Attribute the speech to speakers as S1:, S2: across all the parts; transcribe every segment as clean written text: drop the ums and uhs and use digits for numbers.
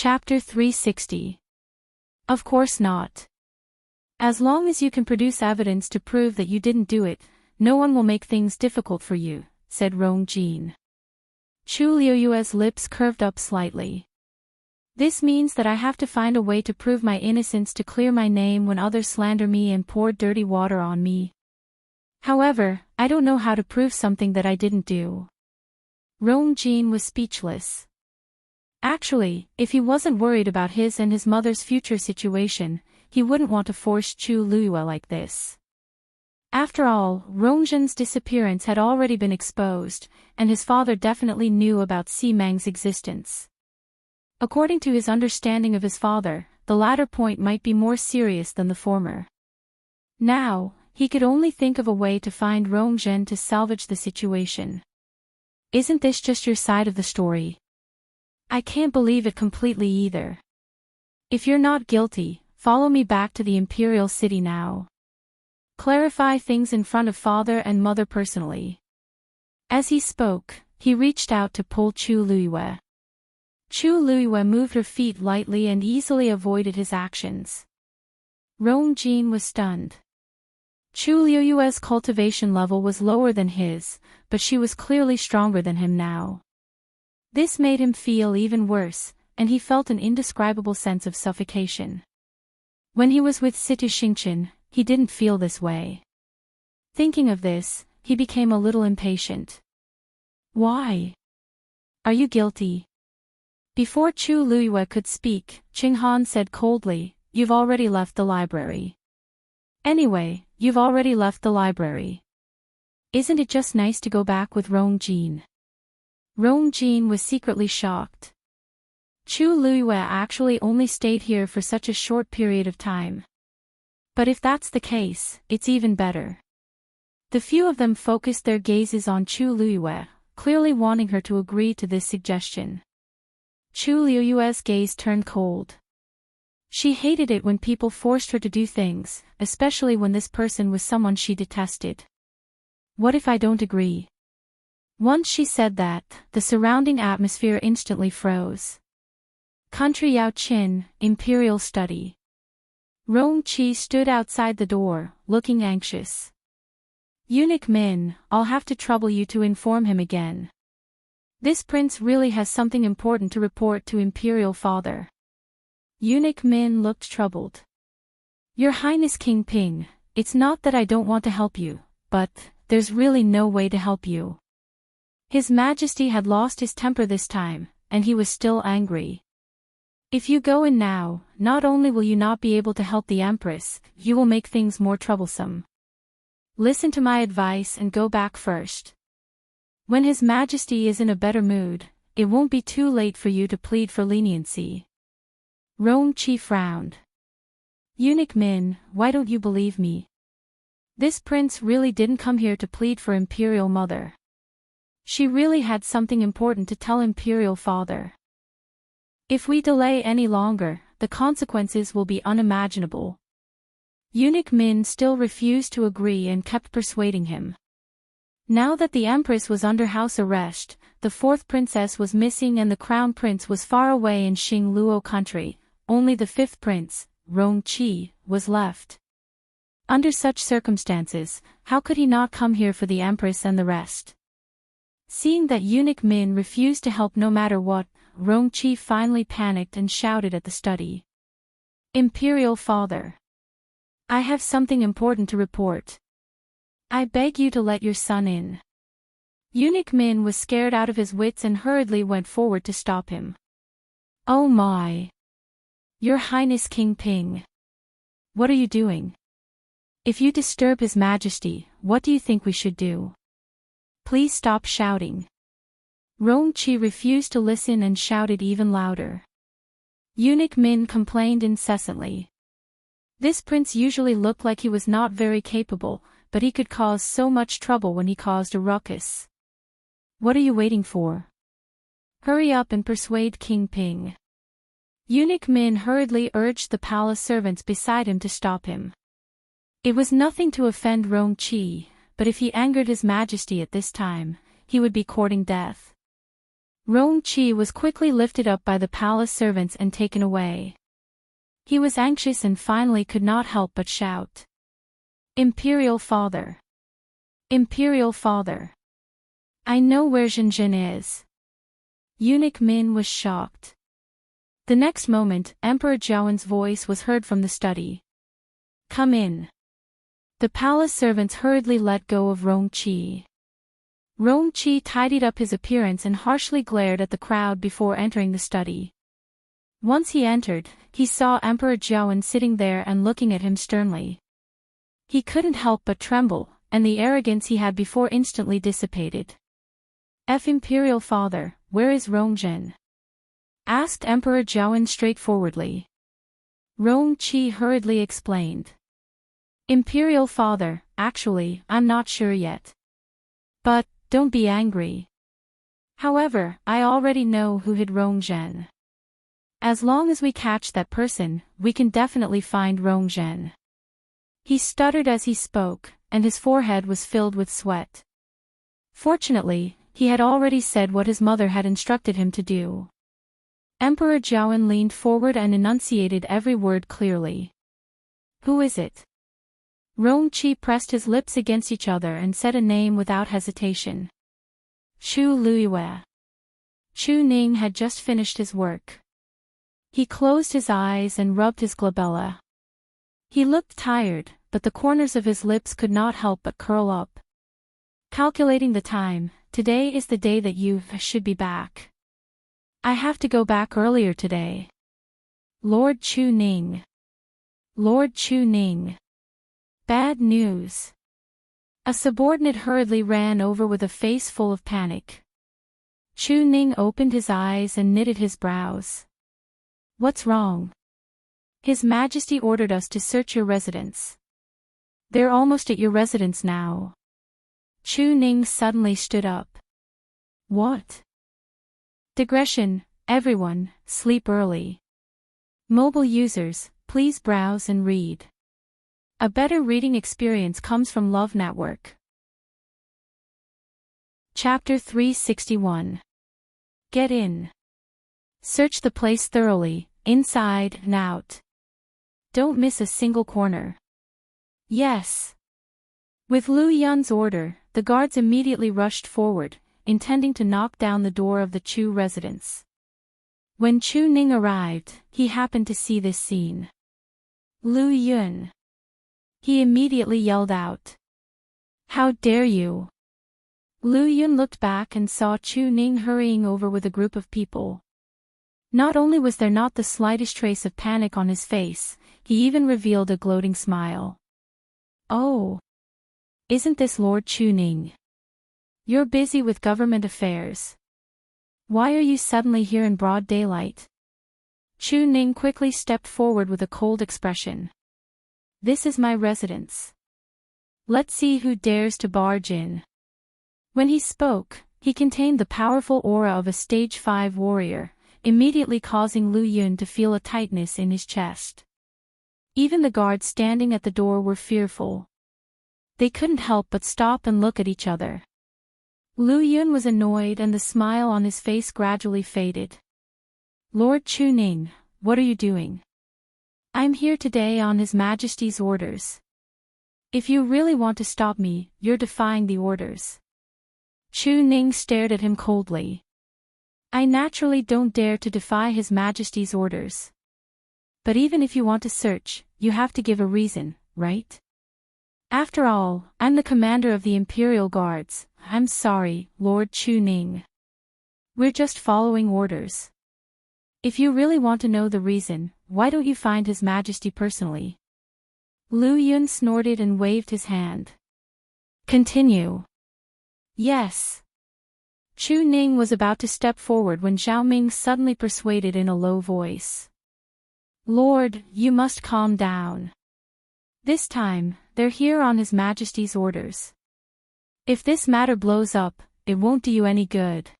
S1: Chapter 360. Of course not. As long as you can produce evidence to prove that you didn't do it, no one will make things difficult for you, said Rongjin. Chu Liuyue's lips curved up slightly. This means that I have to find a way to prove my innocence to clear my name when others slander me and pour dirty water on me. However, I don't know how to prove something that I didn't do. Rongjin was speechless. Actually, if he wasn't worried about his and his mother's future situation, he wouldn't want to force Chu Liyue like this. After all, Rongjin's disappearance had already been exposed, and his father definitely knew about Simang's existence. According to his understanding of his father, the latter point might be more serious than the former. Now, he could only think of a way to find Rongjin to salvage the situation. Isn't this just your side of the story? I can't believe it completely either. If you're not guilty, follow me back to the Imperial city now. Clarify things in front of father and mother personally. As he spoke, he reached out to pull Chu Liyue. Chu Liyue moved her feet lightly and easily avoided his actions. Rongjin was stunned. Chu Liyue's cultivation level was lower than his, but she was clearly stronger than him now. This made him feel even worse, and he felt an indescribable sense of suffocation. When he was with Situ Xingchen, he didn't feel this way. Thinking of this, he became a little impatient. Why? Are you guilty? Before Chu Liyue could speak, Qinghan said coldly, "You've already left the library." "Anyway, you've already left the library. Isn't it just nice to go back with Rongjin?" Rongjin was secretly shocked. Chu Liyue actually only stayed here for such a short period of time. But if that's the case, it's even better. The few of them focused their gazes on Chu Liyue, clearly wanting her to agree to this suggestion. Chu Liyue's gaze turned cold. She hated it when people forced her to do things, especially when this person was someone she detested. What if I don't agree? Once she said that, the surrounding atmosphere instantly froze. Country Yao Qin, Imperial Study. Rongqi stood outside the door, looking anxious. Eunuch Min, I'll have to trouble you to inform him again. This prince really has something important to report to Imperial Father. Eunuch Min looked troubled. Your Highness King Ping, it's not that I don't want to help you, but there's really no way to help you. His Majesty had lost his temper this time, and he was still angry. If you go in now, not only will you not be able to help the Empress, you will make things more troublesome. Listen to my advice and go back first. When His Majesty is in a better mood, it won't be too late for you to plead for leniency. Rongqi frowned. Eunuch Min, why don't you believe me? This prince really didn't come here to plead for Imperial Mother. She really had something important to tell Imperial Father. If we delay any longer, the consequences will be unimaginable. Eunuch Min still refused to agree and kept persuading him. Now that the Empress was under house arrest, the fourth princess was missing and the crown prince was far away in Xingluo country, only the fifth prince, Rongqi, was left. Under such circumstances, how could he not come here for the Empress and the rest? Seeing that Eunuch Min refused to help no matter what, Rongqi finally panicked and shouted at the study. Imperial Father. I have something important to report. I beg you to let your son in. Eunuch Min was scared out of his wits and hurriedly went forward to stop him. Oh my! Your Highness King Ping. What are you doing? If you disturb His Majesty, what do you think we should do? Please stop shouting. Rongqi refused to listen and shouted even louder. Eunuch Min complained incessantly. This prince usually looked like he was not very capable, but he could cause so much trouble when he caused a ruckus. What are you waiting for? Hurry up and persuade King Ping. Eunuch Min hurriedly urged the palace servants beside him to stop him. It was nothing to offend Rongqi, but if he angered His Majesty at this time, he would be courting death. Rong-chi was quickly lifted up by the palace servants and taken away. He was anxious and finally could not help but shout. Imperial father! Imperial father! I know where Jinjin is. Eunuch Min was shocked. The next moment, Emperor Jiawen's voice was heard from the study. Come in. The palace servants hurriedly let go of Rong-chi. Rong-chi tidied up his appearance and harshly glared at the crowd before entering the study. Once he entered, he saw Emperor Jiawen sitting there and looking at him sternly. He couldn't help but tremble, and the arrogance he had before instantly dissipated. Imperial father, where is Rongjin? Asked Emperor Jiawen straightforwardly. Rong-chi hurriedly explained. Imperial father, actually, I'm not sure yet. But, don't be angry. However, I already know who hid Rongjin. As long as we catch that person, we can definitely find Rongjin. He stuttered as he spoke, and his forehead was filled with sweat. Fortunately, he had already said what his mother had instructed him to do. Emperor Jiawen leaned forward and enunciated every word clearly. Who is it? Rong-chi pressed his lips against each other and said a name without hesitation. Chu Luiyue. Chu Ning had just finished his work. He closed his eyes and rubbed his glabella. He looked tired, but the corners of his lips could not help but curl up. Calculating the time, today is the day that you should be back. I have to go back earlier today. Lord Chu Ning. Lord Chu Ning. Bad news. A subordinate hurriedly ran over with a face full of panic. Chu Ning opened his eyes and knitted his brows. What's wrong? His Majesty ordered us to search your residence. They're almost at your residence now. Chu Ning suddenly stood up. What? Digression, everyone, sleep early. Mobile users, please browse and read. A better reading experience comes from Love Network. Chapter 361. Get in. Search the place thoroughly, inside and out. Don't miss a single corner. Yes. With Lu Yun's order, the guards immediately rushed forward, intending to knock down the door of the Chu residence. When Chu Ning arrived, he happened to see this scene. Lu Yun. He immediately yelled out. How dare you? Lu Yun looked back and saw Chu Ning hurrying over with a group of people. Not only was there not the slightest trace of panic on his face, he even revealed a gloating smile. Oh! Isn't this Lord Chu Ning? You're busy with government affairs. Why are you suddenly here in broad daylight? Chu Ning quickly stepped forward with a cold expression. This is my residence. Let's see who dares to barge in. When he spoke, he contained the powerful aura of a stage 5 warrior, immediately causing Lu Yun to feel a tightness in his chest. Even the guards standing at the door were fearful. They couldn't help but stop and look at each other. Lu Yun was annoyed and the smile on his face gradually faded. Lord Chu Ning, what are you doing? I'm here today on His Majesty's orders. If you really want to stop me, you're defying the orders. Chu Ning stared at him coldly. I naturally don't dare to defy His Majesty's orders. But even if you want to search, you have to give a reason, right? After all, I'm the commander of the Imperial Guards. I'm sorry, Lord Chu Ning. We're just following orders. If you really want to know the reason, why don't you find His Majesty personally? Lu Yun snorted and waved his hand. Continue. Yes. Chu Ning was about to step forward when Zhao Ming suddenly persuaded in a low voice. Lord, you must calm down. This time, they're here on His Majesty's orders. If this matter blows up, it won't do you any good.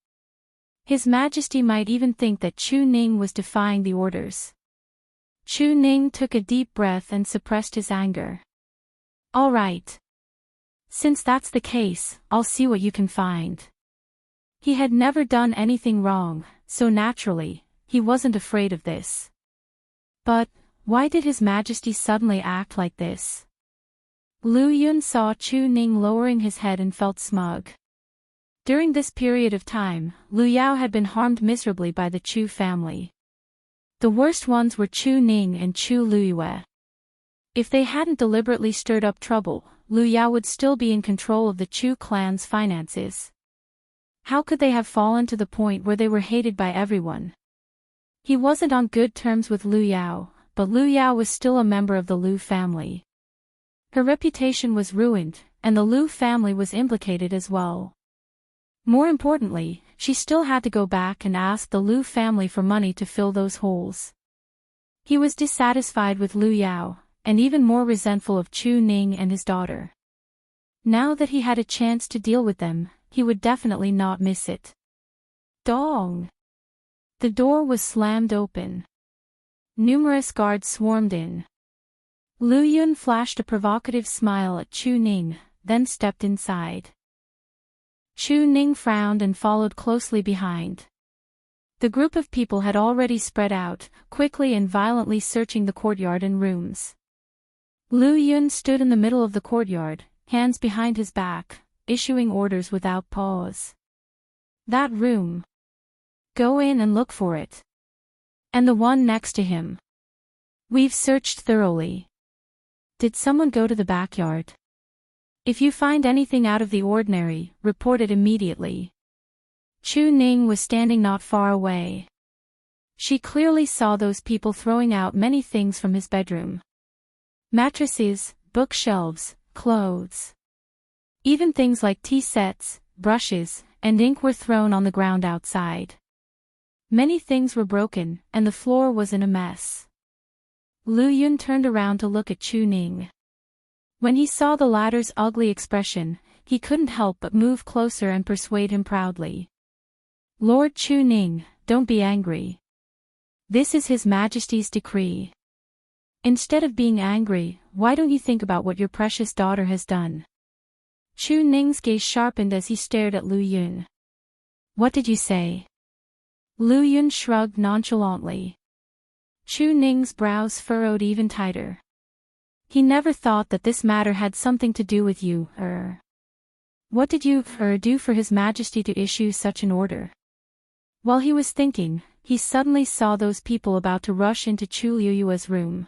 S1: His Majesty might even think that Chu Ning was defying the orders. Chu Ning took a deep breath and suppressed his anger. All right. Since that's the case, I'll see what you can find. He had never done anything wrong, so naturally, he wasn't afraid of this. But, why did His Majesty suddenly act like this? Lu Yun saw Chu Ning lowering his head and felt smug. During this period of time, Lu Yao had been harmed miserably by the Chu family. The worst ones were Chu Ning and Chu Luyue. If they hadn't deliberately stirred up trouble, Lu Yao would still be in control of the Chu clan's finances. How could they have fallen to the point where they were hated by everyone? He wasn't on good terms with Lu Yao, but Lu Yao was still a member of the Lu family. Her reputation was ruined, and the Lu family was implicated as well. More importantly, she still had to go back and ask the Lu family for money to fill those holes. He was dissatisfied with Lu Yao, and even more resentful of Chu Ning and his daughter. Now that he had a chance to deal with them, he would definitely not miss it. Dong! The door was slammed open. Numerous guards swarmed in. Lu Yun flashed a provocative smile at Chu Ning, then stepped inside. Chu Ning frowned and followed closely behind. The group of people had already spread out, quickly and violently searching the courtyard and rooms. Lu Yun stood in the middle of the courtyard, hands behind his back, issuing orders without pause. That room. Go in and look for it. And the one next to him. We've searched thoroughly. Did someone go to the backyard? If you find anything out of the ordinary, report it immediately. Chu Ning was standing not far away. She clearly saw those people throwing out many things from his bedroom. Mattresses, bookshelves, clothes. Even things like tea sets, brushes, and ink were thrown on the ground outside. Many things were broken, and the floor was in a mess. Lu Yun turned around to look at Chu Ning. When he saw the latter's ugly expression, he couldn't help but move closer and persuade him proudly. Lord Chu Ning, don't be angry. This is His Majesty's decree. Instead of being angry, why don't you think about what your precious daughter has done? Chu Ning's gaze sharpened as he stared at Lu Yun. What did you say? Lu Yun shrugged nonchalantly. Chu Ning's brows furrowed even tighter. He never thought that this matter had something to do with you, What did you, do for His Majesty to issue such an order? While he was thinking, he suddenly saw those people about to rush into Chu Liyue's room.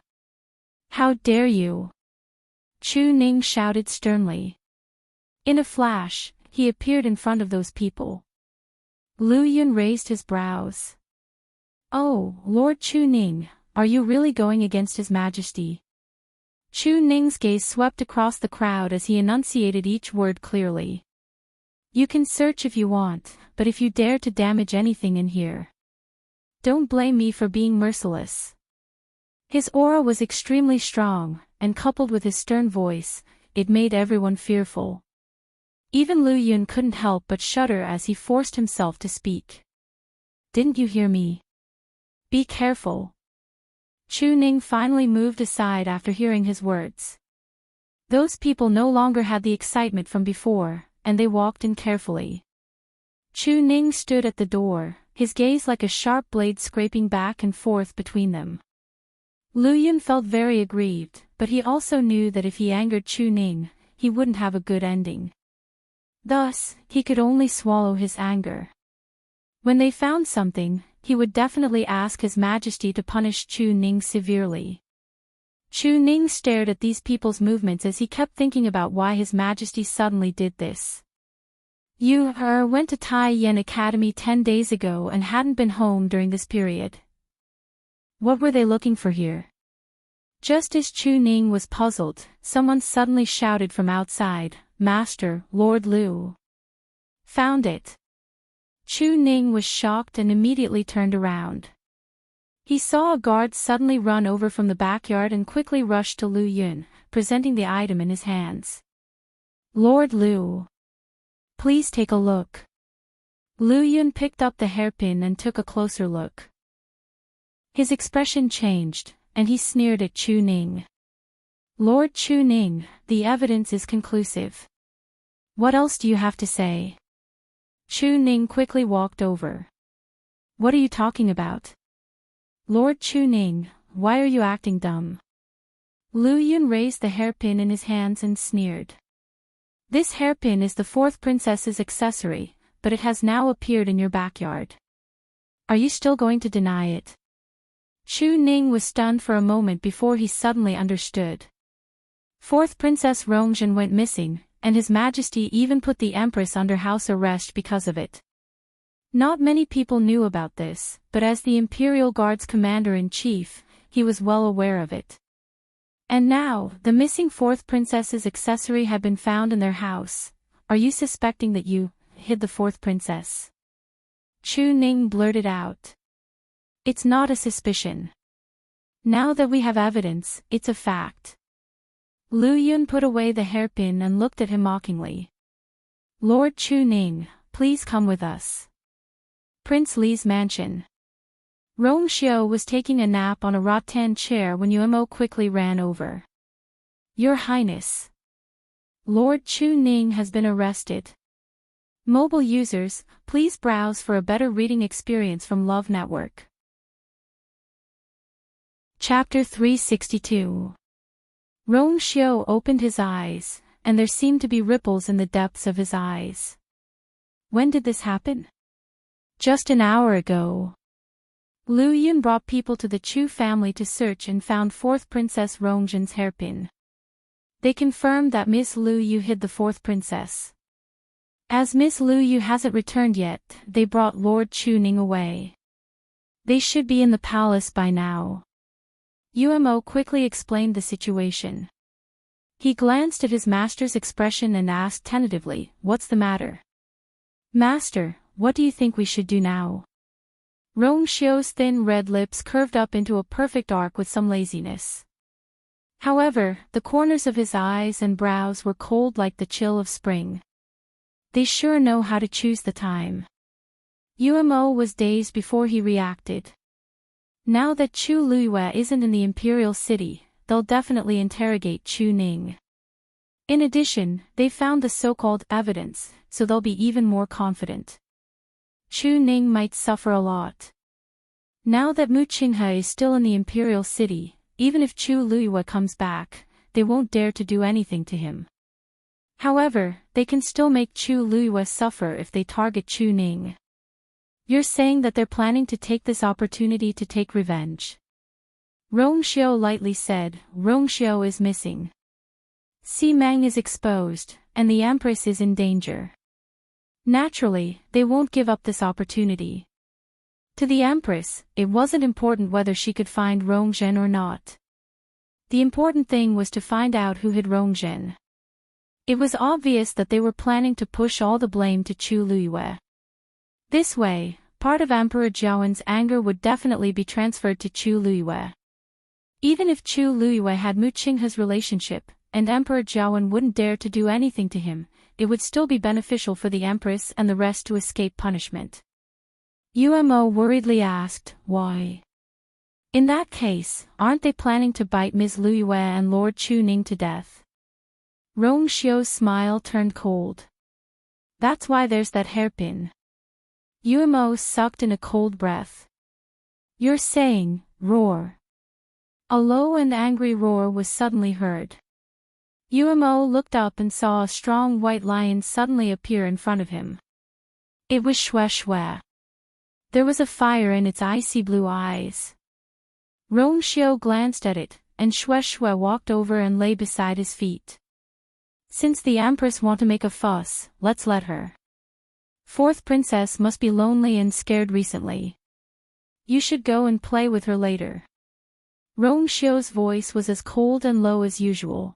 S1: How dare you! Chu Ning shouted sternly. In a flash, he appeared in front of those people. Lu Yun raised his brows. Oh, Lord Chu Ning, are you really going against His Majesty? Chu Ning's gaze swept across the crowd as he enunciated each word clearly. You can search if you want, but if you dare to damage anything in here, don't blame me for being merciless. His aura was extremely strong, and coupled with his stern voice, it made everyone fearful. Even Lu Yun couldn't help but shudder as he forced himself to speak. Didn't you hear me? Be careful. Chu Ning finally moved aside after hearing his words. Those people no longer had the excitement from before, and they walked in carefully. Chu Ning stood at the door, his gaze like a sharp blade scraping back and forth between them. Lu Yun felt very aggrieved, but he also knew that if he angered Chu Ning, he wouldn't have a good ending. Thus, he could only swallow his anger. When they found something, he would definitely ask His Majesty to punish Chu Ning severely. Chu Ning stared at these people's movements as he kept thinking about why His Majesty suddenly did this. You, went to Tai Yen Academy 10 days ago and hadn't been home during this period. What were they looking for here? Just as Chu Ning was puzzled, someone suddenly shouted from outside, Master, Lord Lu. Found it. Chu Ning was shocked and immediately turned around. He saw a guard suddenly run over from the backyard and quickly rushed to Lu Yun, presenting the item in his hands. Lord Lu. Please take a look. Lu Yun picked up the hairpin and took a closer look. His expression changed, and he sneered at Chu Ning. Lord Chu Ning, the evidence is conclusive. What else do you have to say? Chu Ning quickly walked over. What are you talking about? Lord Chu Ning, why are you acting dumb? Lu Yun raised the hairpin in his hands and sneered. This hairpin is the fourth princess's accessory, but it has now appeared in your backyard. Are you still going to deny it? Chu Ning was stunned for a moment before he suddenly understood. Fourth Princess Rongjin went missing, and His Majesty even put the Empress under house arrest because of it. Not many people knew about this, but as the Imperial Guard's commander-in-chief, he was well aware of it. And now, the missing fourth princess's accessory had been found in their house. Are you suspecting that you hid the fourth princess? Chu Ning blurted out. It's not a suspicion. Now that we have evidence, it's a fact. Lu Yun put away the hairpin and looked at him mockingly. Lord Chu Ning, please come with us. Prince Li's mansion. Rong Xiao was taking a nap on a rattan chair when Yuemo quickly ran over. Your Highness. Lord Chu Ning has been arrested. Mobile users, please browse for a better reading experience from Love Network. Chapter 362. Rong Xiao opened his eyes, and there seemed to be ripples in the depths of his eyes. When did this happen? Just an hour ago. Lu Yun brought people to the Chu family to search and found fourth Princess Rongjin's hairpin. They confirmed that Miss Lu Yu hid the fourth princess. As Miss Lu Yu hasn't returned yet, they brought Lord Chu Ning away. They should be in the palace by now. Yuemo quickly explained the situation. He glanced at his master's expression and asked tentatively, what's the matter? Master, what do you think we should do now? Rong Xiao's thin red lips curved up into a perfect arc with some laziness. However, the corners of his eyes and brows were cold like the chill of spring. They sure know how to choose the time. Yuemo was dazed before he reacted. Now that Chu Luyue isn't in the Imperial City, they'll definitely interrogate Chu Ning. In addition, they found the so-called evidence, so they'll be even more confident. Chu Ning might suffer a lot. Now that Mu Qinghe is still in the Imperial City, even if Chu Luyue comes back, they won't dare to do anything to him. However, they can still make Chu Luyue suffer if they target Chu Ning. You're saying that they're planning to take this opportunity to take revenge. Rong Xiao lightly said, Rong Xiao is missing. Si Meng is exposed, and the Empress is in danger. Naturally, they won't give up this opportunity. To the Empress, it wasn't important whether she could find Rongzhen or not. The important thing was to find out who hid Rongzhen. It was obvious that they were planning to push all the blame to Chu Luyue. This way, part of Emperor Jiawen's anger would definitely be transferred to Chu Luyue. Even if Chu Luyue had Mu Qinghe's relationship, and Emperor Jiawen wouldn't dare to do anything to him, it would still be beneficial for the Empress and the rest to escape punishment. Yuemo worriedly asked, why? In that case, aren't they planning to bite Ms. Luyue and Lord Chu Ning to death? Rong Xiao's smile turned cold. That's why there's that hairpin. Yuemo sucked in a cold breath. You're saying, roar. A low and angry roar was suddenly heard. Yuemo looked up and saw a strong white lion suddenly appear in front of him. It was Xue Xue. There was a fire in its icy blue eyes. Rong Xiao glanced at it, and Xue Xue walked over and lay beside his feet. Since the Empress wants to make a fuss, let's let her. Fourth princess must be lonely and scared recently. You should go and play with her later. Rong Xiao's voice was as cold and low as usual.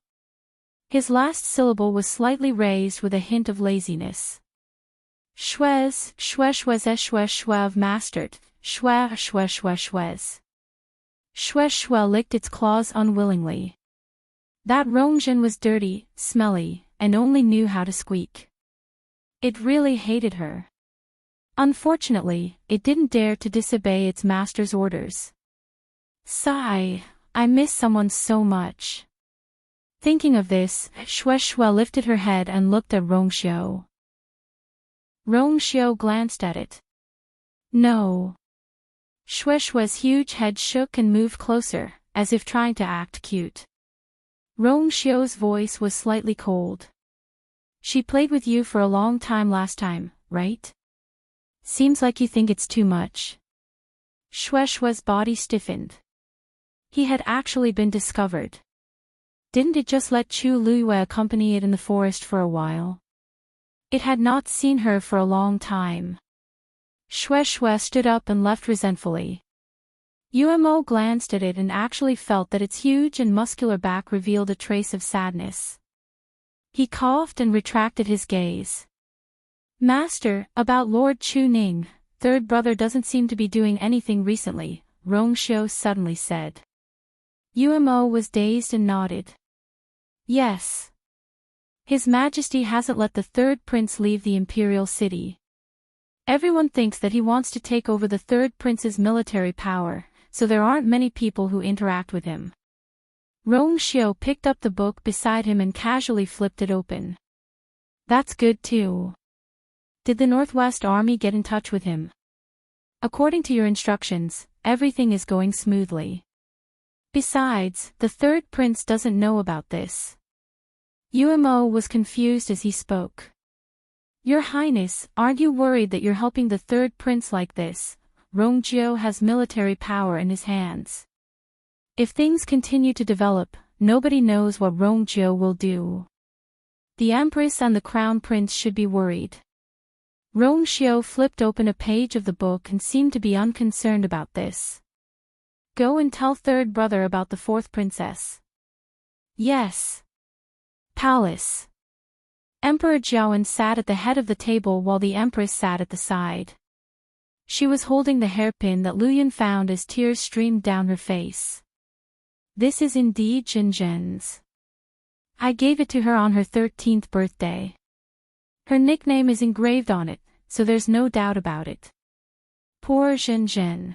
S1: His last syllable was slightly raised with a hint of laziness. Xue of mastered, Xue. Xue licked its claws unwillingly. That Rongzhen was dirty, smelly, and only knew how to squeak. It really hated her. Unfortunately, it didn't dare to disobey its master's orders. Sigh, I miss someone so much. Thinking of this, Xue lifted her head and looked at Rong Xiao. Rong Xiao glanced at it. No. Shueishue's huge head shook and moved closer, as if trying to act cute. Rong Xiao's voice was slightly cold. She played with you for a long time last time, right? Seems like you think it's too much. Shueishue's body stiffened. He had actually been discovered. Didn't it just let Chu Luiyue accompany it in the forest for a while? It had not seen her for a long time. Shueishue stood up and left resentfully. Umo glanced at it and actually felt that its huge and muscular back revealed a trace of sadness. He coughed and retracted his gaze. Master, about Lord Chu Ning, third brother doesn't seem to be doing anything recently, Rong Xiao suddenly said. Umo was dazed and nodded. Yes. His Majesty hasn't let the third prince leave the Imperial city. Everyone thinks that he wants to take over the third prince's military power, so there aren't many people who interact with him. Rong Xiao picked up the book beside him and casually flipped it open. That's good too. Did the Northwest Army get in touch with him? According to your instructions, everything is going smoothly. Besides, the third prince doesn't know about this. Umo was confused as he spoke. Your Highness, aren't you worried that you're helping the third prince like this? Rong Xiao has military power in his hands. If things continue to develop, nobody knows what Rong Xiao will do. The Empress and the Crown Prince should be worried. Rong Xiao flipped open a page of the book and seemed to be unconcerned about this. Go and tell third brother about the fourth princess. Yes. Palace. Emperor Jiawen sat at the head of the table while the Empress sat at the side. She was holding the hairpin that Luyan found as tears streamed down her face. This is indeed Jinzhen's. I gave it to her on her 13th birthday. Her nickname is engraved on it, so there's no doubt about it. Poor Jinzhen.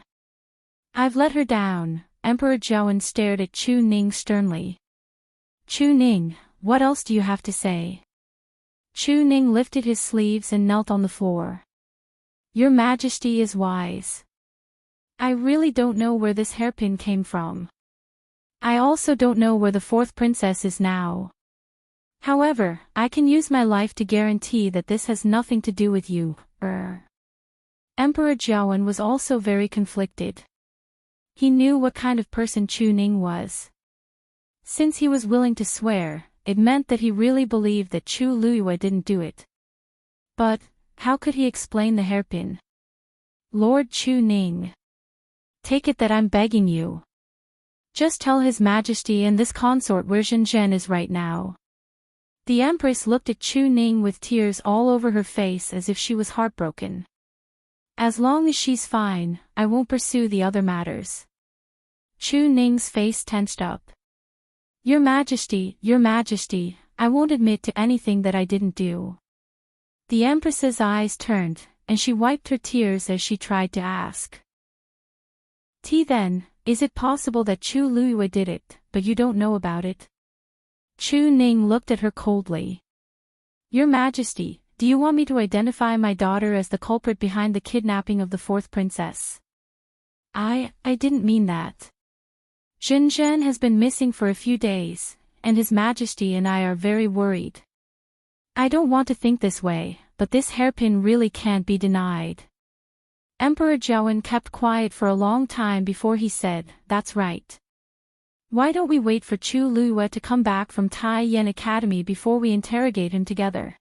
S1: I've let her down, Emperor Jiawen stared at Chu Ning sternly. Chu Ning, what else do you have to say? Chu Ning lifted his sleeves and knelt on the floor. Your Majesty is wise. I really don't know where this hairpin came from. I also don't know where the fourth princess is now. However, I can use my life to guarantee that this has nothing to do with you, Emperor Jiawen was also very conflicted. He knew what kind of person Chu Ning was. Since he was willing to swear, it meant that he really believed that Chu Luiyue didn't do it. But, how could he explain the hairpin? Lord Chu Ning. Take it that I'm begging you. Just tell His Majesty and this consort where Jinzhen is right now. The Empress looked at Chu Ning with tears all over her face as if she was heartbroken. As long as she's fine, I won't pursue the other matters. Chu Ning's face tensed up. Your Majesty, I won't admit to anything that I didn't do. The Empress's eyes turned, and she wiped her tears as she tried to ask. Then, is it possible that Chu Luiyue did it, but you don't know about it? Chu Ning looked at her coldly. Your Majesty, do you want me to identify my daughter as the culprit behind the kidnapping of the fourth princess? I didn't mean that. Jinzhen has been missing for a few days, and His Majesty and I are very worried. I don't want to think this way, but this hairpin really can't be denied. Emperor Jiawen kept quiet for a long time before he said, that's right. Why don't we wait for Chu Luiyue to come back from Tai Yan Academy before we interrogate him together?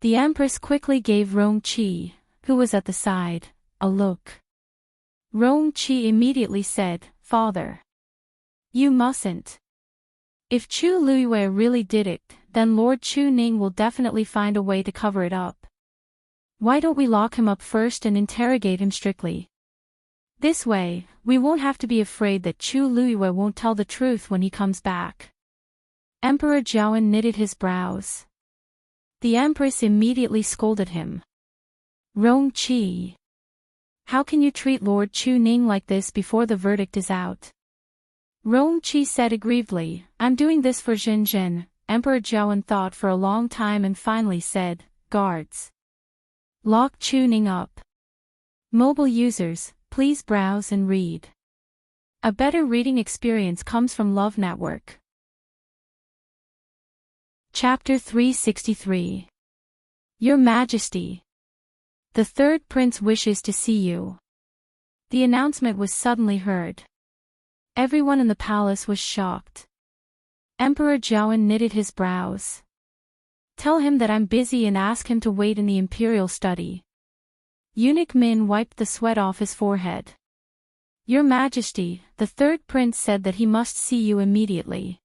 S1: The Empress quickly gave Rong Qi, who was at the side, a look. Rong Qi immediately said, Father. You mustn't. If Chu Luiyue really did it, then Lord Chu Ning will definitely find a way to cover it up. Why don't we lock him up first and interrogate him strictly? This way, we won't have to be afraid that Chu Luiyue won't tell the truth when he comes back. Emperor Jiawen knitted his brows. The Empress immediately scolded him. Rong Qi. How can you treat Lord Chu Ning like this before the verdict is out? Rong Qi said aggrievedly, I'm doing this for Jinzhen. Emperor Jiawen thought for a long time and finally said, Guards. Lock tuning up. Mobile users, please browse and read. A better reading experience comes from Love Network. Chapter 363. Your Majesty. The third prince wishes to see you. The announcement was suddenly heard. Everyone in the palace was shocked. Emperor Zhaoan knitted his brows. Tell him that I'm busy and ask him to wait in the Imperial study. Eunuch Min wiped the sweat off his forehead. Your Majesty, the third prince said that he must see you immediately.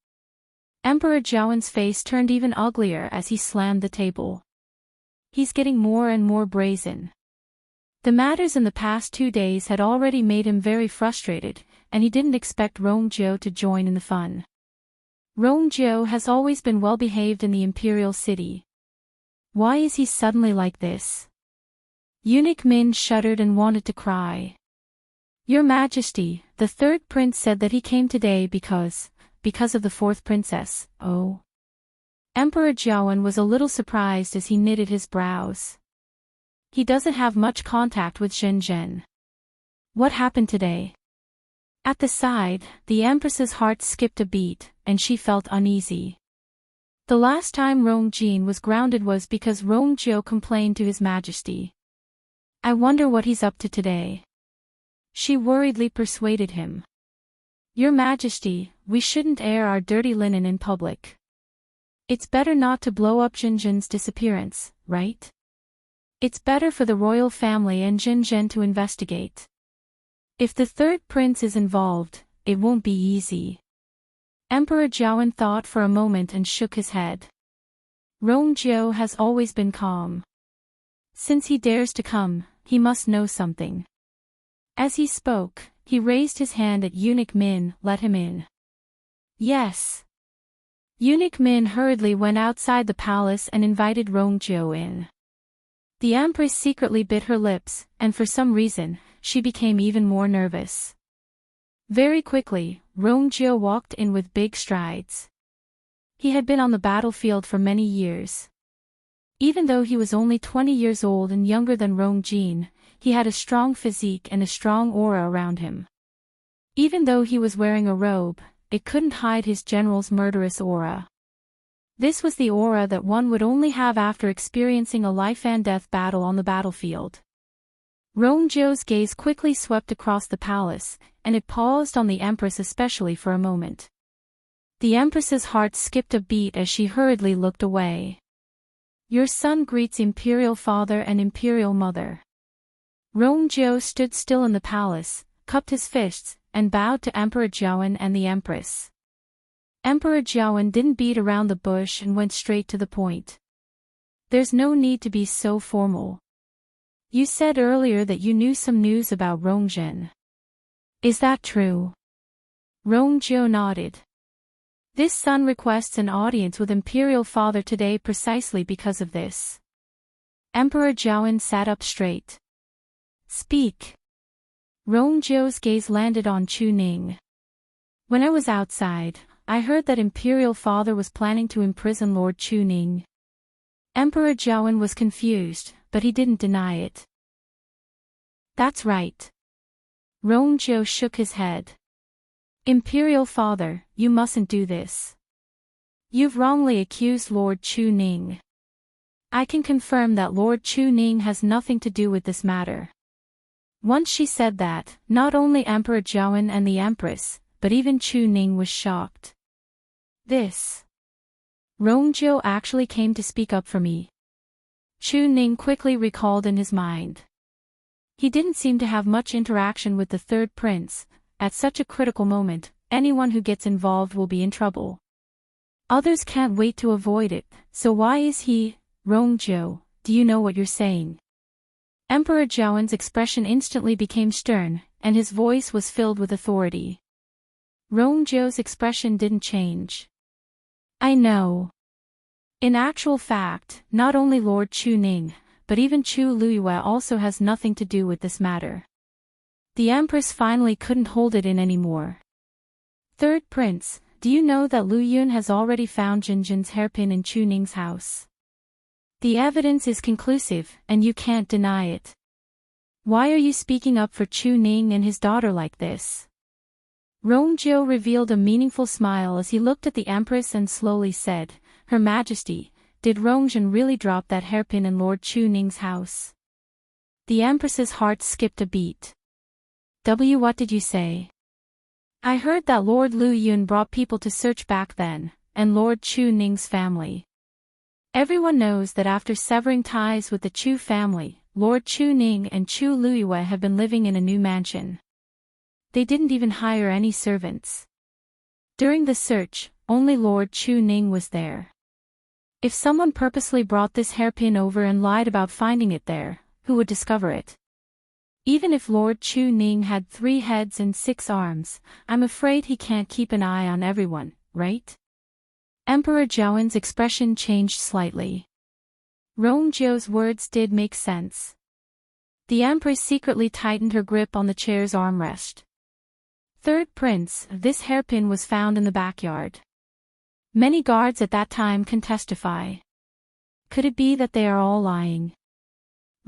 S1: Emperor Zhaoan's face turned even uglier as he slammed the table. He's getting more and more brazen. The matters in the past 2 days had already made him very frustrated, and he didn't expect Rongzhou to join in the fun. Rongzhou has always been well behaved in the Imperial city. Why is he suddenly like this? Eunuch Min shuddered and wanted to cry. Your Majesty, the third prince said that he came today because of the fourth princess. Oh. Emperor Zhaoan was a little surprised as he knitted his brows. He doesn't have much contact with Zhenzhen. What happened today? At the side, the Empress's heart skipped a beat, and she felt uneasy. The last time Rongjin was grounded was because Rongzhou complained to His Majesty. I wonder what he's up to today. She worriedly persuaded him. Your Majesty, we shouldn't air our dirty linen in public. It's better not to blow up Zhenzhen's disappearance, right? It's better for the royal family and Zhenzhen to investigate. If the third prince is involved, it won't be easy. Emperor Zhaoan thought for a moment and shook his head. Rongzhou has always been calm. Since he dares to come, he must know something. As he spoke, he raised his hand at Eunuch Min. Let him in. Yes. Eunuch Min hurriedly went outside the palace and invited Rongzhou in. The Empress secretly bit her lips, and for some reason, she became even more nervous. Very quickly, Rongzhou walked in with big strides. He had been on the battlefield for many years. Even though he was only 20 years old and younger than Rongjin, he had a strong physique and a strong aura around him. Even though he was wearing a robe, it couldn't hide his general's murderous aura. This was the aura that one would only have after experiencing a life-and-death battle on the battlefield. Rongzhou's gaze quickly swept across the palace, and it paused on the Empress especially for a moment. The Empress's heart skipped a beat as she hurriedly looked away. Your son greets Imperial father and Imperial mother. Rongzhou stood still in the palace, cupped his fists, and bowed to Emperor Zhaoan and the Empress. Emperor Zhaoan didn't beat around the bush and went straight to the point. There's no need to be so formal. You said earlier that you knew some news about Rongzhen. Is that true? Rongzhou nodded. This son requests an audience with Imperial father today precisely because of this. Emperor Zhaoan sat up straight. Speak. Rongzhou's gaze landed on Chu Ning. When I was outside, I heard that Imperial father was planning to imprison Lord Chu Ning. Emperor Zhaoan was confused, but he didn't deny it. That's right. Rongzhou shook his head. Imperial father, you mustn't do this. You've wrongly accused Lord Chu Ning. I can confirm that Lord Chu Ning has nothing to do with this matter. Once she said that, not only Emperor Zhaoan and the Empress, but even Chu Ning was shocked. This. Rongzhou actually came to speak up for me. Chu Ning quickly recalled in his mind. He didn't seem to have much interaction with the third prince. At such a critical moment, anyone who gets involved will be in trouble. Others can't wait to avoid it, so why is he? Rongzhou, do you know what you're saying? Emperor Zhaoan's expression instantly became stern, and his voice was filled with authority. Rongzhou's expression didn't change. I know. In actual fact, not only Lord Chu Ning, but even Chu Luyue also has nothing to do with this matter. The Empress finally couldn't hold it in anymore. Third Prince, do you know that Lu Yun has already found Jinjin's hairpin in Chu Ning's house? The evidence is conclusive, and you can't deny it. Why are you speaking up for Chu Ning and his daughter like this? Rongjiu revealed a meaningful smile as he looked at the Empress and slowly said, Her Majesty, did Rongzhen really drop that hairpin in Lord Chu Ning's house? The Empress's heart skipped a beat. What did you say? I heard that Lord Lu Yun brought people to search back then, and Lord Chu Ning's family. Everyone knows that after severing ties with the Chu family, Lord Chu Ning and Chu Luyue have been living in a new mansion. They didn't even hire any servants. During the search, only Lord Chu Ning was there. If someone purposely brought this hairpin over and lied about finding it there, who would discover it? Even if Lord Chu Ning had 3 heads and 6 arms, I'm afraid he can't keep an eye on everyone, right? Emperor Zhaoen's expression changed slightly. Rongjiu's words did make sense. The Empress secretly tightened her grip on the chair's armrest. Third Prince, this hairpin was found in the backyard. Many guards at that time can testify. Could it be that they are all lying?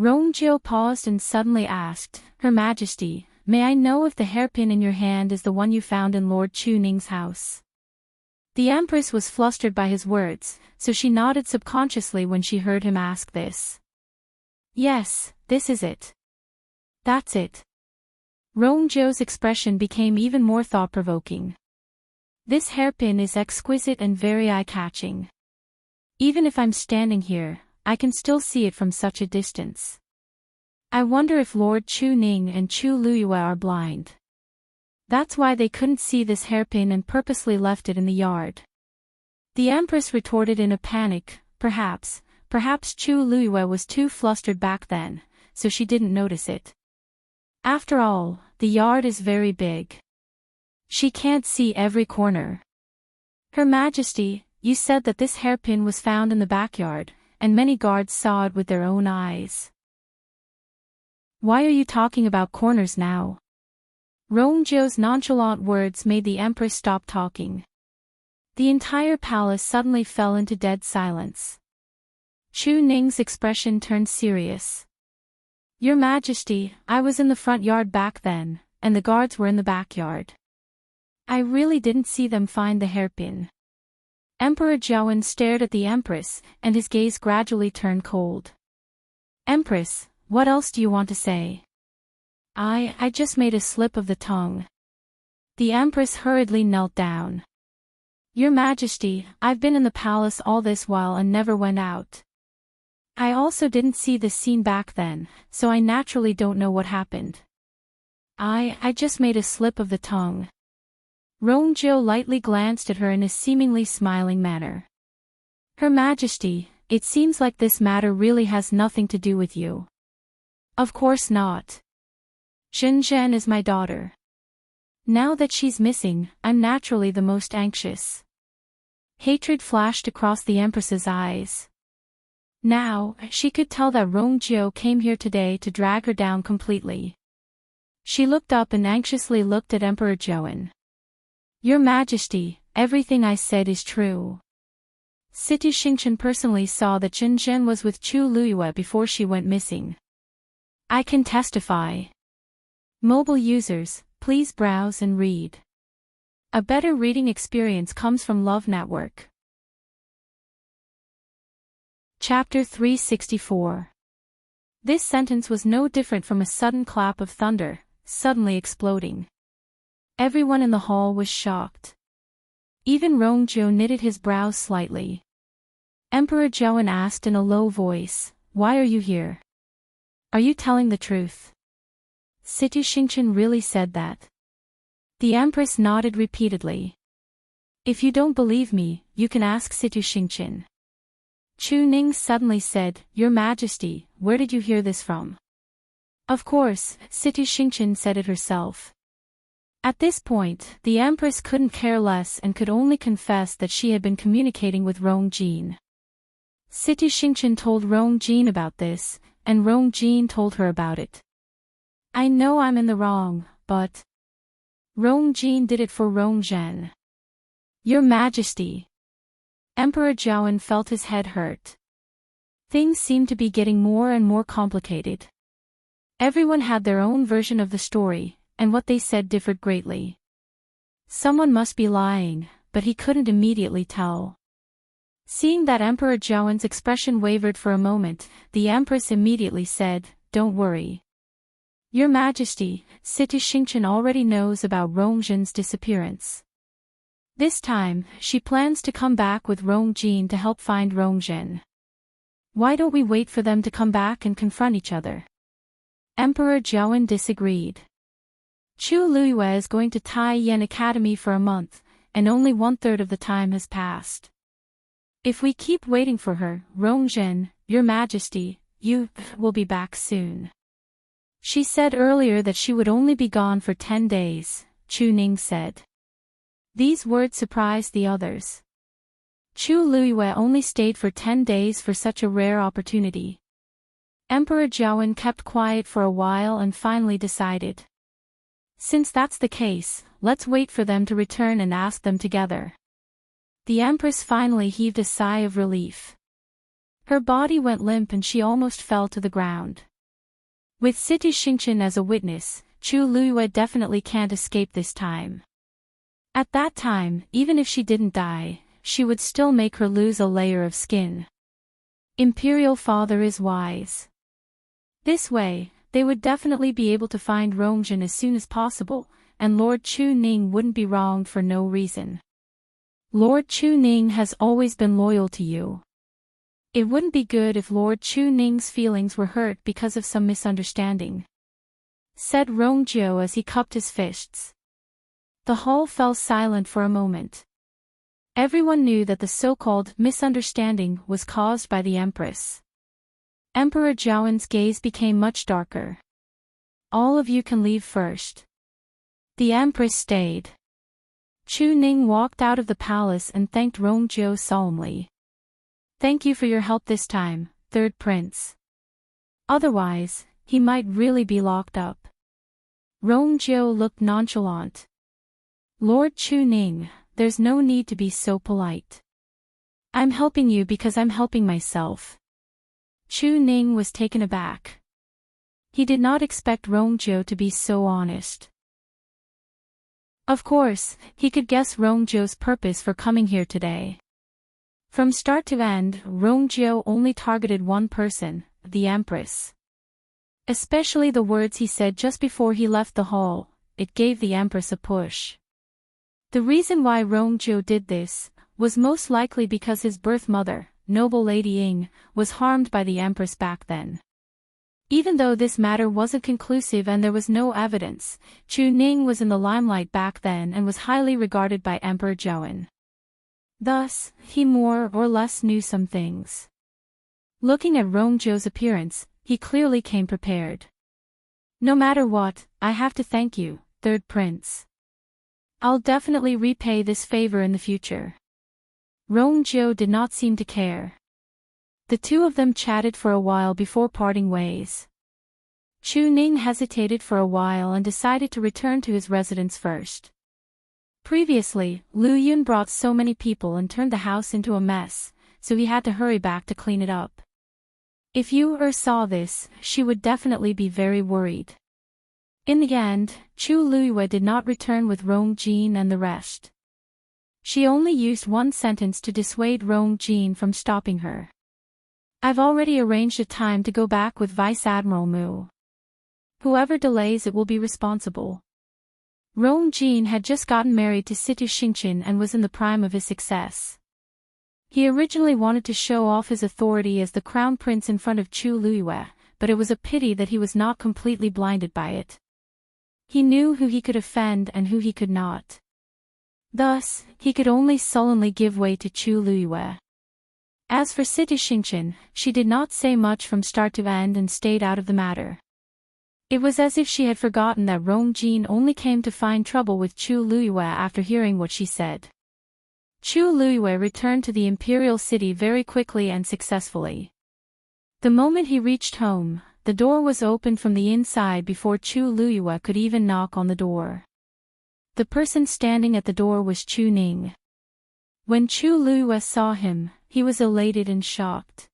S1: Rongjiu paused and suddenly asked, Her Majesty, may I know if the hairpin in your hand is the one you found in Lord Chu Ning's house? The Empress was flustered by his words, so she nodded subconsciously when she heard him ask this. Yes, this is it. That's it. Rongjiu's expression became even more thought-provoking. This hairpin is exquisite and very eye-catching. Even if I'm standing here, I can still see it from such a distance. I wonder if Lord Chu Ning and Chu Luyue are blind. That's why they couldn't see this hairpin and purposely left it in the yard. The Empress retorted in a panic, perhaps Chu Luyue was too flustered back then, so she didn't notice it. After all, the yard is very big. She can't see every corner. Her Majesty, you said that this hairpin was found in the backyard, and many guards saw it with their own eyes. Why are you talking about corners now? Rongjiu's nonchalant words made the Empress stop talking. The entire palace suddenly fell into dead silence. Chu Ning's expression turned serious. Your Majesty, I was in the front yard back then, and the guards were in the backyard. I really didn't see them find the hairpin. Emperor Zhaoen stared at the Empress, and his gaze gradually turned cold. Empress, what else do you want to say? I just made a slip of the tongue. The Empress hurriedly knelt down. Your Majesty, I've been in the palace all this while and never went out. I also didn't see this scene back then, so I naturally don't know what happened. I just made a slip of the tongue. Rongjiu lightly glanced at her in a seemingly smiling manner. Her Majesty, it seems like this matter really has nothing to do with you. Of course not. Shenzhen is my daughter. Now that she's missing, I'm naturally the most anxious. Hatred flashed across the Empress's eyes. Now, she could tell that Rongjiu came here today to drag her down completely. She looked up and anxiously looked at Emperor Zhaoen. Your Majesty, everything I said is true. Situ Xingchen personally saw that Shenzhen was with Chu Luyue before she went missing. I can testify. Mobile users, please browse and read. A better reading experience comes from Love Network. Chapter 364. This sentence was no different from a sudden clap of thunder, suddenly exploding. Everyone in the hall was shocked. Even Rongjiu knitted his brows slightly. Emperor Zhaoen asked in a low voice, Why are you here? Are you telling the truth? Situ Xingchen really said that. The Empress nodded repeatedly. If you don't believe me, you can ask Situ Xingchen. Chu Ning suddenly said, Your Majesty, where did you hear this from? Of course, Situ Xingchen said it herself. At this point, the Empress couldn't care less and could only confess that she had been communicating with Rongjin. Situ Xingchen told Rongjin about this, and Rongjin told her about it. I know I'm in the wrong, but Rongjin did it for Rongzhen. Your Majesty. Emperor Zhaoen felt his head hurt. Things seemed to be getting more and more complicated. Everyone had their own version of the story, and what they said differed greatly. Someone must be lying, but he couldn't immediately tell. Seeing that Emperor Zhaowen's expression wavered for a moment, the Empress immediately said, "Don't worry. Your Majesty, City Xingqian already knows about Rongzhen's disappearance. This time, she plans to come back with Rongjin to help find Rongzhen. Why don't we wait for them to come back and confront each other?" Emperor Zhaowen disagreed. Chu Luiyue is going to Tai Yan Academy for a month, and only 1/3 of the time has passed. If we keep waiting for her, Rongzhen, Your Majesty, you will be back soon. She said earlier that she would only be gone for 10 days, Chu Ning said. These words surprised the others. Chu Luiyue only stayed for 10 days for such a rare opportunity. Emperor Zhaowen kept quiet for a while and finally decided. Since that's the case, let's wait for them to return and ask them together. The Empress finally heaved a sigh of relief. Her body went limp and she almost fell to the ground. With City Xingqian as a witness, Chu Luiyue definitely can't escape this time. At that time, even if she didn't die, she would still make her lose a layer of skin. Imperial father is wise. This way, they would definitely be able to find Rongzhen as soon as possible, and Lord Chu Ning wouldn't be wronged for no reason. Lord Chu Ning has always been loyal to you. It wouldn't be good if Lord Chu Ning's feelings were hurt because of some misunderstanding, said Rongjiu as he cupped his fists. The hall fell silent for a moment. Everyone knew that the so-called misunderstanding was caused by the Empress. Emperor Zhaowen's gaze became much darker. All of you can leave first. The Empress stayed. Chu Ning walked out of the palace and thanked Rongjiu solemnly. Thank you for your help this time, third prince. Otherwise, he might really be locked up. Rongjiu looked nonchalant. Lord Chu Ning, there's no need to be so polite. I'm helping you because I'm helping myself. Chu Ning was taken aback. He did not expect Rongjiu to be so honest. Of course, he could guess Rongjiu's purpose for coming here today. From start to end, Rongjiu only targeted one person, the Empress. Especially the words he said just before he left the hall, it gave the Empress a push. The reason why Rongjiu did this was most likely because his birth mother, noble Lady Ying, was harmed by the Empress back then. Even though this matter wasn't conclusive and there was no evidence, Chu Ning was in the limelight back then and was highly regarded by Emperor Zhaowen. Thus, he more or less knew some things. Looking at Rongjiu's appearance, he clearly came prepared. No matter what, I have to thank you, third prince. I'll definitely repay this favor in the future. Rongjiu did not seem to care. The two of them chatted for a while before parting ways. Chu Ning hesitated for a while and decided to return to his residence first. Previously, Lu Yun brought so many people and turned the house into a mess, so he had to hurry back to clean it up. If Yu saw this, she would definitely be very worried. In the end, Chu Luiyue did not return with Rongjin and the rest. She only used one sentence to dissuade Rongjin from stopping her. I've already arranged a time to go back with Vice Admiral Mu. Whoever delays it will be responsible. Rongjin had just gotten married to City Xingqian and was in the prime of his success. He originally wanted to show off his authority as the crown prince in front of Chu Luiyue, but it was a pity that he was not completely blinded by it. He knew who he could offend and who he could not. Thus, he could only sullenly give way to Chu Luiyue. As for City Xingqian, she did not say much from start to end and stayed out of the matter. It was as if she had forgotten that Rongjin only came to find trouble with Chu Luiyue after hearing what she said. Chu Luiyue returned to the Imperial city very quickly and successfully. The moment he reached home, the door was opened from the inside before Chu Luiyue could even knock on the door. The person standing at the door was Chu Ning. When Chu Luiyue saw him, he was elated and shocked.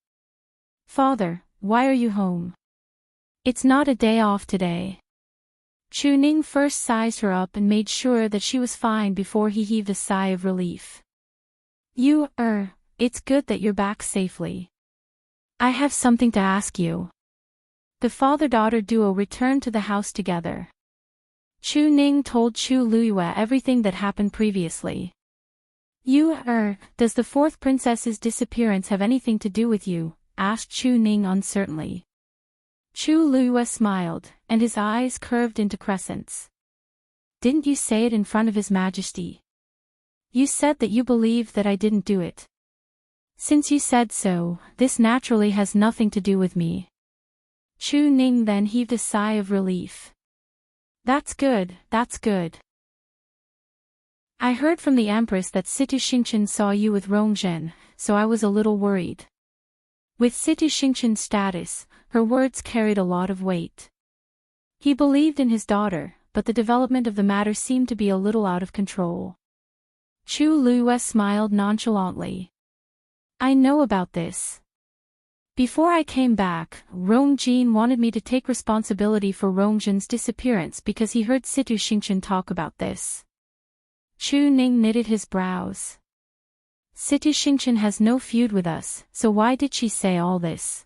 S1: Father, why are you home? It's not a day off today. Chu Ning first sized her up and made sure that she was fine before he heaved a sigh of relief. It's good that you're back safely. I have something to ask you. The father-daughter duo returned to the house together. Chu Ning told Chu Luiyue everything that happened previously. Does the fourth princess's disappearance have anything to do with you? Asked Chu Ning uncertainly. Chu Luiyue smiled, and his eyes curved into crescents. Didn't you say it in front of His Majesty? You said that you believed that I didn't do it. Since you said so, this naturally has nothing to do with me. Chu Ning then heaved a sigh of relief. That's good, that's good. I heard from the Empress that Situ Xingchen saw you with Rongzhen, so I was a little worried. With Situ Xingchen's status, her words carried a lot of weight. He believed in his daughter, but the development of the matter seemed to be a little out of control. Chu Luiyue smiled nonchalantly. I know about this. Before I came back, Rongjin wanted me to take responsibility for Rongzhen's disappearance because he heard Situ Xingchen talk about this. Chu Ning knitted his brows. Situ Xingchen has no feud with us, so why did she say all this?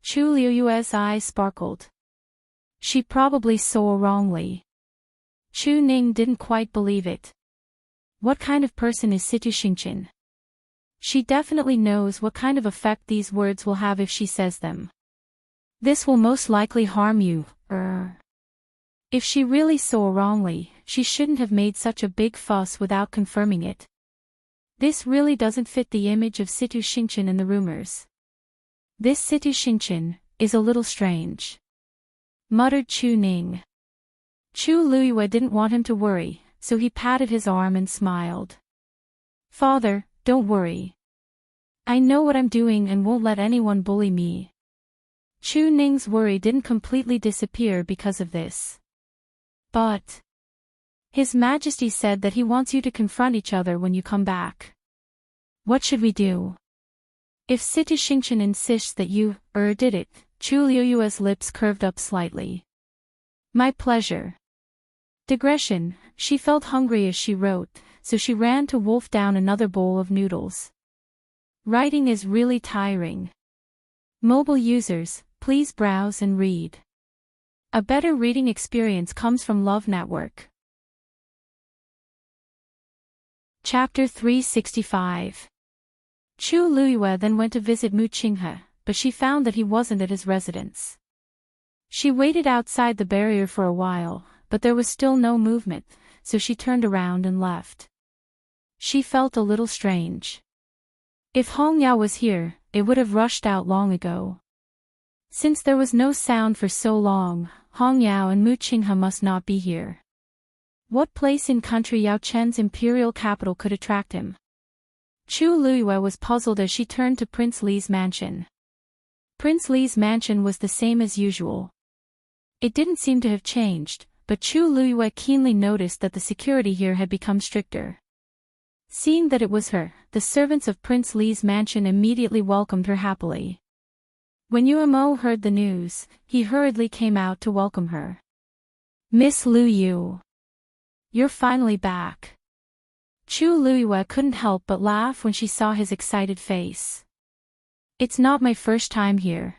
S1: Chu Liuyue's eyes sparkled. She probably saw wrongly. Chu Ning didn't quite believe it. What kind of person is Situ Xingchen? She definitely knows what kind of effect these words will have if she says them. This will most likely harm you, If she really saw wrongly, she shouldn't have made such a big fuss without confirming it. This really doesn't fit the image of Situ Xingchen in the rumors. This Situ Xingchen is a little strange, muttered Chu Ning. Chu Luiyue didn't want him to worry, so he patted his arm and smiled. Father, don't worry. I know what I'm doing and won't let anyone bully me. Chu Ning's worry didn't completely disappear because of this. But His Majesty said that he wants you to confront each other when you come back. What should we do? If Situ Xingchen insists that you, did it, Chu Liuyue's lips curved up slightly. My pleasure. Digression, she felt hungry as she wrote, so she ran to wolf down another bowl of noodles. Writing is really tiring. Mobile users, please browse and read. A better reading experience comes from Love Network. Chapter 365. Chu Luiyue then went to visit Mu Qinghe, but she found that he wasn't at his residence. She waited outside the barrier for a while, but there was still no movement, so she turned around and left. She felt a little strange. If Hong Yao was here, it would have rushed out long ago. Since there was no sound for so long, Hong Yao and Mu Qinghe must not be here. What place in country Yao Chen's imperial capital could attract him? Chu Luiyue was puzzled as she turned to Prince Li's mansion. Prince Li's mansion was the same as usual. It didn't seem to have changed, but Chu Luiyue keenly noticed that the security here had become stricter. Seeing that it was her, the servants of Prince Li's mansion immediately welcomed her happily. When Yuemo heard the news, he hurriedly came out to welcome her. Miss Lu Yu. You're finally back. Chu Luiyue couldn't help but laugh when she saw his excited face. It's not my first time here.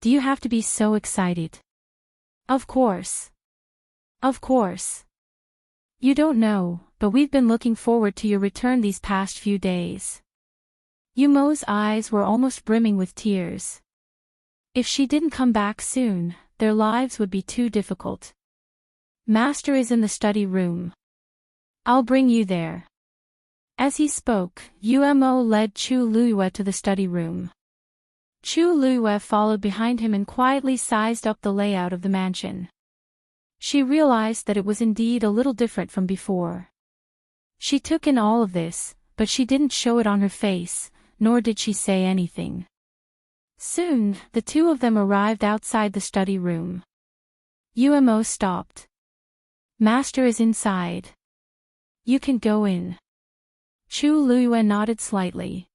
S1: Do you have to be so excited? Of course. Of course. You don't know, but we've been looking forward to your return these past few days. Yumo's eyes were almost brimming with tears. If she didn't come back soon, their lives would be too difficult. Master is in the study room. I'll bring you there. As he spoke, Yuemo led Chu Luiyue to the study room. Chu Luiyue followed behind him and quietly sized up the layout of the mansion. She realized that it was indeed a little different from before. She took in all of this, but she didn't show it on her face, nor did she say anything. Soon, the two of them arrived outside the study room. Yuemo stopped. Master is inside. You can go in. Chu Luiyue nodded slightly.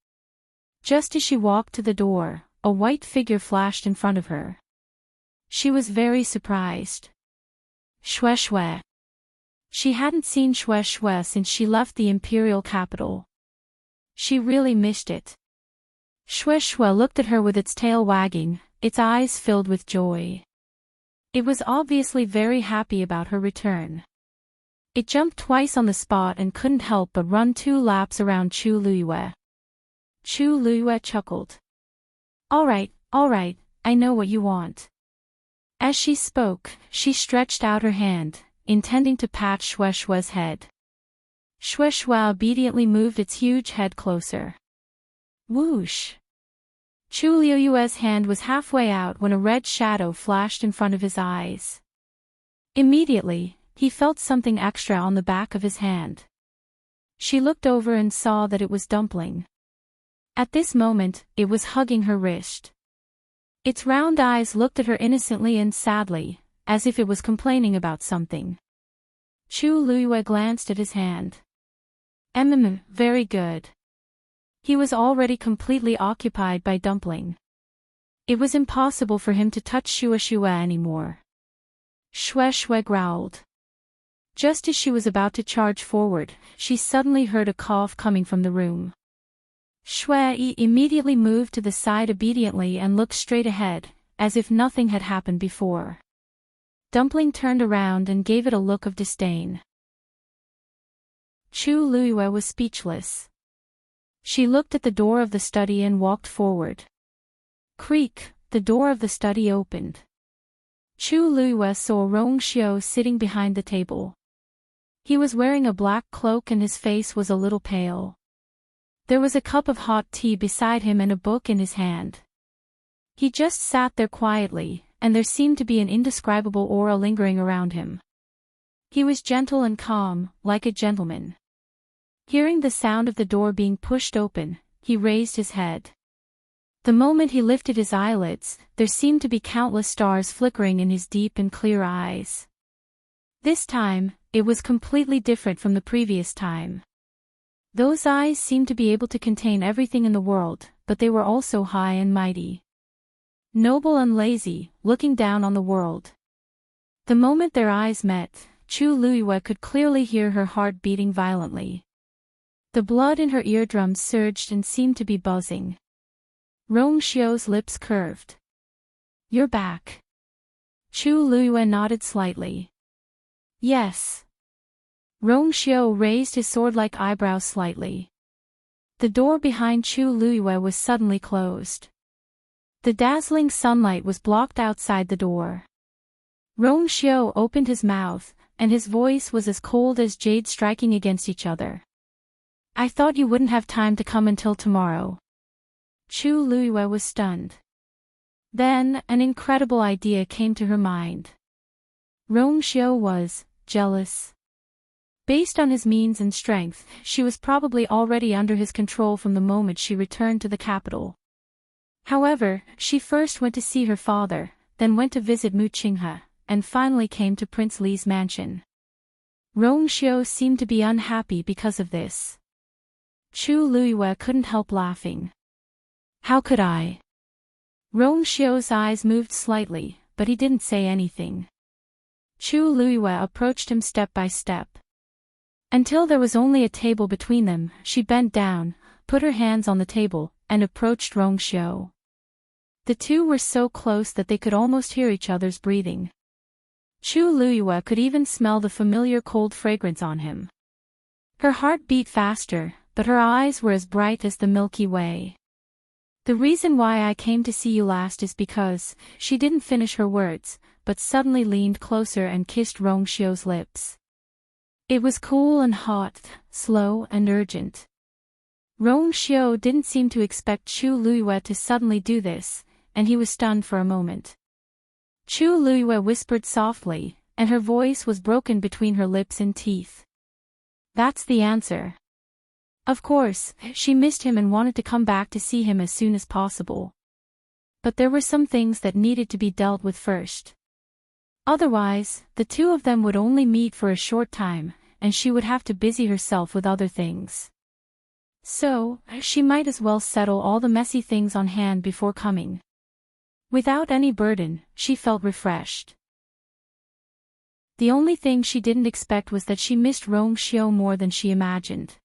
S1: Just as she walked to the door, a white figure flashed in front of her. She was very surprised. Shue Shue. She hadn't seen Shue Shue since she left the Imperial capital. She really missed it. Shue Shue looked at her with its tail wagging, its eyes filled with joy. It was obviously very happy about her return. It jumped twice on the spot and couldn't help but run 2 laps around Chu Luiyue. Chu Luiyue chuckled. All right, I know what you want. As she spoke, she stretched out her hand, intending to pat Shue Shue's head. Shue Shue obediently moved its huge head closer. Whoosh! Chu Luiyue's hand was halfway out when a red shadow flashed in front of his eyes. Immediately, he felt something extra on the back of his hand. She looked over and saw that it was Dumpling. At this moment, it was hugging her wrist. Its round eyes looked at her innocently and sadly, as if it was complaining about something. Chu Luiyue glanced at his hand. Very good. He was already completely occupied by Dumpling. It was impossible for him to touch Shue Shue anymore. Shue Shue growled. Just as she was about to charge forward, she suddenly heard a cough coming from the room. Shue immediately moved to the side obediently and looked straight ahead, as if nothing had happened before. Dumpling turned around and gave it a look of disdain. Chu Luiyue was speechless. She looked at the door of the study and walked forward. Creak, the door of the study opened. Chu Luiyue saw Rongxiu sitting behind the table. He was wearing a black cloak and his face was a little pale. There was a cup of hot tea beside him and a book in his hand. He just sat there quietly, and there seemed to be an indescribable aura lingering around him. He was gentle and calm, like a gentleman. Hearing the sound of the door being pushed open, he raised his head. The moment he lifted his eyelids, there seemed to be countless stars flickering in his deep and clear eyes. This time, it was completely different from the previous time. Those eyes seemed to be able to contain everything in the world, but they were also high and mighty. Noble and lazy, looking down on the world. The moment their eyes met, Chu Luiyue could clearly hear her heart beating violently. The blood in her eardrums surged and seemed to be buzzing. Rongxiu's lips curved. You're back. Chu Luiyue nodded slightly. Yes. Rongxiu raised his sword-like eyebrows slightly. The door behind Chu Luiyue was suddenly closed. The dazzling sunlight was blocked outside the door. Rongxiu opened his mouth, and his voice was as cold as jade striking against each other. I thought you wouldn't have time to come until tomorrow. Chu Luiyue was stunned. Then, an incredible idea came to her mind. Rongxiu was jealous. Based on his means and strength, she was probably already under his control from the moment she returned to the capital. However, she first went to see her father, then went to visit Mu Qinghe, and finally came to Prince Li's mansion. Rongxiu seemed to be unhappy because of this. Chu Luiyue couldn't help laughing. How could I? Rongxiu's eyes moved slightly, but he didn't say anything. Chu Luiyue approached him step by step. Until there was only a table between them, she bent down, put her hands on the table, and approached Rongxiu. The two were so close that they could almost hear each other's breathing. Chu Luiyue could even smell the familiar cold fragrance on him. Her heart beat faster, but her eyes were as bright as the Milky Way. The reason why I came to see you last is because, she didn't finish her words, but suddenly leaned closer and kissed Rongxiu's lips. It was cool and hot, slow and urgent. Rongxiu didn't seem to expect Chu Luiyue to suddenly do this, and he was stunned for a moment. Chu Luiyue whispered softly, and her voice was broken between her lips and teeth. That's the answer. Of course, she missed him and wanted to come back to see him as soon as possible. But there were some things that needed to be dealt with first. Otherwise, the two of them would only meet for a short time, and she would have to busy herself with other things. So, she might as well settle all the messy things on hand before coming. Without any burden, she felt refreshed. The only thing she didn't expect was that she missed Rongxiu more than she imagined.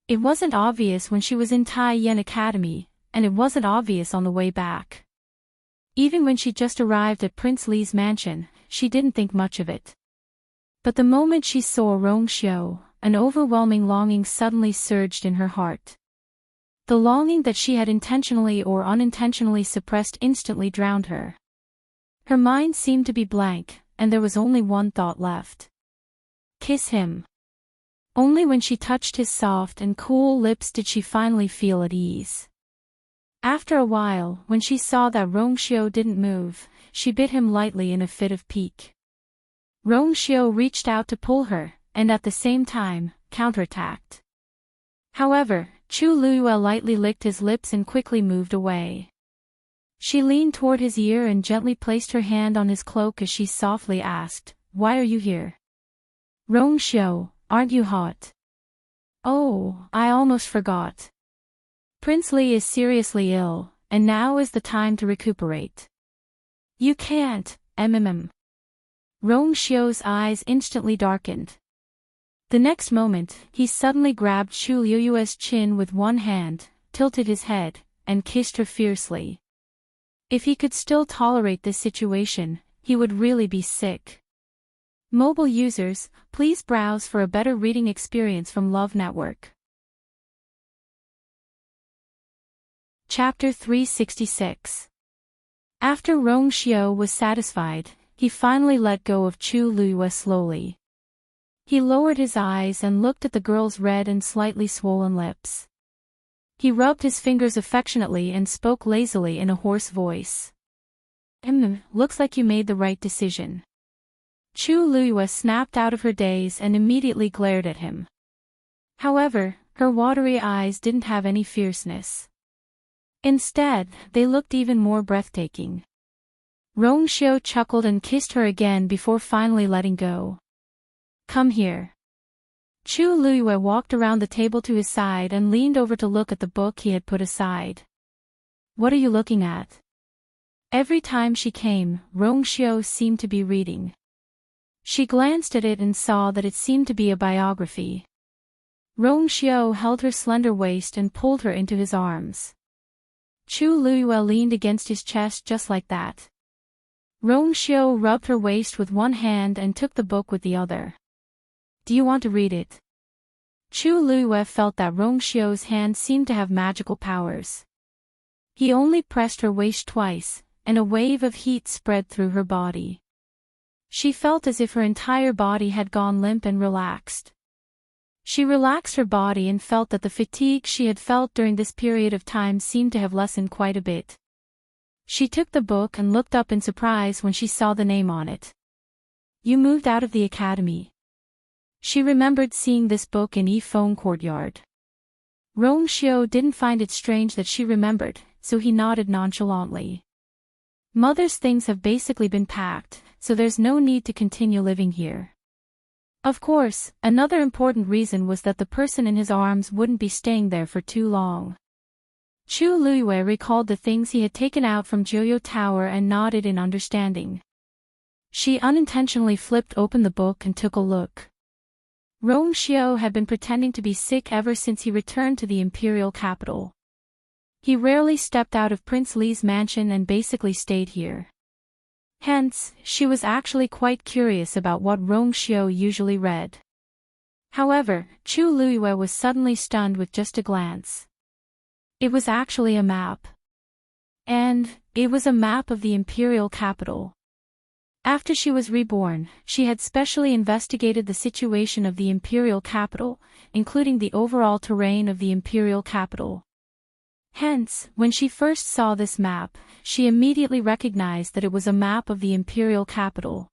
S1: It wasn't obvious when she was in Tai Yen Academy, and it wasn't obvious on the way back. Even when she just arrived at Prince Li's mansion, she didn't think much of it. But the moment she saw Rongxiu, an overwhelming longing suddenly surged in her heart. The longing that she had intentionally or unintentionally suppressed instantly drowned her. Her mind seemed to be blank, and there was only one thought left. Kiss him. Only when she touched his soft and cool lips did she finally feel at ease. After a while, when she saw that Rongxiu didn't move, she bit him lightly in a fit of pique. Rongxiu reached out to pull her, and at the same time, counterattacked. However, Chu Liyue lightly licked his lips and quickly moved away. She leaned toward his ear and gently placed her hand on his cloak as she softly asked, "Why are you here?" "Rongxiu, aren't you hot?" "Oh, I almost forgot. Prince Li is seriously ill, and now is the time to recuperate." "You can't, Rongxiu's eyes instantly darkened. The next moment, he suddenly grabbed Chu Liyue's chin with one hand, tilted his head, and kissed her fiercely. If he could still tolerate this situation, he would really be sick. Mobile users, please browse for a better reading experience from Love Network. Chapter 366. After Rongxiu was satisfied, he finally let go of Chu Liyue slowly. He lowered his eyes and looked at the girl's red and slightly swollen lips. He rubbed his fingers affectionately and spoke lazily in a hoarse voice. Looks like you made the right decision." Chu Liyue snapped out of her daze and immediately glared at him. However, her watery eyes didn't have any fierceness. Instead, they looked even more breathtaking. Rongxiu chuckled and kissed her again before finally letting go. "Come here." Chu Liyue walked around the table to his side and leaned over to look at the book he had put aside. "What are you looking at?" Every time she came, Rongxiu seemed to be reading. She glanced at it and saw that it seemed to be a biography. Rongxiu held her slender waist and pulled her into his arms. Chu Liyue leaned against his chest just like that. Rongxiu rubbed her waist with one hand and took the book with the other. "Do you want to read it?" Chu Liyue felt that Rongxiu's hand seemed to have magical powers. He only pressed her waist twice, and a wave of heat spread through her body. She felt as if her entire body had gone limp and relaxed. She relaxed her body and felt that the fatigue she had felt during this period of time seemed to have lessened quite a bit. She took the book and looked up in surprise when she saw the name on it. "You moved out of the academy." She remembered seeing this book in Yifeng Courtyard. Rongxiu didn't find it strange that she remembered, so he nodded nonchalantly. "Mother's things have basically been packed, so there's no need to continue living here." Of course, another important reason was that the person in his arms wouldn't be staying there for too long. Chu Liyue recalled the things he had taken out from Jiuyou Tower and nodded in understanding. She unintentionally flipped open the book and took a look. Rongxiu had been pretending to be sick ever since he returned to the Imperial capital. He rarely stepped out of Prince Li's mansion and basically stayed here. Hence, she was actually quite curious about what Rongxiu usually read. However, Chu Liyue was suddenly stunned with just a glance. It was actually a map. And it was a map of the Imperial capital. After she was reborn, she had specially investigated the situation of the Imperial capital, including the overall terrain of the Imperial capital. Hence, when she first saw this map, she immediately recognized that it was a map of the Imperial capital.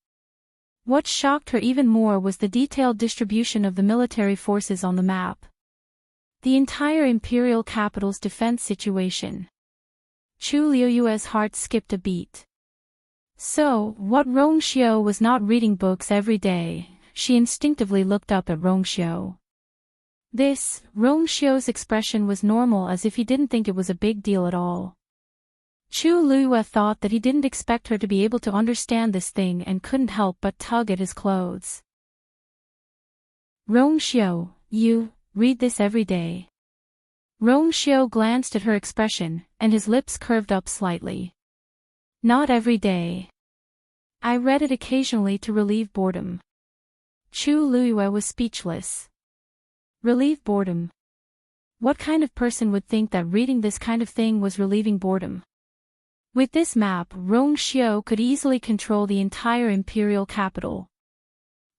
S1: What shocked her even more was the detailed distribution of the military forces on the map. The entire Imperial capital's defense situation. Chu Liyue's heart skipped a beat. So, what Rongxiu was not reading books every day, she instinctively looked up at Rongxiu. Rongxiu's expression was normal, as if he didn't think it was a big deal at all. Chu Luiyue thought that he didn't expect her to be able to understand this thing and couldn't help but tug at his clothes. Rongxiu, you read this every day. Rongxiu glanced at her expression, and his lips curved up slightly. Not every day. I read it occasionally to relieve boredom. Chu Luiyue was speechless. Relieve boredom? What kind of person would think that reading this kind of thing was relieving boredom? With this map, Rongxiu could easily control the entire Imperial capital.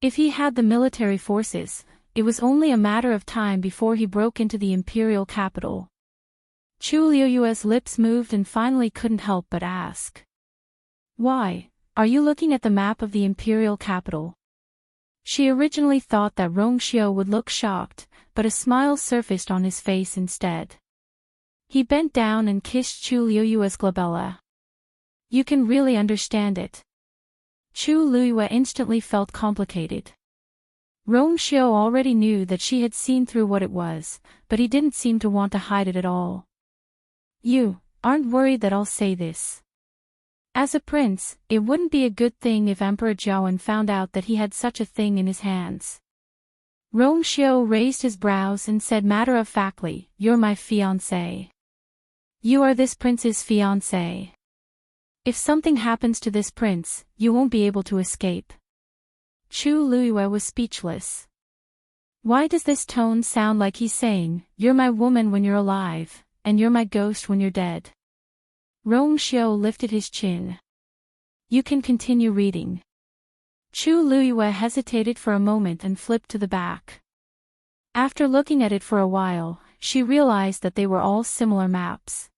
S1: If he had the military forces, it was only a matter of time before he broke into the Imperial capital. Chu Luiyue's lips moved and finally couldn't help but ask. Why, are you looking at the map of the Imperial capital? She originally thought that Rongxiu would look shocked, but a smile surfaced on his face instead. He bent down and kissed Chu Luiyue's glabella. You can really understand it. Chu Luiyue instantly felt complicated. Rongxiu already knew that she had seen through what it was, but he didn't seem to want to hide it at all. You aren't worried that I'll say this? As a prince, it wouldn't be a good thing if Emperor Jiawen found out that he had such a thing in his hands. Rongxiu raised his brows and said matter-of-factly, You're my fiancé. You are this prince's fiancé. If something happens to this prince, you won't be able to escape. Chu Luiyue was speechless. Why does this tone sound like he's saying, You're my woman when you're alive, and you're my ghost when you're dead? Rongxiu lifted his chin. You can continue reading. Chu Luiyue hesitated for a moment and flipped to the back. After looking at it for a while, she realized that they were all similar maps.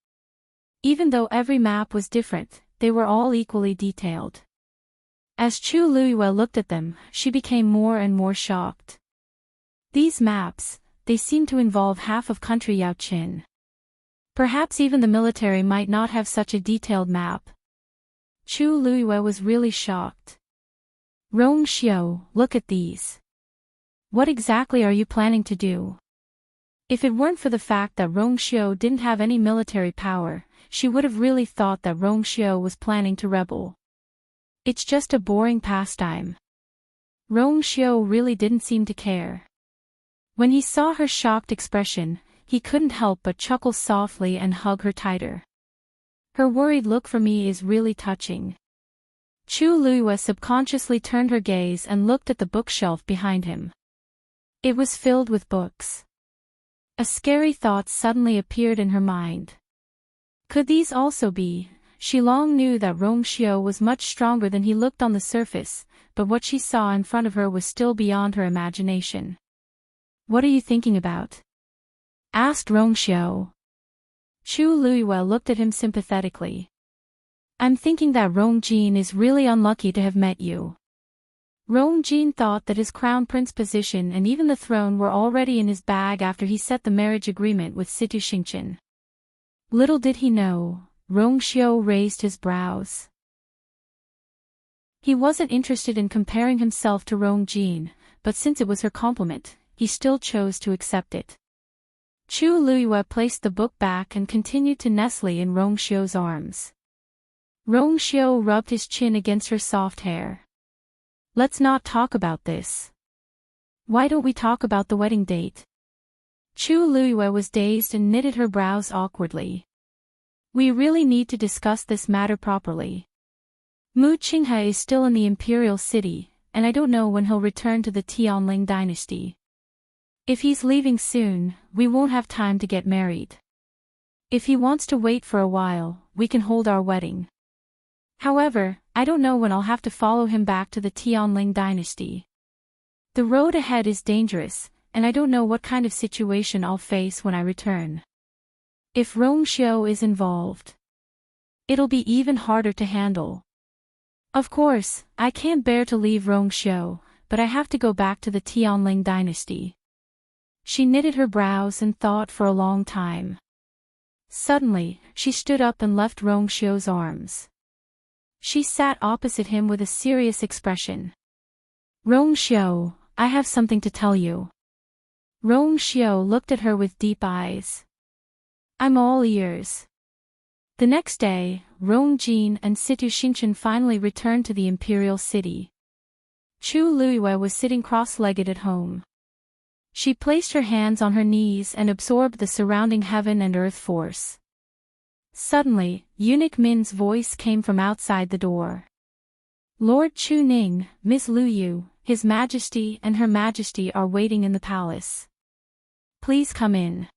S1: Even though every map was different, they were all equally detailed. As Chu Luiyue looked at them, she became more and more shocked. These maps, they seemed to involve half of country Yaoqin. Perhaps even the military might not have such a detailed map. Chu Luiyue was really shocked. Rongxiu, look at these. What exactly are you planning to do? If it weren't for the fact that Rongxiu didn't have any military power, she would have really thought that Rongxiu was planning to rebel. It's just a boring pastime. Rongxiu really didn't seem to care. When he saw her shocked expression, he couldn't help but chuckle softly and hug her tighter. Her worried look for me is really touching. Chu Luiyue subconsciously turned her gaze and looked at the bookshelf behind him. It was filled with books. A scary thought suddenly appeared in her mind. Could these also be? She long knew that Rongxiu was much stronger than he looked on the surface, but what she saw in front of her was still beyond her imagination. What are you thinking about? Asked Rongxiu. Chu Luiyue looked at him sympathetically. I'm thinking that Rongjin is really unlucky to have met you. Rongjin thought that his crown prince position and even the throne were already in his bag after he set the marriage agreement with Situ Xingqian. Little did he know, Rongxiu raised his brows. He wasn't interested in comparing himself to Rongjin, but since it was her compliment, he still chose to accept it. Chu Luiyue placed the book back and continued to nestle in Rongxiu's arms. Rongxiu rubbed his chin against her soft hair. Let's not talk about this. Why don't we talk about the wedding date? Chu Luiyue was dazed and knitted her brows awkwardly. We really need to discuss this matter properly. Mu Qinghe is still in the Imperial city, and I don't know when he'll return to the Tianling dynasty. If he's leaving soon, we won't have time to get married. If he wants to wait for a while, we can hold our wedding. However, I don't know when I'll have to follow him back to the Tianling dynasty. The road ahead is dangerous, and I don't know what kind of situation I'll face when I return. If Rongxiu is involved, it'll be even harder to handle. Of course, I can't bear to leave Rongxiu, but I have to go back to the Tianling dynasty. She knitted her brows and thought for a long time. Suddenly, she stood up and left Rongxiu's arms. She sat opposite him with a serious expression. Rongxiu, I have something to tell you. Rong Xiao looked at her with deep eyes. I'm all ears. The next day, Rong Jin and Situ Xingchen finally returned to the Imperial city. Chu Luiyue was sitting cross-legged at home. She placed her hands on her knees and absorbed the surrounding heaven and earth force. Suddenly, Eunuch Min's voice came from outside the door. Lord Chu Ning, Miss Lu Yu, His Majesty and Her Majesty are waiting in the palace. Please come in.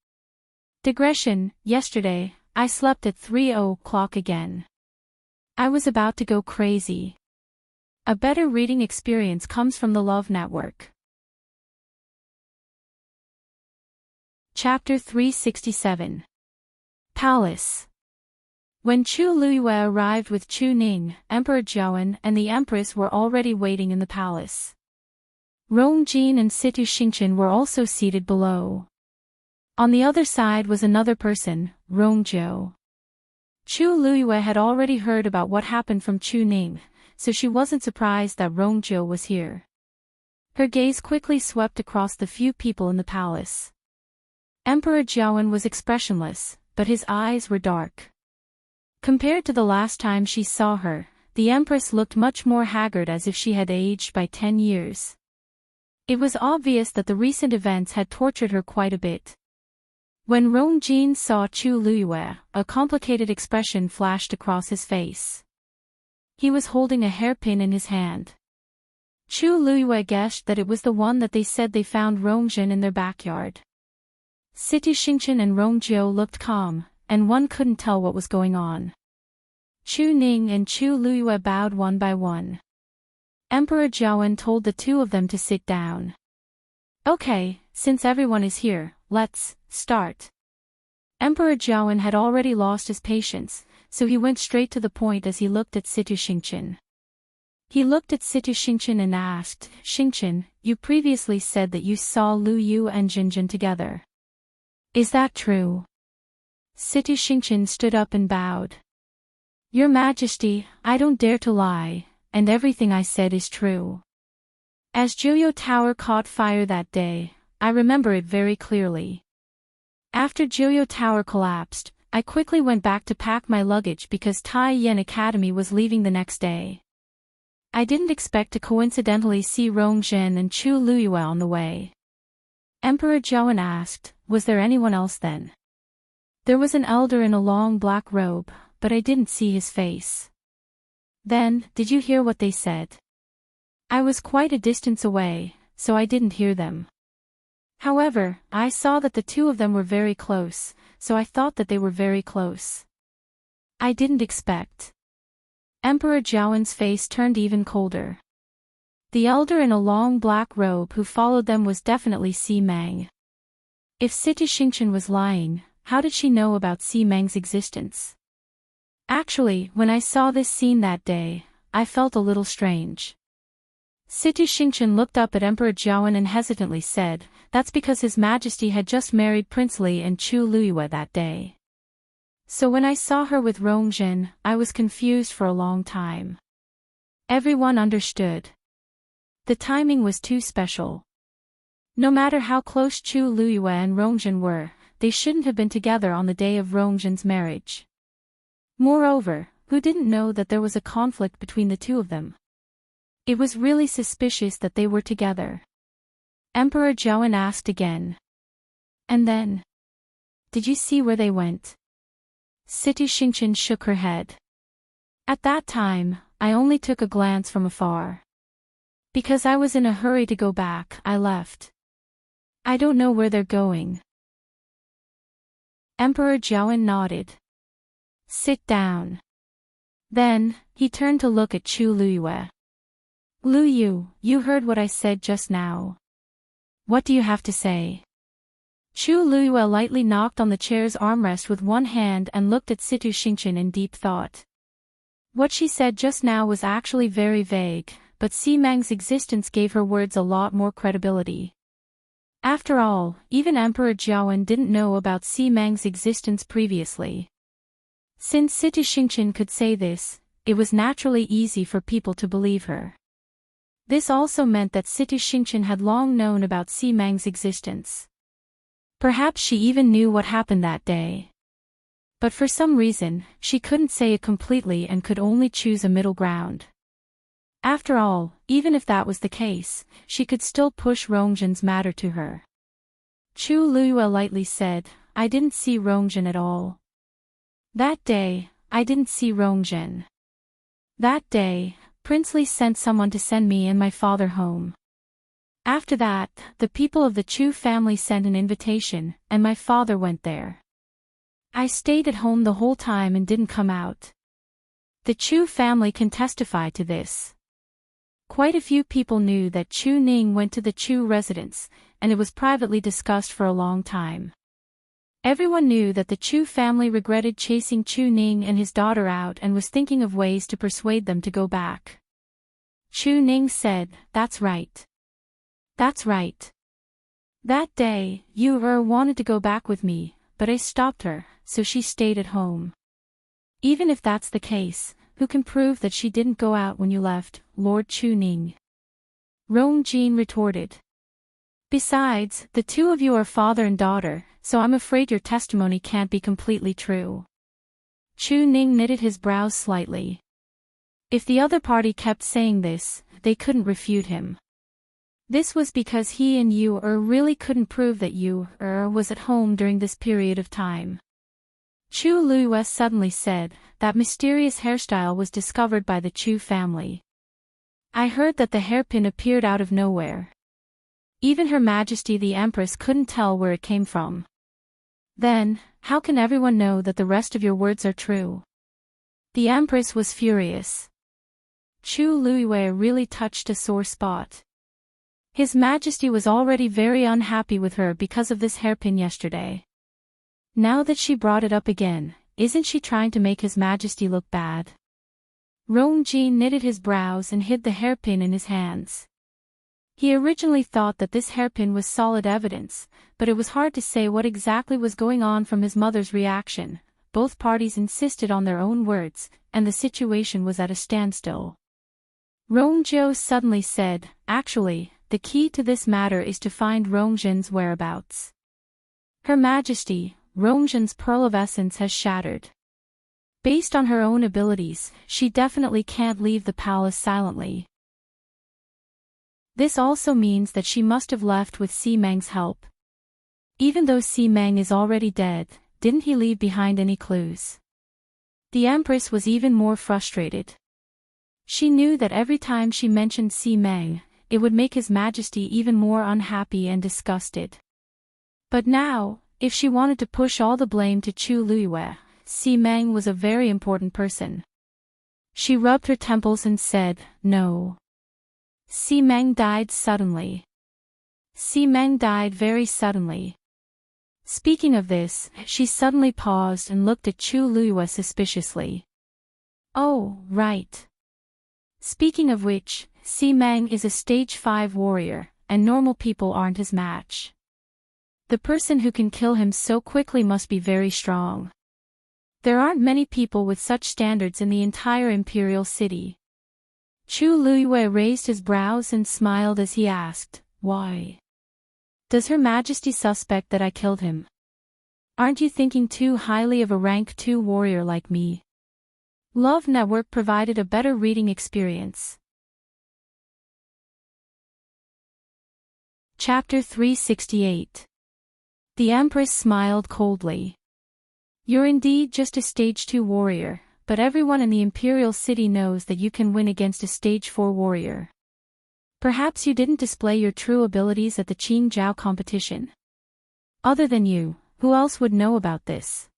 S1: Digression, yesterday, I slept at 3:00 again. I was about to go crazy. A better reading experience comes from the Love Network. Chapter 367. Palace. When Chu Luiyue arrived with Chu Ning, Emperor Zhaoan and the Empress were already waiting in the palace. Rong Jin and Situ Xingchen were also seated below. On the other side was another person, Rong Zhou. Chu Luiyue had already heard about what happened from Chu Ning, so she wasn't surprised that Rong Zhou was here. Her gaze quickly swept across the few people in the palace. Emperor Zhaoan was expressionless, but his eyes were dark. Compared to the last time she saw her, the Empress looked much more haggard, as if she had aged by 10 years. It was obvious that the recent events had tortured her quite a bit. When Rong Jin saw Chu Luiyue, a complicated expression flashed across his face. He was holding a hairpin in his hand. Chu Luiyue guessed that it was the one that they said they found Rongjin in their backyard. Situ Xingchen and Rong Zhou looked calm, and one couldn't tell what was going on. Chu Ning and Chu Luiyue bowed one by one. Emperor Zhaoan told the two of them to sit down. Okay, since everyone is here, let's start. Emperor Zhaoan had already lost his patience, so he went straight to the point as he looked at Situ Xingchen. He looked at Situ Xingchen and asked, Xingchen, you previously said that you saw Lu Yu and Jinjin together. Is that true? Situ Xingchen stood up and bowed. Your Majesty, I don't dare to lie, and everything I said is true. As Jiuyou Tower caught fire that day, I remember it very clearly. After Jiuyou Tower collapsed, I quickly went back to pack my luggage because Tai Yen Academy was leaving the next day. I didn't expect to coincidentally see Rongjin and Chu Luiyue on the way. Emperor Zhaoan asked, was there anyone else then? There was an elder in a long black robe, but I didn't see his face. Then, did you hear what they said? I was quite a distance away, so I didn't hear them. However, I saw that the two of them were very close, so I thought that they were very close. I didn't expect. Emperor Zhaoan's face turned even colder. The elder in a long black robe who followed them was definitely Si Mang. If Situ Xingchen was lying, how did she know about Si Mang's existence? Actually, when I saw this scene that day, I felt a little strange. Situ Xingchen looked up at Emperor Zhaoan and hesitantly said, that's because His Majesty had just married Prince Li and Chu Luiyue that day. So when I saw her with Rongjin, I was confused for a long time. Everyone understood. The timing was too special. No matter how close Chu Luiyue and Rongjin were, they shouldn't have been together on the day of Rongjin's marriage. Moreover, who didn't know that there was a conflict between the two of them? It was really suspicious that they were together. Emperor Zhaoan asked again. And then? Did you see where they went? Situ Xingchen shook her head. At that time, I only took a glance from afar. Because I was in a hurry to go back, I left. I don't know where they're going. Emperor Zhaoan nodded. Sit down. Then, he turned to look at Chu Luiyue. Lu Yu, you heard what I said just now. What do you have to say? Chu Luiyue lightly knocked on the chair's armrest with one hand and looked at Situ Xingchen in deep thought. What she said just now was actually very vague, but Si Mang's existence gave her words a lot more credibility. After all, even Emperor Zhaoan didn't know about Si Mang's existence previously. Since Situ Xingchen could say this, it was naturally easy for people to believe her. This also meant that Situ Xingchen had long known about Si Mang's existence. Perhaps she even knew what happened that day. But for some reason, she couldn't say it completely and could only choose a middle ground. After all, even if that was the case, she could still push Rongjin's matter to her. Chu Luiyue lightly said, I didn't see Rongjin at all. That day, I didn't see Rongjin. That day, Prince Li sent someone to send me and my father home. After that, the people of the Chu family sent an invitation, and my father went there. I stayed at home the whole time and didn't come out. The Chu family can testify to this. Quite a few people knew that Chu Ning went to the Chu residence, and it was privately discussed for a long time. Everyone knew that the Chu family regretted chasing Chu Ning and his daughter out and was thinking of ways to persuade them to go back. Chu Ning said, That's right. That's right. That day, Yu wanted to go back with me, but I stopped her, so she stayed at home. Even if that's the case, who can prove that she didn't go out when you left, Lord Chu Ning? Rongjin retorted. Besides, the two of you are father and daughter, so I'm afraid your testimony can't be completely true. Chu Ning knitted his brows slightly. If the other party kept saying this, they couldn't refute him. This was because he and Yu really couldn't prove that Yu was at home during this period of time. Chu Luiyue suddenly said, that mysterious hairstyle was discovered by the Chu family. I heard that the hairpin appeared out of nowhere. Even Her Majesty the Empress couldn't tell where it came from. Then, how can everyone know that the rest of your words are true? The Empress was furious. Chu Luiyue really touched a sore spot. His Majesty was already very unhappy with her because of this hairpin yesterday. Now that she brought it up again, isn't she trying to make His Majesty look bad? Rongjin knitted his brows and hid the hairpin in his hands. He originally thought that this hairpin was solid evidence, but it was hard to say what exactly was going on from his mother's reaction. Both parties insisted on their own words, and the situation was at a standstill. Rongjiu suddenly said, Actually, the key to this matter is to find Rongjin's whereabouts. Her Majesty, Rongjin's pearl of essence has shattered. Based on her own abilities, she definitely can't leave the palace silently. This also means that she must have left with Si Meng's help. Even though Si Meng is already dead, didn't he leave behind any clues? The Empress was even more frustrated. She knew that every time she mentioned Si Meng, it would make His Majesty even more unhappy and disgusted. But now, if she wanted to push all the blame to Chu Luiyue, Si Meng was a very important person. She rubbed her temples and said, No. Si Meng died suddenly. Si Meng died very suddenly. Speaking of this, she suddenly paused and looked at Chu Luiyue suspiciously. Oh, right. Speaking of which, Si Meng is a stage 5 warrior, and normal people aren't his match. The person who can kill him so quickly must be very strong. There aren't many people with such standards in the entire Imperial city. Chu Luiyue raised his brows and smiled as he asked, Why? Does Her Majesty suspect that I killed him? Aren't you thinking too highly of a rank 2 warrior like me? Love Network provided a better reading experience. Chapter 368. The Empress smiled coldly. You're indeed just a stage 2 warrior, but everyone in the Imperial city knows that you can win against a stage 4 warrior. Perhaps you didn't display your true abilities at the Qingjiao competition. Other than you, who else would know about this?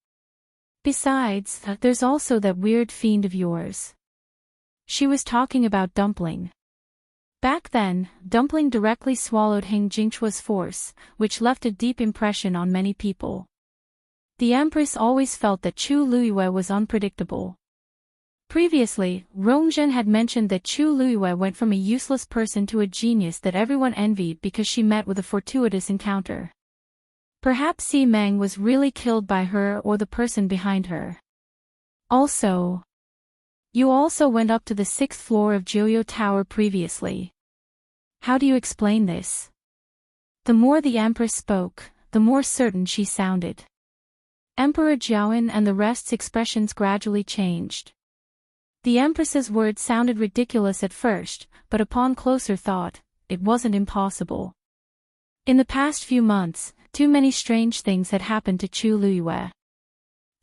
S1: Besides, there's also that weird fiend of yours. She was talking about Dumpling. Back then, Dumpling directly swallowed Heng Jingchua's force, which left a deep impression on many people. The Empress always felt that Chu Luiyue was unpredictable. Previously, Rongjin had mentioned that Chu Luiyue went from a useless person to a genius that everyone envied because she met with a fortuitous encounter. Perhaps Si Meng was really killed by her or the person behind her. Also, you also went up to the 6th floor of Jiuyo Tower previously. How do you explain this? The more the Empress spoke, the more certain she sounded. Emperor Jiaoan and the rest's expressions gradually changed. The Empress's words sounded ridiculous at first, but upon closer thought, it wasn't impossible. In the past few months, too many strange things had happened to Chu Luyue.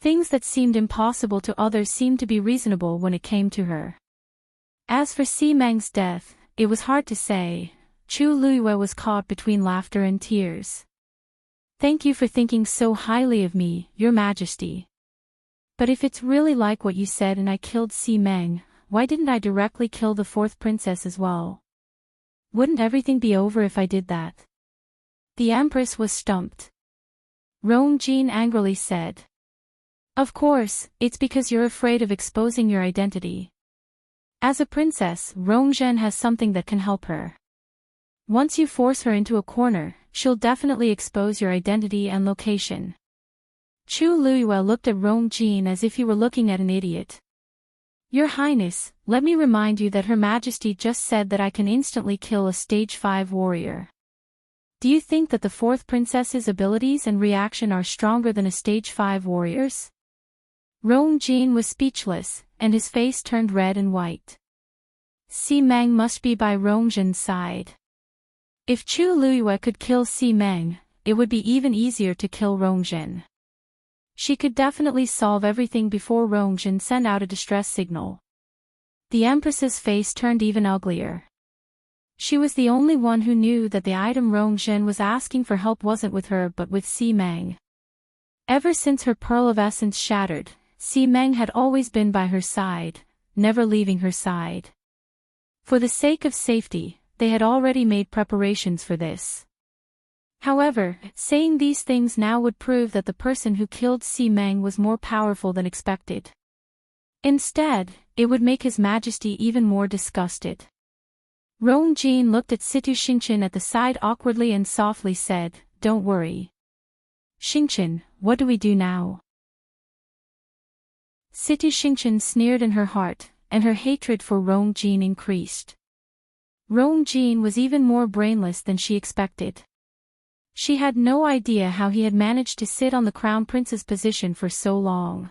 S1: Things that seemed impossible to others seemed to be reasonable when it came to her. As for Si Meng's death, it was hard to say. Chu Luyue was caught between laughter and tears. Thank you for thinking so highly of me, Your Majesty. But if it's really like what you said and I killed Si Meng, why didn't I directly kill the fourth princess as well? Wouldn't everything be over if I did that? The Empress was stumped. Rongjin angrily said. Of course, it's because you're afraid of exposing your identity. As a princess, Rongzhen has something that can help her. Once you force her into a corner, she'll definitely expose your identity and location. Chu Luyue looked at Rongjin as if he were looking at an idiot. Your Highness, let me remind you that Her Majesty just said that I can instantly kill a stage 5 warrior. Do you think that the fourth princess's abilities and reaction are stronger than a stage 5 warrior's? Rongjin was speechless, and his face turned red and white. Si Meng must be by Rongzhen's side. If Chu Luyue could kill Si Meng, it would be even easier to kill Rongzhen. She could definitely solve everything before Rongzhen sent out a distress signal. The Empress's face turned even uglier. She was the only one who knew that the item Rongzhen was asking for help wasn't with her but with Si Meng. Ever since her Pearl of Essence shattered, Si Meng had always been by her side, never leaving her side. For the sake of safety, they had already made preparations for this. However, saying these things now would prove that the person who killed Si Meng was more powerful than expected. Instead, it would make His Majesty even more disgusted. Rongjin looked at Situ Xingqian at the side awkwardly and softly said, Don't worry. Xingqian, what do we do now? Situ Xingqian sneered in her heart, and her hatred for Rongjin increased. Rongjin was even more brainless than she expected. She had no idea how he had managed to sit on the crown prince's position for so long.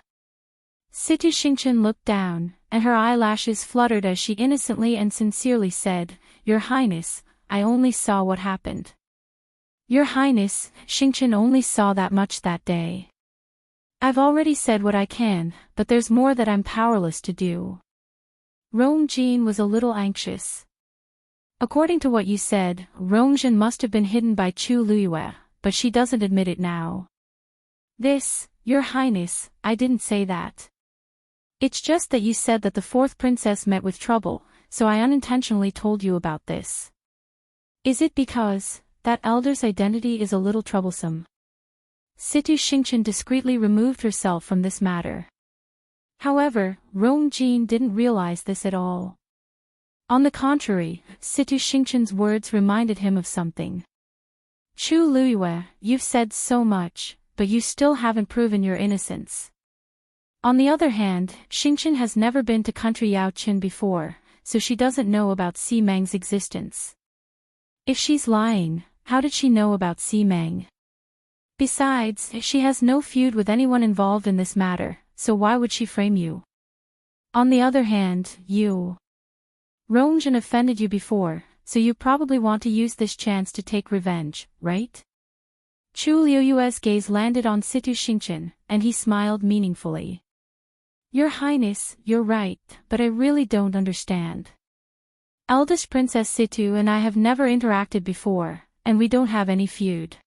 S1: Situ Xingqian looked down, and her eyelashes fluttered as she innocently and sincerely said, Your Highness, I only saw what happened. Your Highness, Xingqian only saw that much that day. I've already said what I can, but there's more that I'm powerless to do. Rongjin was a little anxious. According to what you said, Rongzhen must have been hidden by Chu Luyue, but she doesn't admit it now. Your Highness, I didn't say that. It's just that you said that the fourth princess met with trouble, so I unintentionally told you about this. Is it because that elder's identity is a little troublesome? Situ Xingqian discreetly removed herself from this matter. However, Rongjin didn't realize this at all. On the contrary, Situ Xingqian's words reminded him of something. Chu Luyue, you've said so much, but you still haven't proven your innocence. On the other hand, Xingqian has never been to country Yaoqin before, so she doesn't know about Si Meng's existence. If she's lying, how did she know about Si Meng? Besides, she has no feud with anyone involved in this matter, so why would she frame you? On the other hand, Rongzhen offended you before, so you probably want to use this chance to take revenge, right? Chu Liyue's gaze landed on Situ Xingqian, and he smiled meaningfully. Your Highness, you're right, but I really don't understand. Eldest Princess Situ and I have never interacted before, and we don't have any feud.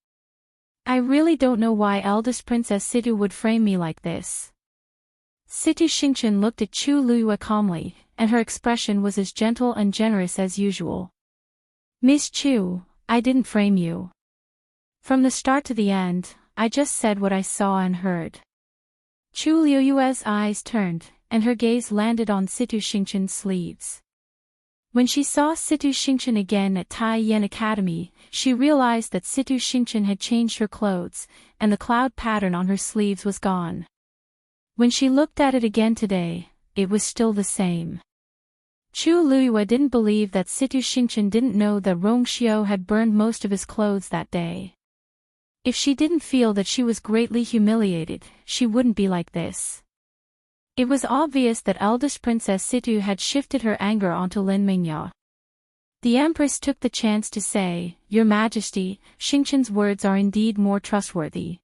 S1: I really don't know why Eldest Princess Situ would frame me like this. Situ Xingqian looked at Chu Liyue calmly, and her expression was as gentle and generous as usual. Miss Chu, I didn't frame you. From the start to the end, I just said what I saw and heard. Chu Liyue's eyes turned, and her gaze landed on Situ Xingqian's sleeves. When she saw Situ Xingqian again at Tai Yan Academy, she realized that Situ Xingqian had changed her clothes, and the cloud pattern on her sleeves was gone. When she looked at it again today, it was still the same. Chu Liyue didn't believe that Situ Xingqian didn't know that Rongxiu had burned most of his clothes that day. If she didn't feel that she was greatly humiliated, she wouldn't be like this. It was obvious that eldest Princess Situ had shifted her anger onto Lin Mingya. The Empress took the chance to say, "Your Majesty, Xingqian's words are indeed more trustworthy."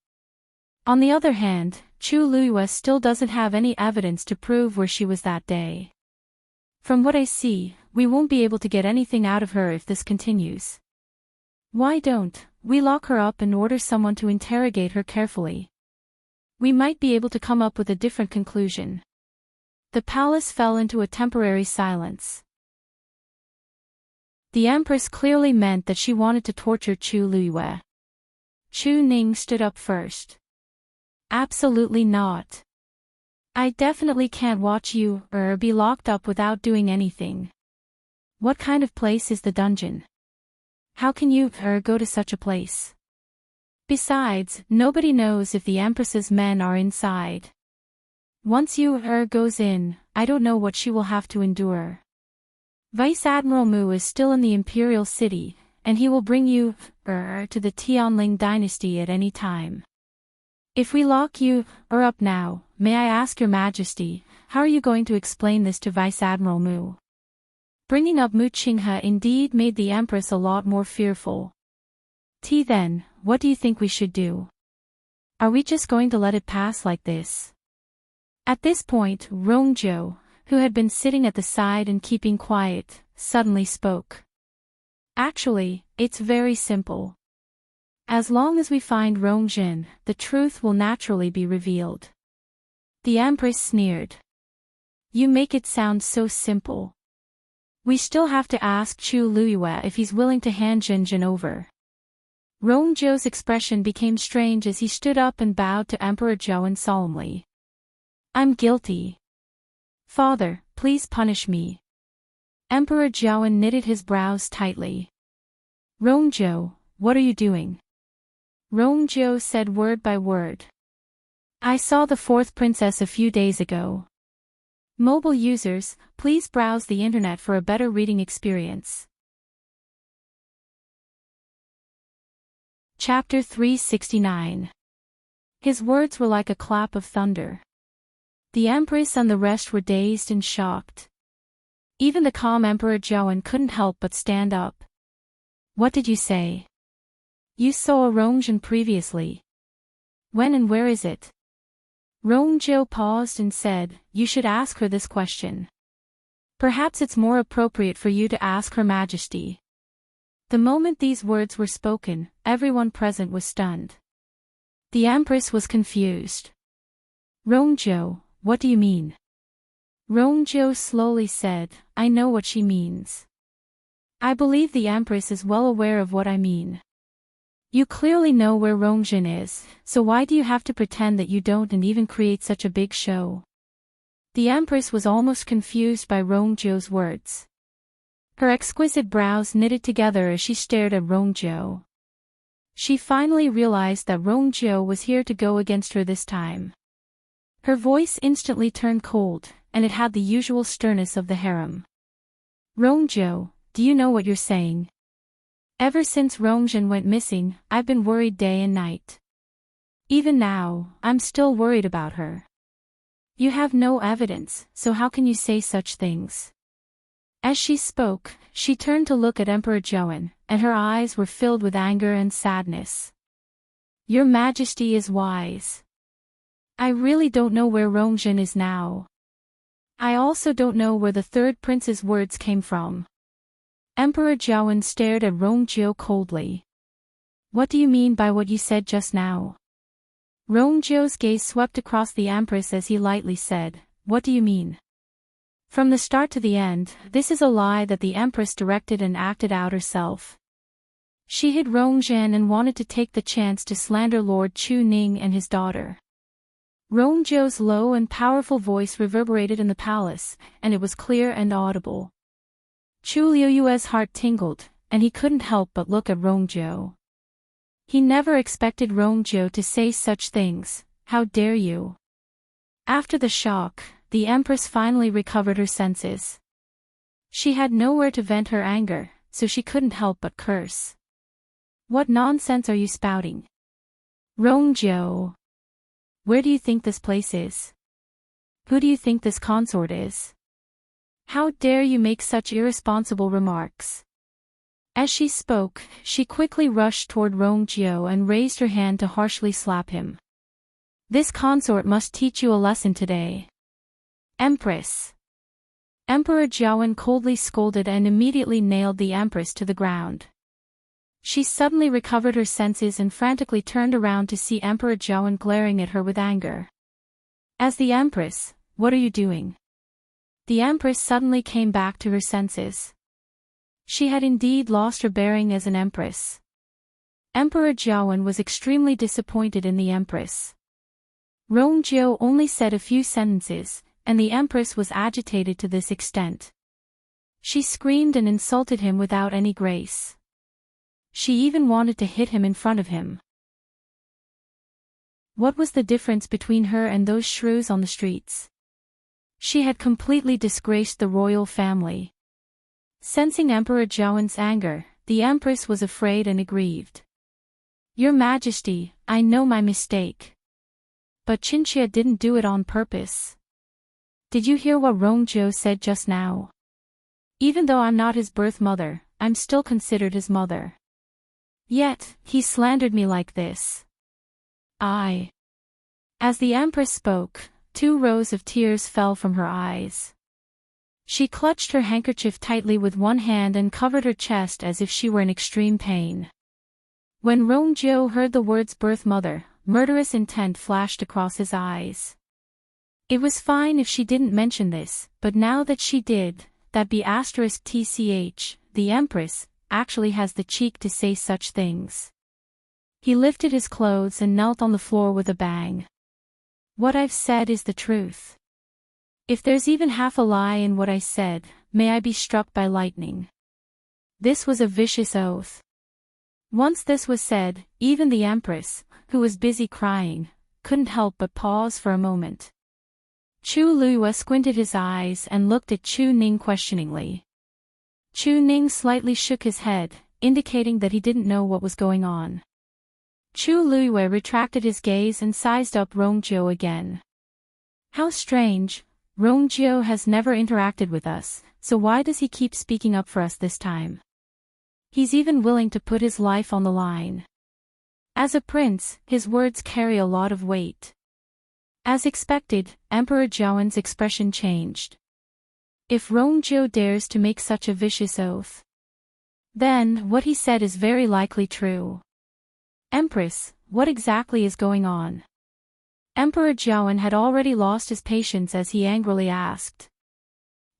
S1: On the other hand, Chu Luiyue still doesn't have any evidence to prove where she was that day. From what I see, we won't be able to get anything out of her if this continues. Why don't we lock her up and order someone to interrogate her carefully? We might be able to come up with a different conclusion. The palace fell into a temporary silence. The Empress clearly meant that she wanted to torture Chu Luiyue. Chu Ning stood up first. Absolutely not. I definitely can't watch you or be locked up without doing anything. What kind of place is the dungeon? How can you go to such a place? Besides, nobody knows if the Empress's men are inside. Once you goes in, I don't know what she will have to endure. Vice Admiral Mu is still in the Imperial city, and he will bring you to the Tianling dynasty at any time. If we lock you up now, may I ask your Majesty, how are you going to explain this to Vice Admiral Mu? Bringing up Mu Qinghe indeed made the Empress a lot more fearful. Then, what do you think we should do? Are we just going to let it pass like this? At this point, Rongzhou, who had been sitting at the side and keeping quiet, suddenly spoke. Actually, it's very simple. As long as we find Rongjin, the truth will naturally be revealed. The Empress sneered. You make it sound so simple. We still have to ask Chu Luiyue if he's willing to hand Jinjin over. Rongzhou's expression became strange as he stood up and bowed to Emperor Zhouan solemnly. I'm guilty. Father, please punish me. Emperor Zhouan knitted his brows tightly. Rongzhou, what are you doing? Rongzhou said word by word. I saw the fourth princess a few days ago. Mobile users, please browse the internet for a better reading experience. Chapter 369. His words were like a clap of thunder. The Empress and the rest were dazed and shocked. Even the calm Emperor Zhouan couldn't help but stand up. What did you say? You saw a Rongjin previously. When and where is it? Rongzhou paused and said, You should ask her this question. Perhaps it's more appropriate for you to ask Her Majesty. The moment these words were spoken, everyone present was stunned. The Empress was confused. Rongzhou, what do you mean? Rongzhou slowly said, I know what she means. I believe the Empress is well aware of what I mean. You clearly know where Rongjin is, so why do you have to pretend that you don't and even create such a big show? The Empress was almost confused by Rongzhou's words. Her exquisite brows knitted together as she stared at Rongzhou. She finally realized that Rongzhou was here to go against her this time. Her voice instantly turned cold, and it had the usual sternness of the harem. Rongzhou, do you know what you're saying? Ever since Rongjin went missing, I've been worried day and night. Even now, I'm still worried about her. You have no evidence, so how can you say such things? As she spoke, she turned to look at Emperor Zhouan, and her eyes were filled with anger and sadness. Your Majesty is wise. I really don't know where Rongjin is now. I also don't know where the third prince's words came from. Emperor Zhouan stared at Rongzhou coldly. What do you mean by what you said just now? Rongzhou's gaze swept across the Empress as he lightly said, What do you mean? From the start to the end, this is a lie that the Empress directed and acted out herself. She hid Rongjin and wanted to take the chance to slander Lord Chu Ning and his daughter. Rongzhou's low and powerful voice reverberated in the palace, and it was clear and audible. Chu Liuyue's heart tingled, and he couldn't help but look at Rongzhou. He never expected Rongzhou to say such things. How dare you? After the shock, the Empress finally recovered her senses. She had nowhere to vent her anger, so she couldn't help but curse. What nonsense are you spouting? Rongjiu. Where do you think this place is? Who do you think this consort is? How dare you make such irresponsible remarks? As she spoke, she quickly rushed toward Rongjiu and raised her hand to harshly slap him. This consort must teach you a lesson today. Empress. Emperor Jiawen coldly scolded and immediately nailed the Empress to the ground. She suddenly recovered her senses and frantically turned around to see Emperor Jiawen glaring at her with anger. As the Empress, what are you doing? The Empress suddenly came back to her senses. She had indeed lost her bearing as an Empress. Emperor Jiawen was extremely disappointed in the Empress. Rongjiu only said a few sentences, and the Empress was agitated to this extent. She screamed and insulted him without any grace. She even wanted to hit him in front of him. What was the difference between her and those shrews on the streets? She had completely disgraced the royal family. Sensing Emperor Jiawen's anger, the Empress was afraid and aggrieved. Your Majesty, I know my mistake. But Qinxia didn't do it on purpose. Did you hear what Rongjiu said just now? Even though I'm not his birth mother, I'm still considered his mother. Yet, he slandered me like this. As the Empress spoke, 2 rows of tears fell from her eyes. She clutched her handkerchief tightly with one hand and covered her chest as if she were in extreme pain. When Rongjiu heard the words birth mother, murderous intent flashed across his eyes. It was fine if she didn't mention this, but now that she did, that *tch, the Empress, actually has the cheek to say such things. He lifted his clothes and knelt on the floor with a bang. What I've said is the truth. If there's even half a lie in what I said, may I be struck by lightning. This was a vicious oath. Once this was said, even the Empress, who was busy crying, couldn't help but pause for a moment. Chu Luiyue squinted his eyes and looked at Chu Ning questioningly. Chu Ning slightly shook his head, indicating that he didn't know what was going on. Chu Luiyue retracted his gaze and sized up Rongjiu again. How strange, Rongjiu has never interacted with us, so why does he keep speaking up for us this time? He's even willing to put his life on the line. As a prince, his words carry a lot of weight. As expected, Emperor Jiawen's expression changed. If Rongjiu dares to make such a vicious oath, then what he said is very likely true. Empress, what exactly is going on? Emperor Jiawen had already lost his patience as he angrily asked.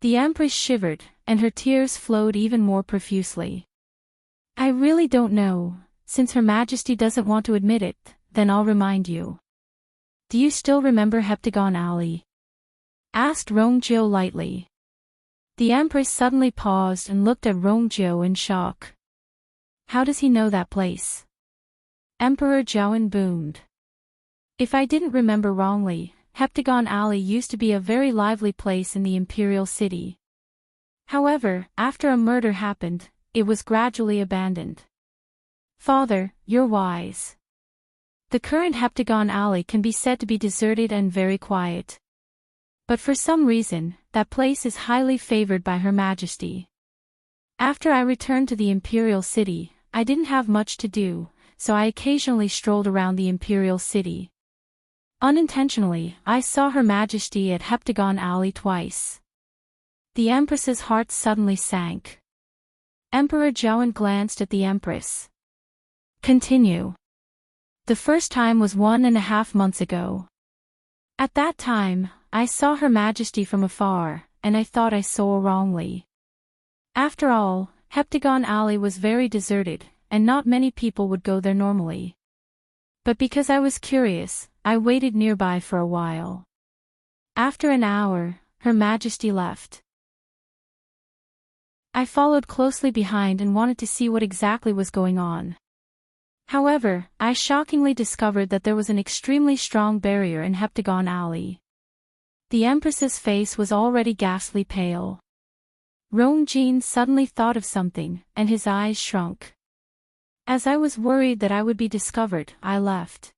S1: The Empress shivered, and her tears flowed even more profusely. I really don't know. Since Her Majesty doesn't want to admit it, then I'll remind you. Do you still remember Heptagon Alley? Asked Rongjiu lightly. The Empress suddenly paused and looked at Rongjiu in shock. How does he know that place? Emperor Jiawen boomed. If I didn't remember wrongly, Heptagon Alley used to be a very lively place in the Imperial city. However, after a murder happened, it was gradually abandoned. Father, you're wise. The current Heptagon Alley can be said to be deserted and very quiet. But for some reason, that place is highly favored by Her Majesty. After I returned to the Imperial city, I didn't have much to do, so I occasionally strolled around the Imperial city. Unintentionally, I saw Her Majesty at Heptagon Alley twice. The Empress's heart suddenly sank. Emperor Jiawen glanced at the Empress. Continue. The first time was 1.5 months ago. At that time, I saw Her Majesty from afar, and I thought I saw wrongly. After all, Heptagon Alley was very deserted, and not many people would go there normally. But because I was curious, I waited nearby for a while. After an hour, Her Majesty left. I followed closely behind and wanted to see what exactly was going on. However, I shockingly discovered that there was an extremely strong barrier in Heptagon Alley. The Empress's face was already ghastly pale. Rongjin suddenly thought of something, and his eyes shrunk. As I was worried that I would be discovered, I left.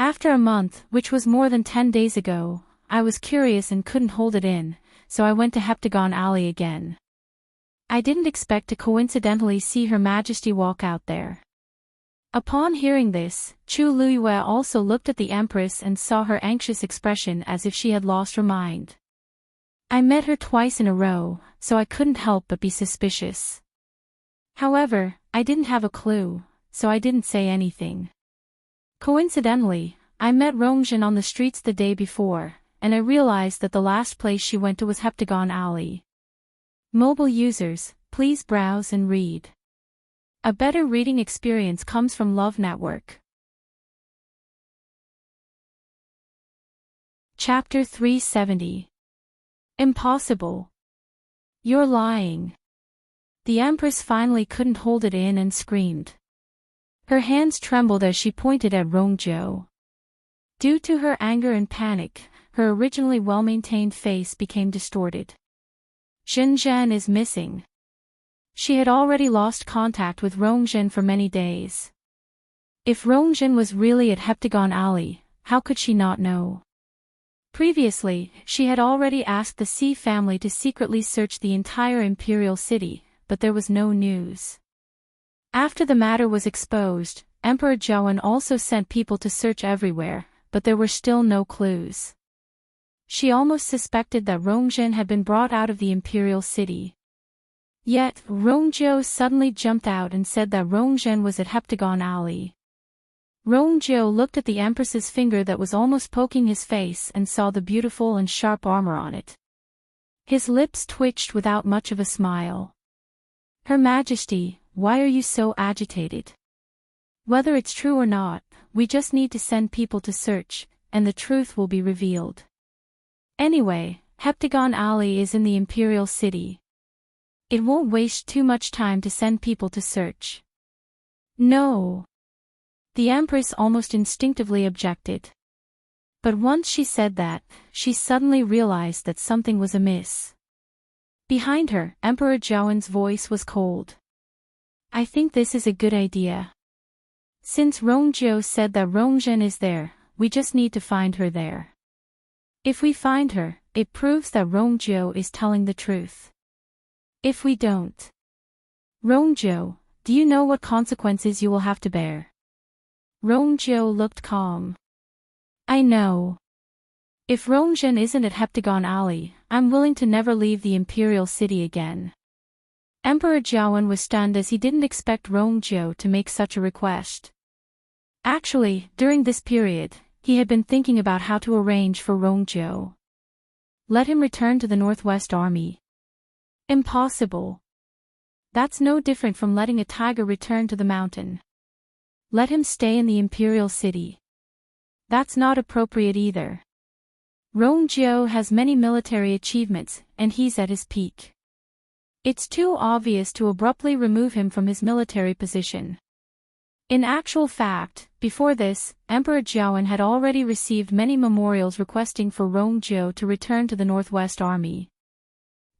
S1: After a month, which was more than 10 days ago, I was curious and couldn't hold it in, so I went to Heptagon Alley again. I didn't expect to coincidentally see Her Majesty walk out there. Upon hearing this, Chu Liyue also looked at the Empress and saw her anxious expression as if she had lost her mind. I met her twice in a row, so I couldn't help but be suspicious. However, I didn't have a clue, so I didn't say anything. Coincidentally, I met Rongjin on the streets the day before, and I realized that the last place she went to was Heptagon Alley. Mobile users, please browse and read. A better reading experience comes from Love Network. Chapter 370. Impossible. You're lying. The Empress finally couldn't hold it in and screamed. Her hands trembled as she pointed at Rongzhou. Due to her anger and panic, her originally well-maintained face became distorted. Xinzhen is missing. She had already lost contact with Rongjin for many days. If Rongjin was really at Heptagon Alley, how could she not know? Previously, she had already asked the Xi family to secretly search the entire Imperial city, but there was no news. After the matter was exposed, Emperor Zhaowen also sent people to search everywhere, but there were still no clues. She almost suspected that Rongjin had been brought out of the Imperial city. Yet, Rongzhou suddenly jumped out and said that Rongjin was at Heptagon Alley. Rongzhou looked at the Empress's finger that was almost poking his face and saw the beautiful and sharp armor on it. His lips twitched without much of a smile. Her Majesty, why are you so agitated? Whether it's true or not, we just need to send people to search, and the truth will be revealed. Anyway, Heptagon Alley is in the Imperial city. It won't waste too much time to send people to search. No. The Empress almost instinctively objected. But once she said that, she suddenly realized that something was amiss. Behind her, Emperor Zhaowen's voice was cold. I think this is a good idea. Since Rongzhou said that Rongjin is there, we just need to find her there. If we find her, it proves that Rongzhou is telling the truth. If we don't. Rongzhou, do you know what consequences you will have to bear? Rongzhou looked calm. I know. If Rongjin isn't at Heptagon Alley, I'm willing to never leave the Imperial city again. Emperor Zhaowen was stunned as he didn't expect Rongzhou to make such a request. Actually, during this period, he had been thinking about how to arrange for Rongzhou. Let him return to the Northwest Army. Impossible. That's no different from letting a tiger return to the mountain. Let him stay in the Imperial city. That's not appropriate either. Rongzhou has many military achievements, and he's at his peak. It's too obvious to abruptly remove him from his military position. In actual fact, before this, Emperor Zhaowen had already received many memorials requesting for Rongzhou to return to the Northwest Army.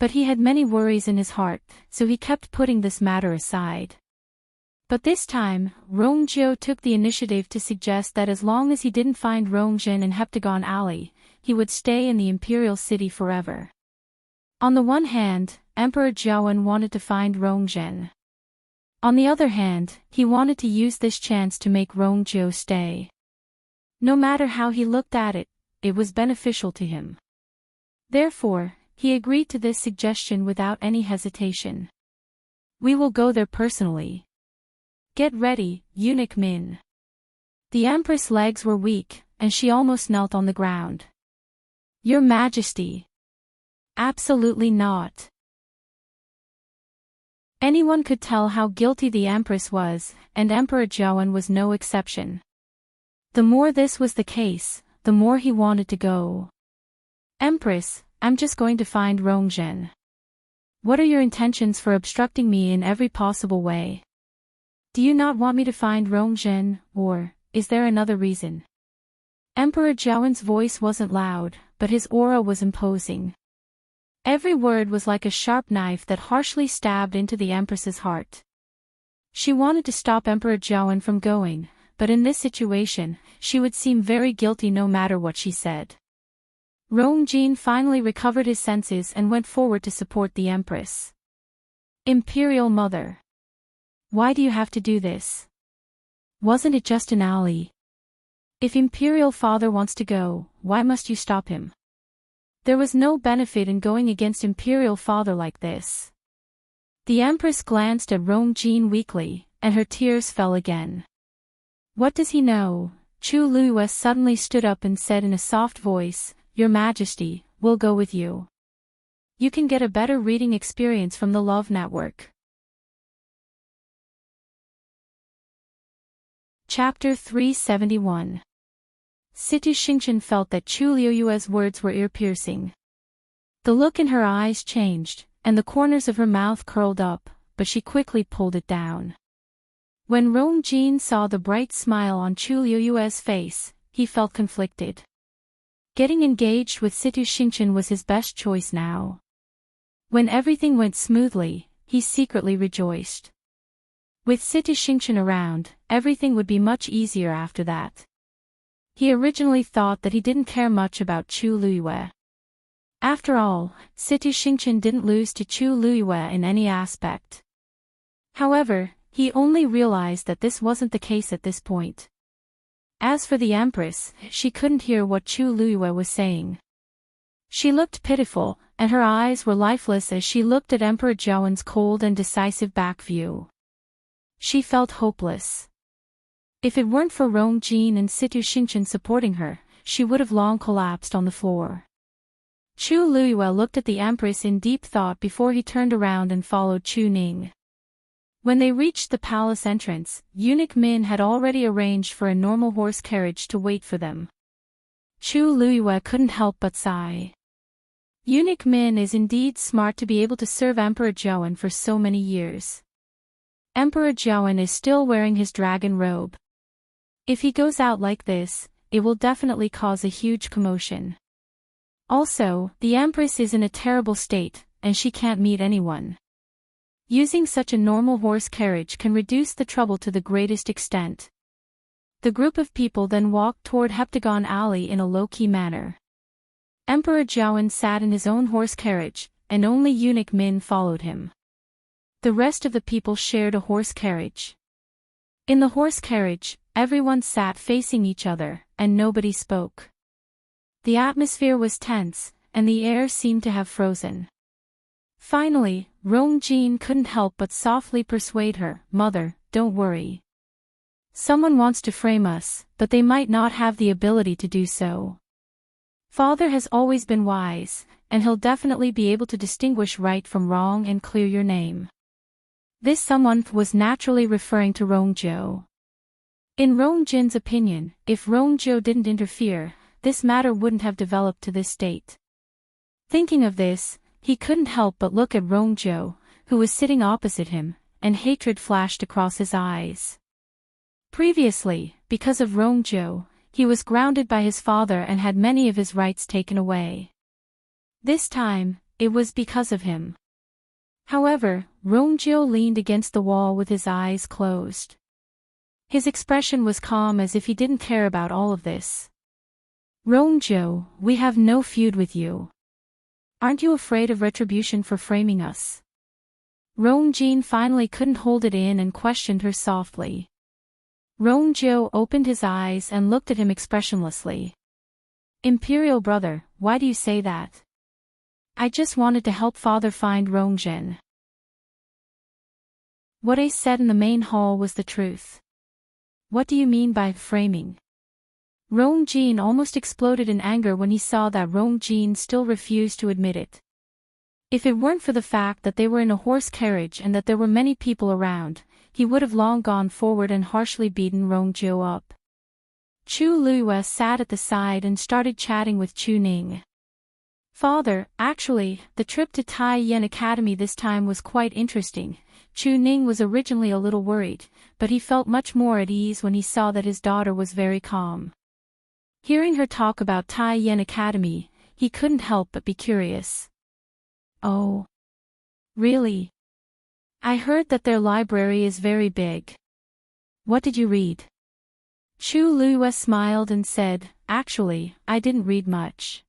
S1: But he had many worries in his heart, so he kept putting this matter aside. But this time, Rongzhou took the initiative to suggest that as long as he didn't find Rongjin in Heptagon Alley, he would stay in the Imperial city forever. On the one hand, Emperor Zhaowen wanted to find Rongjin. On the other hand, he wanted to use this chance to make Rongzhou stay. No matter how he looked at it, it was beneficial to him. Therefore, he agreed to this suggestion without any hesitation. We will go there personally. Get ready, Eunuch Min. The Empress' legs were weak, and she almost knelt on the ground. Your Majesty. Absolutely not. Anyone could tell how guilty the Empress was, and Emperor Zhaowen was no exception. The more this was the case, the more he wanted to go. Empress, I'm just going to find Rongjin. What are your intentions for obstructing me in every possible way? Do you not want me to find Rongjin, or is there another reason? Emperor Zhaowen's voice wasn't loud, but his aura was imposing. Every word was like a sharp knife that harshly stabbed into the Empress's heart. She wanted to stop Emperor Zhaowen from going, but in this situation, she would seem very guilty no matter what she said. Rongjin finally recovered his senses and went forward to support the Empress. Imperial Mother. Why do you have to do this? Wasn't it just an alley? If Imperial Father wants to go, why must you stop him? There was no benefit in going against Imperial Father like this. The Empress glanced at Rongjin weakly, and her tears fell again. What does he know? Chu Luiyue suddenly stood up and said in a soft voice, Your Majesty, we'll go with you. You can get a better reading experience from the Love Network. Chapter 371. Situ Xingchen felt that Chu Luiyue's words were ear-piercing. The look in her eyes changed, and the corners of her mouth curled up, but she quickly pulled it down. When Rongjin saw the bright smile on Chu Luiyue's face, he felt conflicted. Getting engaged with Situ Xingchen was his best choice now. When everything went smoothly, he secretly rejoiced. With Situ Xingchen around, everything would be much easier after that. He originally thought that he didn't care much about Chu Luiyue. After all, Situ Xingchen didn't lose to Chu Luiyue in any aspect. However, he only realized that this wasn't the case at this point. As for the Empress, she couldn't hear what Chu Luiyue was saying. She looked pitiful, and her eyes were lifeless as she looked at Emperor Zhaowen's cold and decisive back view. She felt hopeless. If it weren't for Rongjin and Situ Xingchen supporting her, she would have long collapsed on the floor. Chu Luiyue looked at the Empress in deep thought before he turned around and followed Chu Ning. When they reached the palace entrance, Eunuch Min had already arranged for a normal horse carriage to wait for them. Chu Luiyue couldn't help but sigh. Eunuch Min is indeed smart to be able to serve Emperor Zhaowen for so many years. Emperor Zhaowen is still wearing his dragon robe. If he goes out like this, it will definitely cause a huge commotion. Also, the Empress is in a terrible state, and she can't meet anyone. Using such a normal horse carriage can reduce the trouble to the greatest extent. The group of people then walked toward Heptagon Alley in a low-key manner. Emperor Zhaowen sat in his own horse carriage, and only Eunuch Min followed him. The rest of the people shared a horse carriage. In the horse carriage, everyone sat facing each other, and nobody spoke. The atmosphere was tense, and the air seemed to have frozen. Finally, Rongjin couldn't help but softly persuade her, Mother, don't worry. Someone wants to frame us, but they might not have the ability to do so. Father has always been wise, and he'll definitely be able to distinguish right from wrong and clear your name. This someone was naturally referring to Rongzhou. In Rongjin's opinion, if Rongzhou didn't interfere, this matter wouldn't have developed to this state. Thinking of this, he couldn't help but look at Rongzhou, who was sitting opposite him, and hatred flashed across his eyes. Previously, because of Rongzhou, he was grounded by his father and had many of his rights taken away. This time, it was because of him. However, Rongzhou leaned against the wall with his eyes closed. His expression was calm as if he didn't care about all of this. Rongzhou, we have no feud with you. Aren't you afraid of retribution for framing us? Rongjin finally couldn't hold it in and questioned her softly. Rongzhou opened his eyes and looked at him expressionlessly. Imperial brother, why do you say that? I just wanted to help father find Rongjin. What Ace said in the main hall was the truth. What do you mean by framing? Rongjin almost exploded in anger when he saw that Rongjin still refused to admit it. If it weren't for the fact that they were in a horse carriage and that there were many people around, he would have long gone forward and harshly beaten Rongzhou up. Chu Luiyue sat at the side and started chatting with Chu Ning. Father, actually, the trip to Tai Yen Academy this time was quite interesting. Chu Ning was originally a little worried, but he felt much more at ease when he saw that his daughter was very calm. Hearing her talk about Tai Yen Academy, he couldn't help but be curious. Oh. Really? I heard that their library is very big. What did you read? Chu Luiyue smiled and said, "Actually, I didn't read much.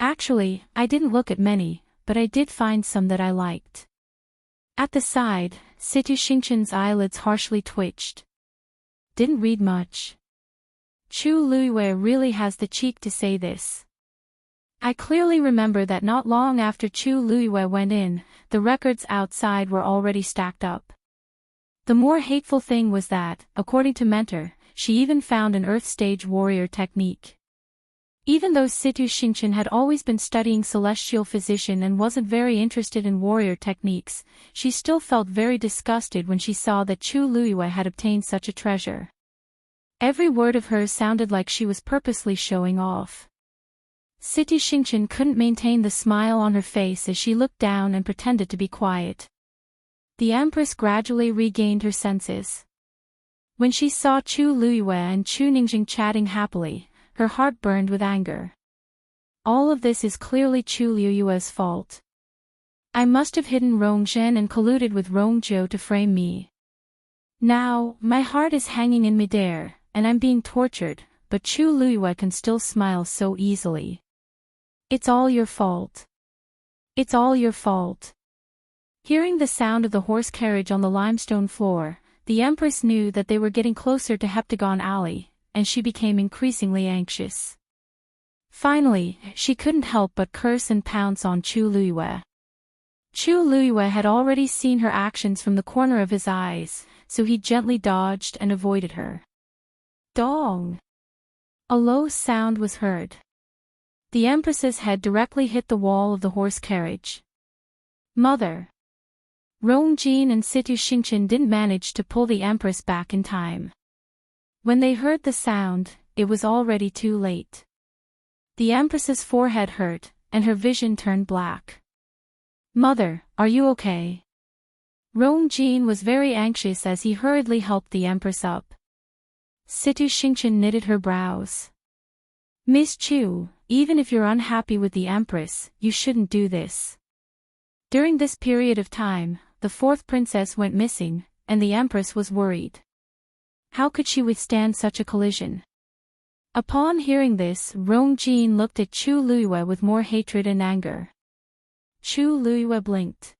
S1: Actually, I didn't look at many, but I did find some that I liked." At the side, Situ Xingqian's eyelids harshly twitched. Didn't read much. Chu Luiyue really has the cheek to say this. I clearly remember that not long after Chu Luiyue went in, the records outside were already stacked up. The more hateful thing was that, according to Mentor, she even found an Earth Stage warrior technique. Even though Situ Xingqian had always been studying celestial physician and wasn't very interested in warrior techniques, she still felt very disgusted when she saw that Chu Luiyue had obtained such a treasure. Every word of hers sounded like she was purposely showing off. Situ Xingqian couldn't maintain the smile on her face as she looked down and pretended to be quiet. The Empress gradually regained her senses. When she saw Chu Luiyue and Chu Ningjing chatting happily, her heart burned with anger. All of this is clearly Chu Luiyue's fault. I must have hidden Rongzhen and colluded with Rongzhou to frame me. Now, my heart is hanging in midair, and I'm being tortured, but Chu Luiyue can still smile so easily. It's all your fault. It's all your fault. Hearing the sound of the horse carriage on the limestone floor, the Empress knew that they were getting closer to Heptagon Alley, and she became increasingly anxious. Finally, she couldn't help but curse and pounce on Chu Luiyue. Chu Luiyue had already seen her actions from the corner of his eyes, so he gently dodged and avoided her. Dong! A low sound was heard. The Empress's head directly hit the wall of the horse carriage. Mother! Rongjin and Situ Xingqian didn't manage to pull the Empress back in time. When they heard the sound, it was already too late. The Empress's forehead hurt, and her vision turned black. Mother, are you okay? Rongjin was very anxious as he hurriedly helped the Empress up. Situ Xingqian knitted her brows. Miss Chu, even if you're unhappy with the Empress, you shouldn't do this. During this period of time, the fourth princess went missing, and the Empress was worried. How could she withstand such a collision? Upon hearing this, Rongjin looked at Chu Luiyue with more hatred and anger. Chu Luiyue blinked.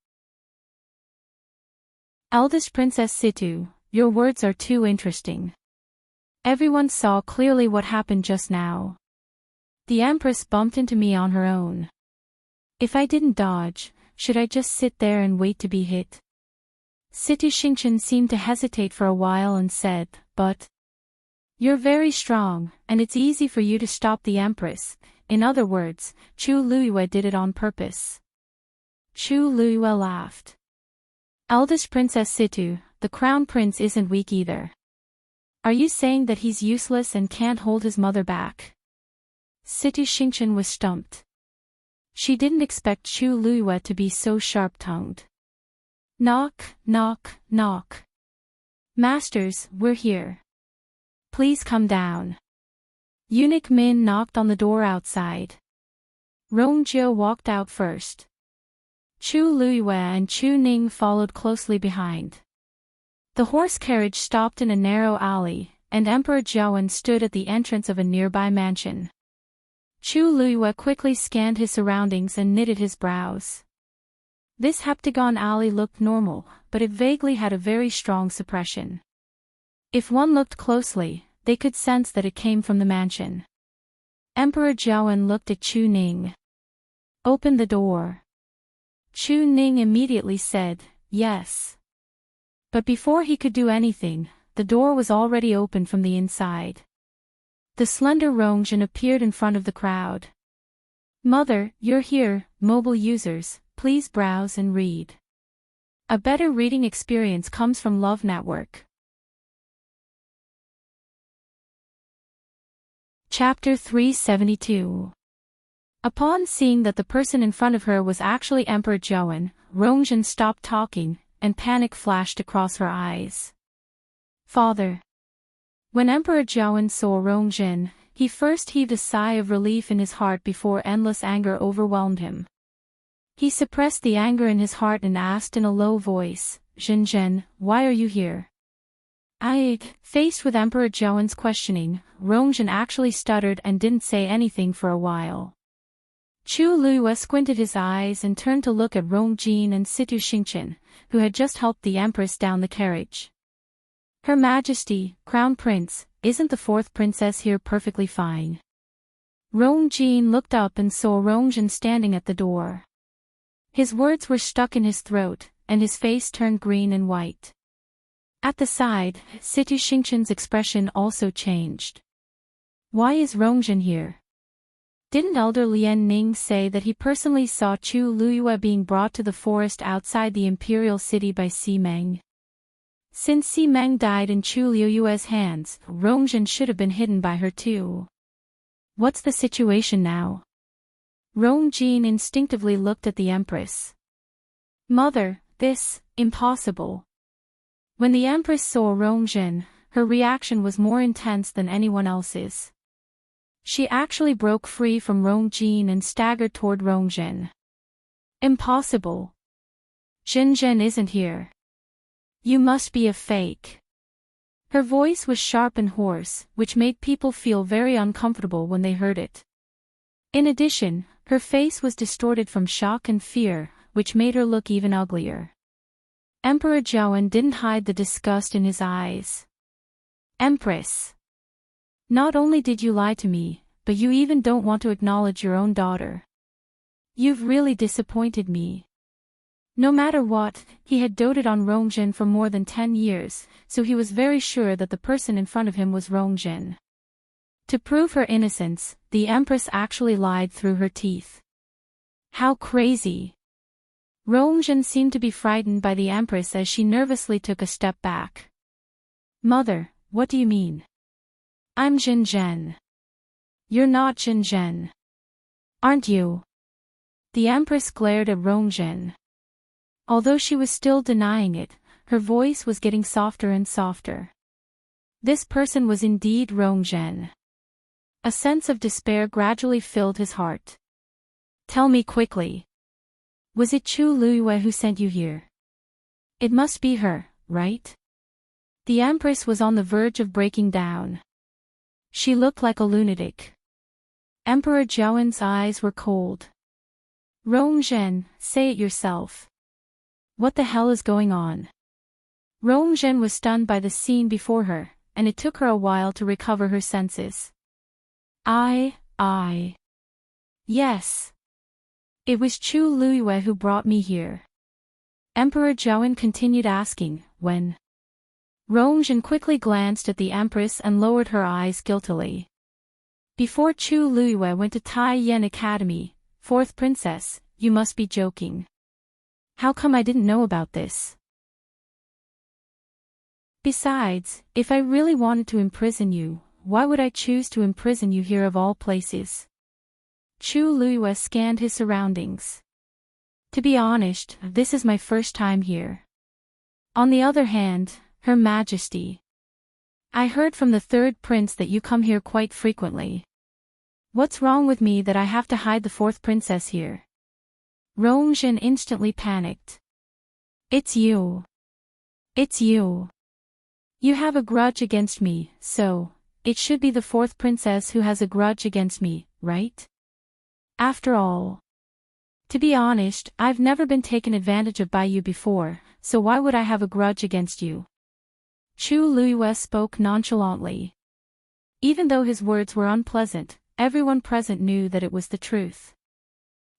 S1: Eldest Princess Situ, your words are too interesting. Everyone saw clearly what happened just now. The Empress bumped into me on her own. If I didn't dodge, should I just sit there and wait to be hit? Situ Xingqian seemed to hesitate for a while and said, but you're very strong, and it's easy for you to stop the Empress. In other words, Chu Luiyue did it on purpose. Chu Luiyue laughed. Eldest Princess Situ, the Crown Prince isn't weak either. Are you saying that he's useless and can't hold his mother back? Situ Xingqian was stumped. She didn't expect Chu Luiyue to be so sharp-tongued. Knock, knock, knock. Masters, we're here. Please come down. Eunuch Min knocked on the door outside. Rongzhou walked out first. Chu Luiyue and Chu Ning followed closely behind. The horse carriage stopped in a narrow alley, and Emperor Zhaowen stood at the entrance of a nearby mansion. Chu Luiyue quickly scanned his surroundings and knitted his brows. This heptagon alley looked normal, but it vaguely had a very strong suppression. If one looked closely, they could sense that it came from the mansion. Emperor Zhaowen looked at Chu Ning. Open the door. Chu Ning immediately said, yes. But before he could do anything, the door was already open from the inside. The slender Rongzhen appeared in front of the crowd. Mother, you're here, mobile users, please browse and read. A better reading experience comes from Love Network. Chapter 372. Upon seeing that the person in front of her was actually Emperor Zhaowen, Rongzhen stopped talking, and panic flashed across her eyes. Father. When Emperor Zhaowen saw Rongzhen, he first heaved a sigh of relief in his heart before endless anger overwhelmed him. He suppressed the anger in his heart and asked in a low voice, Zhenzhen, why are you here? Faced with Emperor Joan's questioning, Rongjin actually stuttered and didn't say anything for a while. Chu Luiyue squinted his eyes and turned to look at Rongjin and Situ Xingqian, who had just helped the Empress down the carriage. Her Majesty, Crown Prince, isn't the fourth princess here perfectly fine? Rongjin looked up and saw Rongjin standing at the door. His words were stuck in his throat, and his face turned green and white. At the side, Situ Xingqian's expression also changed. Why is Rongjin here? Didn't Elder Lian Ning say that he personally saw Chu Luiyue being brought to the forest outside the Imperial city by Si Meng? Since Si Meng died in Chu Luiyue's hands, Rongjin should have been hidden by her too. What's the situation now? Rongjin instinctively looked at the Empress. Mother, this, impossible. When the Empress saw Rongjin, her reaction was more intense than anyone else's. She actually broke free from Rongjin and staggered toward Rongjin. Impossible. Jinzhen isn't here. You must be a fake. Her voice was sharp and hoarse, which made people feel very uncomfortable when they heard it. In addition, her face was distorted from shock and fear, which made her look even uglier. Emperor Zhaoan didn't hide the disgust in his eyes. Empress. Not only did you lie to me, but you even don't want to acknowledge your own daughter. You've really disappointed me. No matter what, he had doted on Rongjin for more than 10 years, so he was very sure that the person in front of him was Rongjin. To prove her innocence, the Empress actually lied through her teeth. How crazy! Rongjin seemed to be frightened by the Empress as she nervously took a step back. Mother, what do you mean? I'm Jinzhen. You're not Jinzhen. Aren't you? The Empress glared at Rongjin. Although she was still denying it, her voice was getting softer and softer. This person was indeed Rongjin. A sense of despair gradually filled his heart. Tell me quickly. Was it Chu Luiyue who sent you here? It must be her, right? The Empress was on the verge of breaking down. She looked like a lunatic. Emperor Zhaoan's eyes were cold. Rongjin, say it yourself. What the hell is going on? Rongjin was stunned by the scene before her, and it took her a while to recover her senses. Yes. It was Chu Luiyue who brought me here. Emperor Zhaoan continued asking, when? Rongjin quickly glanced at the Empress and lowered her eyes guiltily. Before Chu Luiyue went to Tai Yan Academy, 4th Princess, you must be joking. How come I didn't know about this? Besides, if I really wanted to imprison you, why would I choose to imprison you here of all places? Chu Luiyue scanned his surroundings. To be honest, this is my first time here. On the other hand, Her Majesty. I heard from the 3rd Prince that you come here quite frequently. What's wrong with me that I have to hide the 4th Princess here? Rongjin instantly panicked. It's you. It's you. You have a grudge against me, so, it should be the 4th Princess who has a grudge against me, right? After all. To be honest, I've never been taken advantage of by you before, so why would I have a grudge against you? Chu Luiyue spoke nonchalantly. Even though his words were unpleasant, everyone present knew that it was the truth.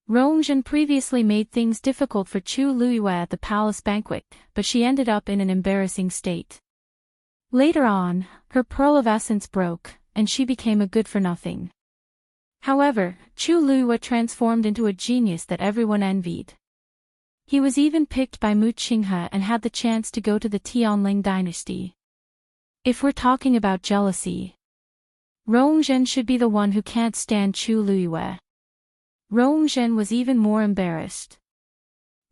S1: Rongjin previously made things difficult for Chu Luiyue at the palace banquet, but she ended up in an embarrassing state. Later on, her pearl of essence broke, and she became a good-for-nothing. However, Chu Luiyue transformed into a genius that everyone envied. He was even picked by Mu Qinghe and had the chance to go to the Tianling dynasty. If we're talking about jealousy, Rongjin should be the one who can't stand Chu Luiyue. Rongjin was even more embarrassed.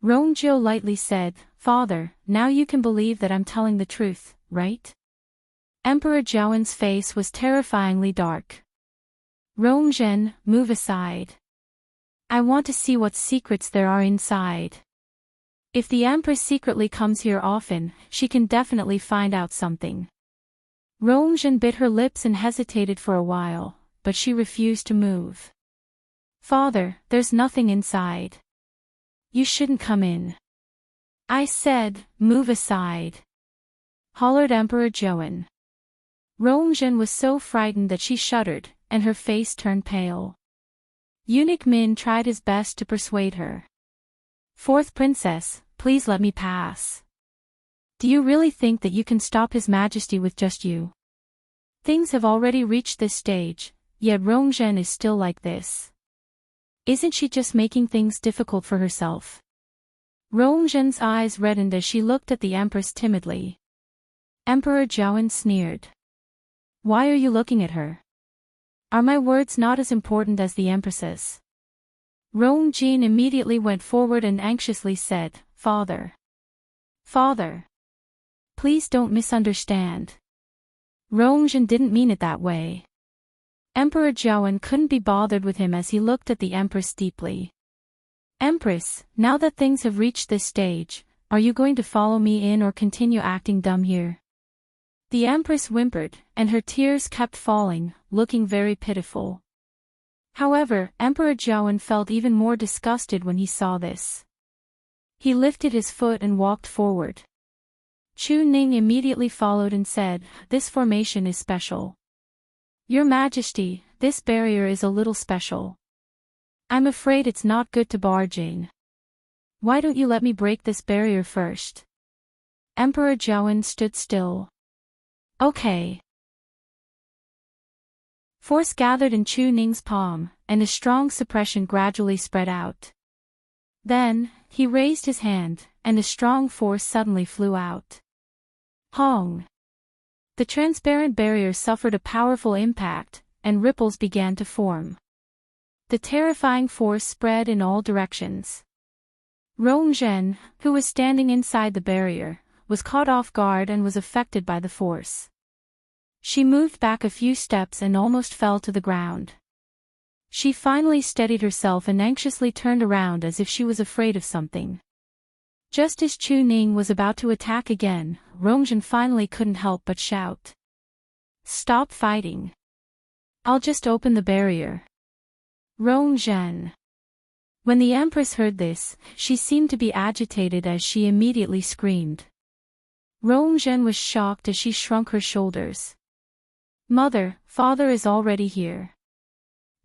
S1: Rongjiu lightly said, Father, now you can believe that I'm telling the truth, right? Emperor Zhaoan's face was terrifyingly dark. Rongjin, move aside. I want to see what secrets there are inside. If the Empress secretly comes here often, she can definitely find out something. Rongzhen bit her lips and hesitated for a while, but she refused to move. Father, there's nothing inside. You shouldn't come in. I said, move aside. Hollered Emperor Joan. Rongzhen was so frightened that she shuddered, and her face turned pale. Eunuch Min tried his best to persuade her. Fourth princess, please let me pass. Do you really think that you can stop His Majesty with just you? Things have already reached this stage, yet Rongzhen is still like this. Isn't she just making things difficult for herself? Rongzhen's eyes reddened as she looked at the Empress timidly. Emperor Joan sneered. Why are you looking at her? Are my words not as important as the Empress's? Rongjin immediately went forward and anxiously said, Father. Father. Please don't misunderstand. Rongjin didn't mean it that way. Emperor Joan couldn't be bothered with him as he looked at the Empress deeply. Empress, now that things have reached this stage, are you going to follow me in or continue acting dumb here? The Empress whimpered, and her tears kept falling, looking very pitiful. However, Emperor Joan felt even more disgusted when he saw this. He lifted his foot and walked forward. Chu Ning immediately followed and said, This formation is special. Your Majesty, this barrier is a little special. I'm afraid it's not good to barge in. Why don't you let me break this barrier first? Emperor Joan stood still. Okay. Force gathered in Chu Ning's palm, and a strong suppression gradually spread out. Then, he raised his hand, and a strong force suddenly flew out. Hong! The transparent barrier suffered a powerful impact, and ripples began to form. The terrifying force spread in all directions. Rongzhen, who was standing inside the barrier, was caught off guard and was affected by the force. She moved back a few steps and almost fell to the ground. She finally steadied herself and anxiously turned around as if she was afraid of something. Just as Chu Ning was about to attack again, Rongzhen finally couldn't help but shout. Stop fighting. I'll just open the barrier. Rongzhen. When the Empress heard this, she seemed to be agitated as she immediately screamed. Rongzhen was shocked as she shrunk her shoulders. Mother, father is already here.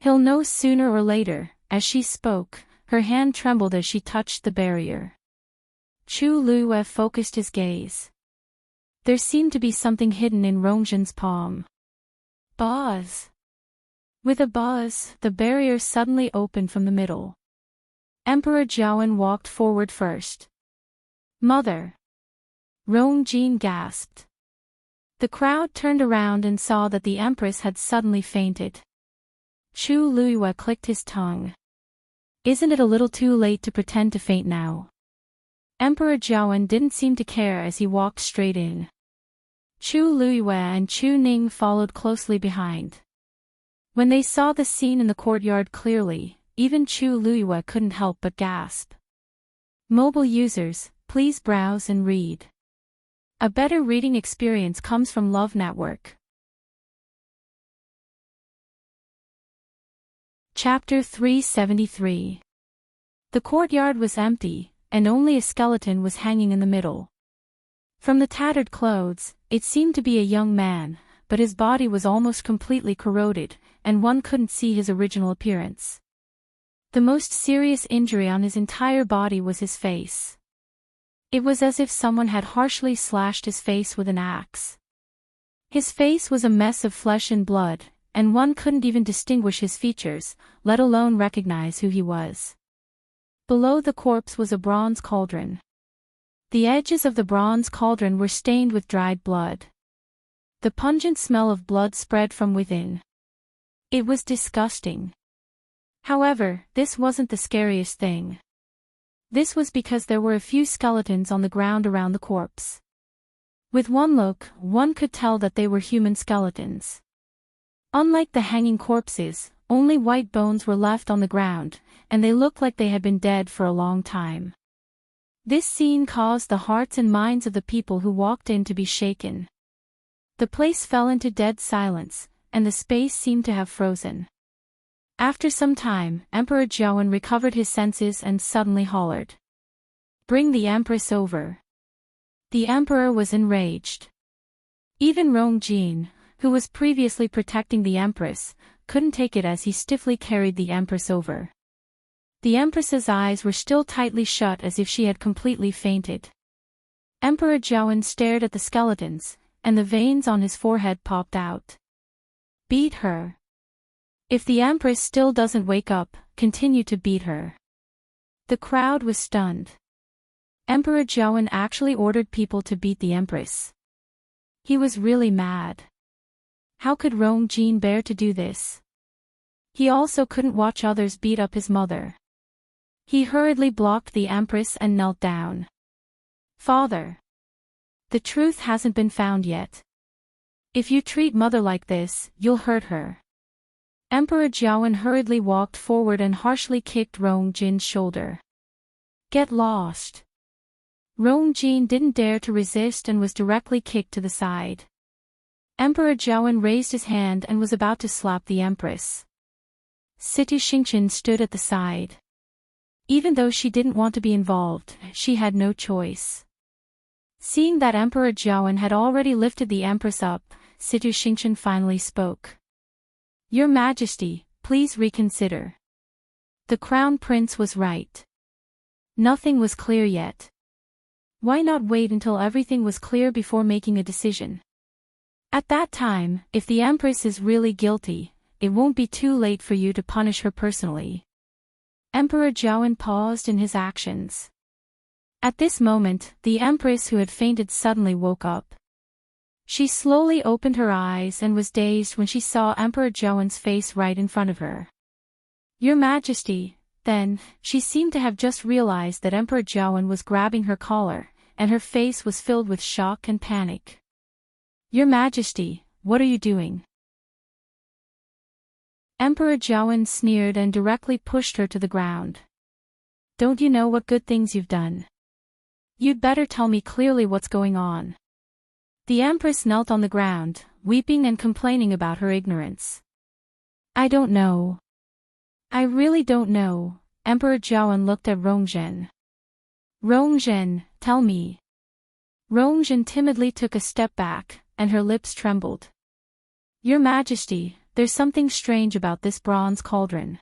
S1: He'll know sooner or later. As she spoke, her hand trembled as she touched the barrier. Chu Luye focused his gaze. There seemed to be something hidden in Rongzhen's palm. Buzz! With a buzz, the barrier suddenly opened from the middle. Emperor Joan walked forward first. Mother! Rongjin gasped. The crowd turned around and saw that the Empress had suddenly fainted. Chu Luye clicked his tongue. Isn't it a little too late to pretend to faint now? Emperor Joan didn't seem to care as he walked straight in. Chu Luye and Chu Ning followed closely behind. When they saw the scene in the courtyard clearly, even Chu Luye couldn't help but gasp. Mobile users, please browse and read. A better reading experience comes from Love Network. Chapter 373. The courtyard was empty, and only a skeleton was hanging in the middle. From the tattered clothes, it seemed to be a young man, but his body was almost completely corroded, and one couldn't see his original appearance. The most serious injury on his entire body was his face. It was as if someone had harshly slashed his face with an axe. His face was a mess of flesh and blood, and one couldn't even distinguish his features, let alone recognize who he was. Below the corpse was a bronze cauldron. The edges of the bronze cauldron were stained with dried blood. The pungent smell of blood spread from within. It was disgusting. However, this wasn't the scariest thing. This was because there were a few skeletons on the ground around the corpse. With one look, one could tell that they were human skeletons. Unlike the hanging corpses, only white bones were left on the ground, and they looked like they had been dead for a long time. This scene caused the hearts and minds of the people who walked in to be shaken. The place fell into dead silence, and the space seemed to have frozen. After some time, Emperor Jiawen recovered his senses and suddenly hollered. "Bring the Empress over." The Emperor was enraged. Even Rongjin, who was previously protecting the Empress, couldn't take it as he stiffly carried the Empress over. The Empress's eyes were still tightly shut as if she had completely fainted. Emperor Jiawen stared at the skeletons, and the veins on his forehead popped out. "Beat her. If the Empress still doesn't wake up, continue to beat her." The crowd was stunned. Emperor Jiawen actually ordered people to beat the Empress. He was really mad. How could Rongjin bear to do this? He also couldn't watch others beat up his mother. He hurriedly blocked the Empress and knelt down. "Father. The truth hasn't been found yet. If you treat mother like this, you'll hurt her." Emperor Jiawen hurriedly walked forward and harshly kicked Rongjin's shoulder. "Get lost." Rongjin didn't dare to resist and was directly kicked to the side. Emperor Jiawen raised his hand and was about to slap the Empress. Situ Xingqian stood at the side. Even though she didn't want to be involved, she had no choice. Seeing that Emperor Jiawen had already lifted the Empress up, Situ Xingqian finally spoke. "Your Majesty, please reconsider. The Crown Prince was right. Nothing was clear yet. Why not wait until everything was clear before making a decision? At that time, if the Empress is really guilty, it won't be too late for you to punish her personally." Emperor Jiawen paused in his actions. At this moment, the Empress who had fainted suddenly woke up. She slowly opened her eyes and was dazed when she saw Emperor Jiawen's face right in front of her. "Your Majesty." Then, she seemed to have just realized that Emperor Jiawen was grabbing her collar, and her face was filled with shock and panic. "Your Majesty, what are you doing?" Emperor Jiawen sneered and directly pushed her to the ground. "Don't you know what good things you've done? You'd better tell me clearly what's going on." The Empress knelt on the ground, weeping and complaining about her ignorance. "I don't know. I really don't know." Emperor Jiawen looked at Rongjin. "Rongjin, tell me." Rongjin timidly took a step back, and her lips trembled. "Your Majesty, there's something strange about this bronze cauldron."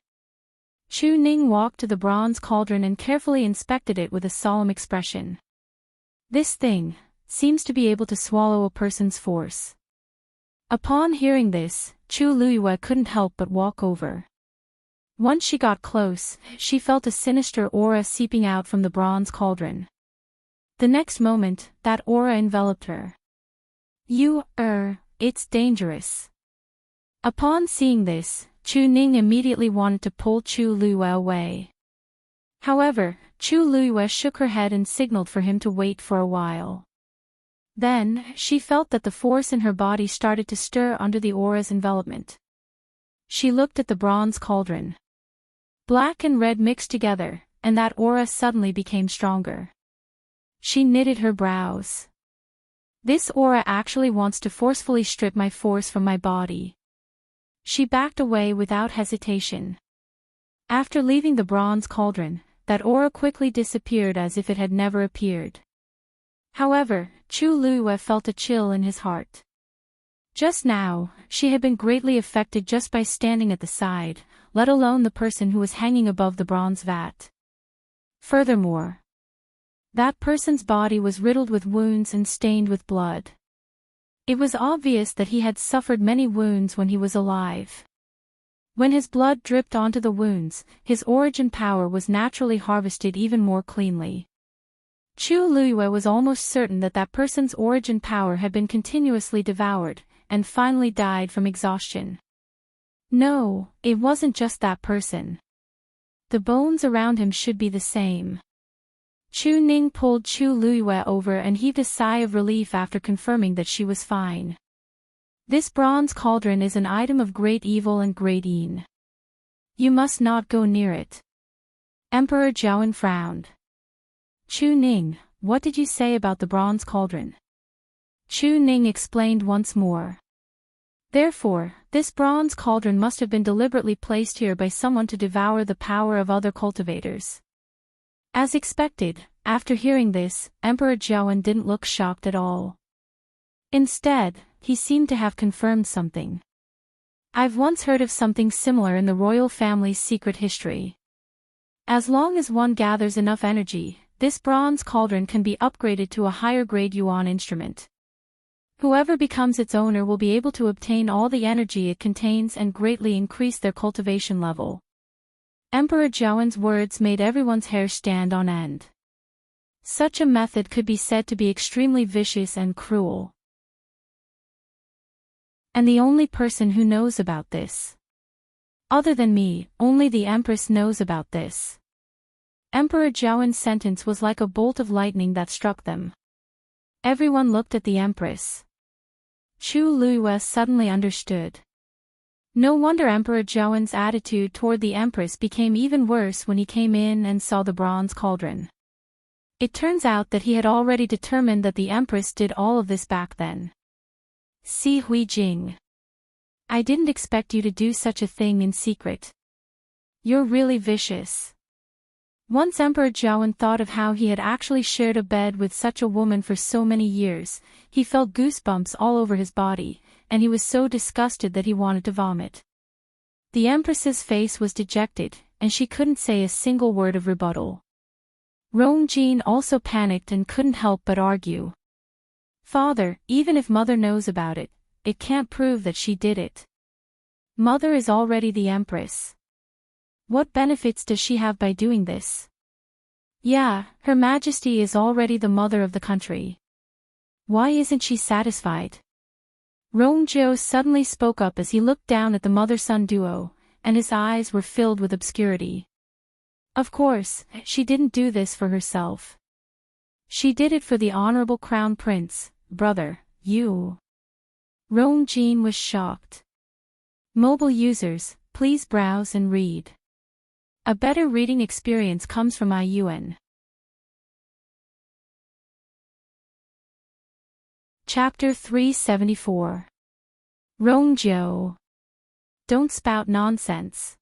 S1: Chu Ning walked to the bronze cauldron and carefully inspected it with a solemn expression. "This thing seems to be able to swallow a person's force." Upon hearing this, Chu Luiyue couldn't help but walk over. Once she got close, she felt a sinister aura seeping out from the bronze cauldron. The next moment, that aura enveloped her. It's dangerous." Upon seeing this, Chu Ning immediately wanted to pull Chu Luiyue away. However, Chu Luiyue shook her head and signaled for him to wait for a while. Then, she felt that the force in her body started to stir under the aura's envelopment. She looked at the bronze cauldron. Black and red mixed together, and that aura suddenly became stronger. She knitted her brows. "This aura actually wants to forcefully strip my force from my body." She backed away without hesitation. After leaving the bronze cauldron, that aura quickly disappeared as if it had never appeared. However, Chu Luiyue felt a chill in his heart. Just now, she had been greatly affected just by standing at the side, let alone the person who was hanging above the bronze vat. Furthermore, that person's body was riddled with wounds and stained with blood. It was obvious that he had suffered many wounds when he was alive. When his blood dripped onto the wounds, his origin power was naturally harvested even more cleanly. Chu Luiyue was almost certain that that person's origin power had been continuously devoured, and finally died from exhaustion. No, it wasn't just that person. The bones around him should be the same. Chu Ning pulled Chu Luiyue over and heaved a sigh of relief after confirming that she was fine. "This bronze cauldron is an item of great evil and great yin. You must not go near it." Emperor Jiawen frowned. "Chu Ning, what did you say about the bronze cauldron?" Chu Ning explained once more. Therefore, this bronze cauldron must have been deliberately placed here by someone to devour the power of other cultivators. As expected, after hearing this, Emperor Jiawen didn't look shocked at all. Instead, he seemed to have confirmed something. I've once heard of something similar in the royal family's secret history. As long as one gathers enough energy, this bronze cauldron can be upgraded to a higher grade yuan instrument. Whoever becomes its owner will be able to obtain all the energy it contains and greatly increase their cultivation level. Emperor Jiawen's words made everyone's hair stand on end. Such a method could be said to be extremely vicious and cruel. And the only person who knows about this. Other than me, only the Empress knows about this. Emperor Jiawen's sentence was like a bolt of lightning that struck them. Everyone looked at the Empress. Chu Luiyue suddenly understood. No wonder Emperor Jiawen's attitude toward the Empress became even worse when he came in and saw the bronze cauldron. It turns out that he had already determined that the Empress did all of this back then. Si Huijing. I didn't expect you to do such a thing in secret. You're really vicious. Once Emperor Jiawen thought of how he had actually shared a bed with such a woman for so many years, he felt goosebumps all over his body, and he was so disgusted that he wanted to vomit. The Empress's face was dejected, and she couldn't say a single word of rebuttal. Rongjin also panicked and couldn't help but argue. Father, even if Mother knows about it, it can't prove that she did it. Mother is already the Empress. What benefits does she have by doing this? Yeah, Her Majesty is already the mother of the country. Why isn't she satisfied? Rongjio suddenly spoke up as he looked down at the mother-son duo, and his eyes were filled with obscurity. Of course, she didn't do this for herself. She did it for the honorable crown prince, brother, you. Rongjin was shocked. Mobile users, please browse and read. A better reading experience comes from IUN. Chapter 374. Rongjio. Don't spout nonsense.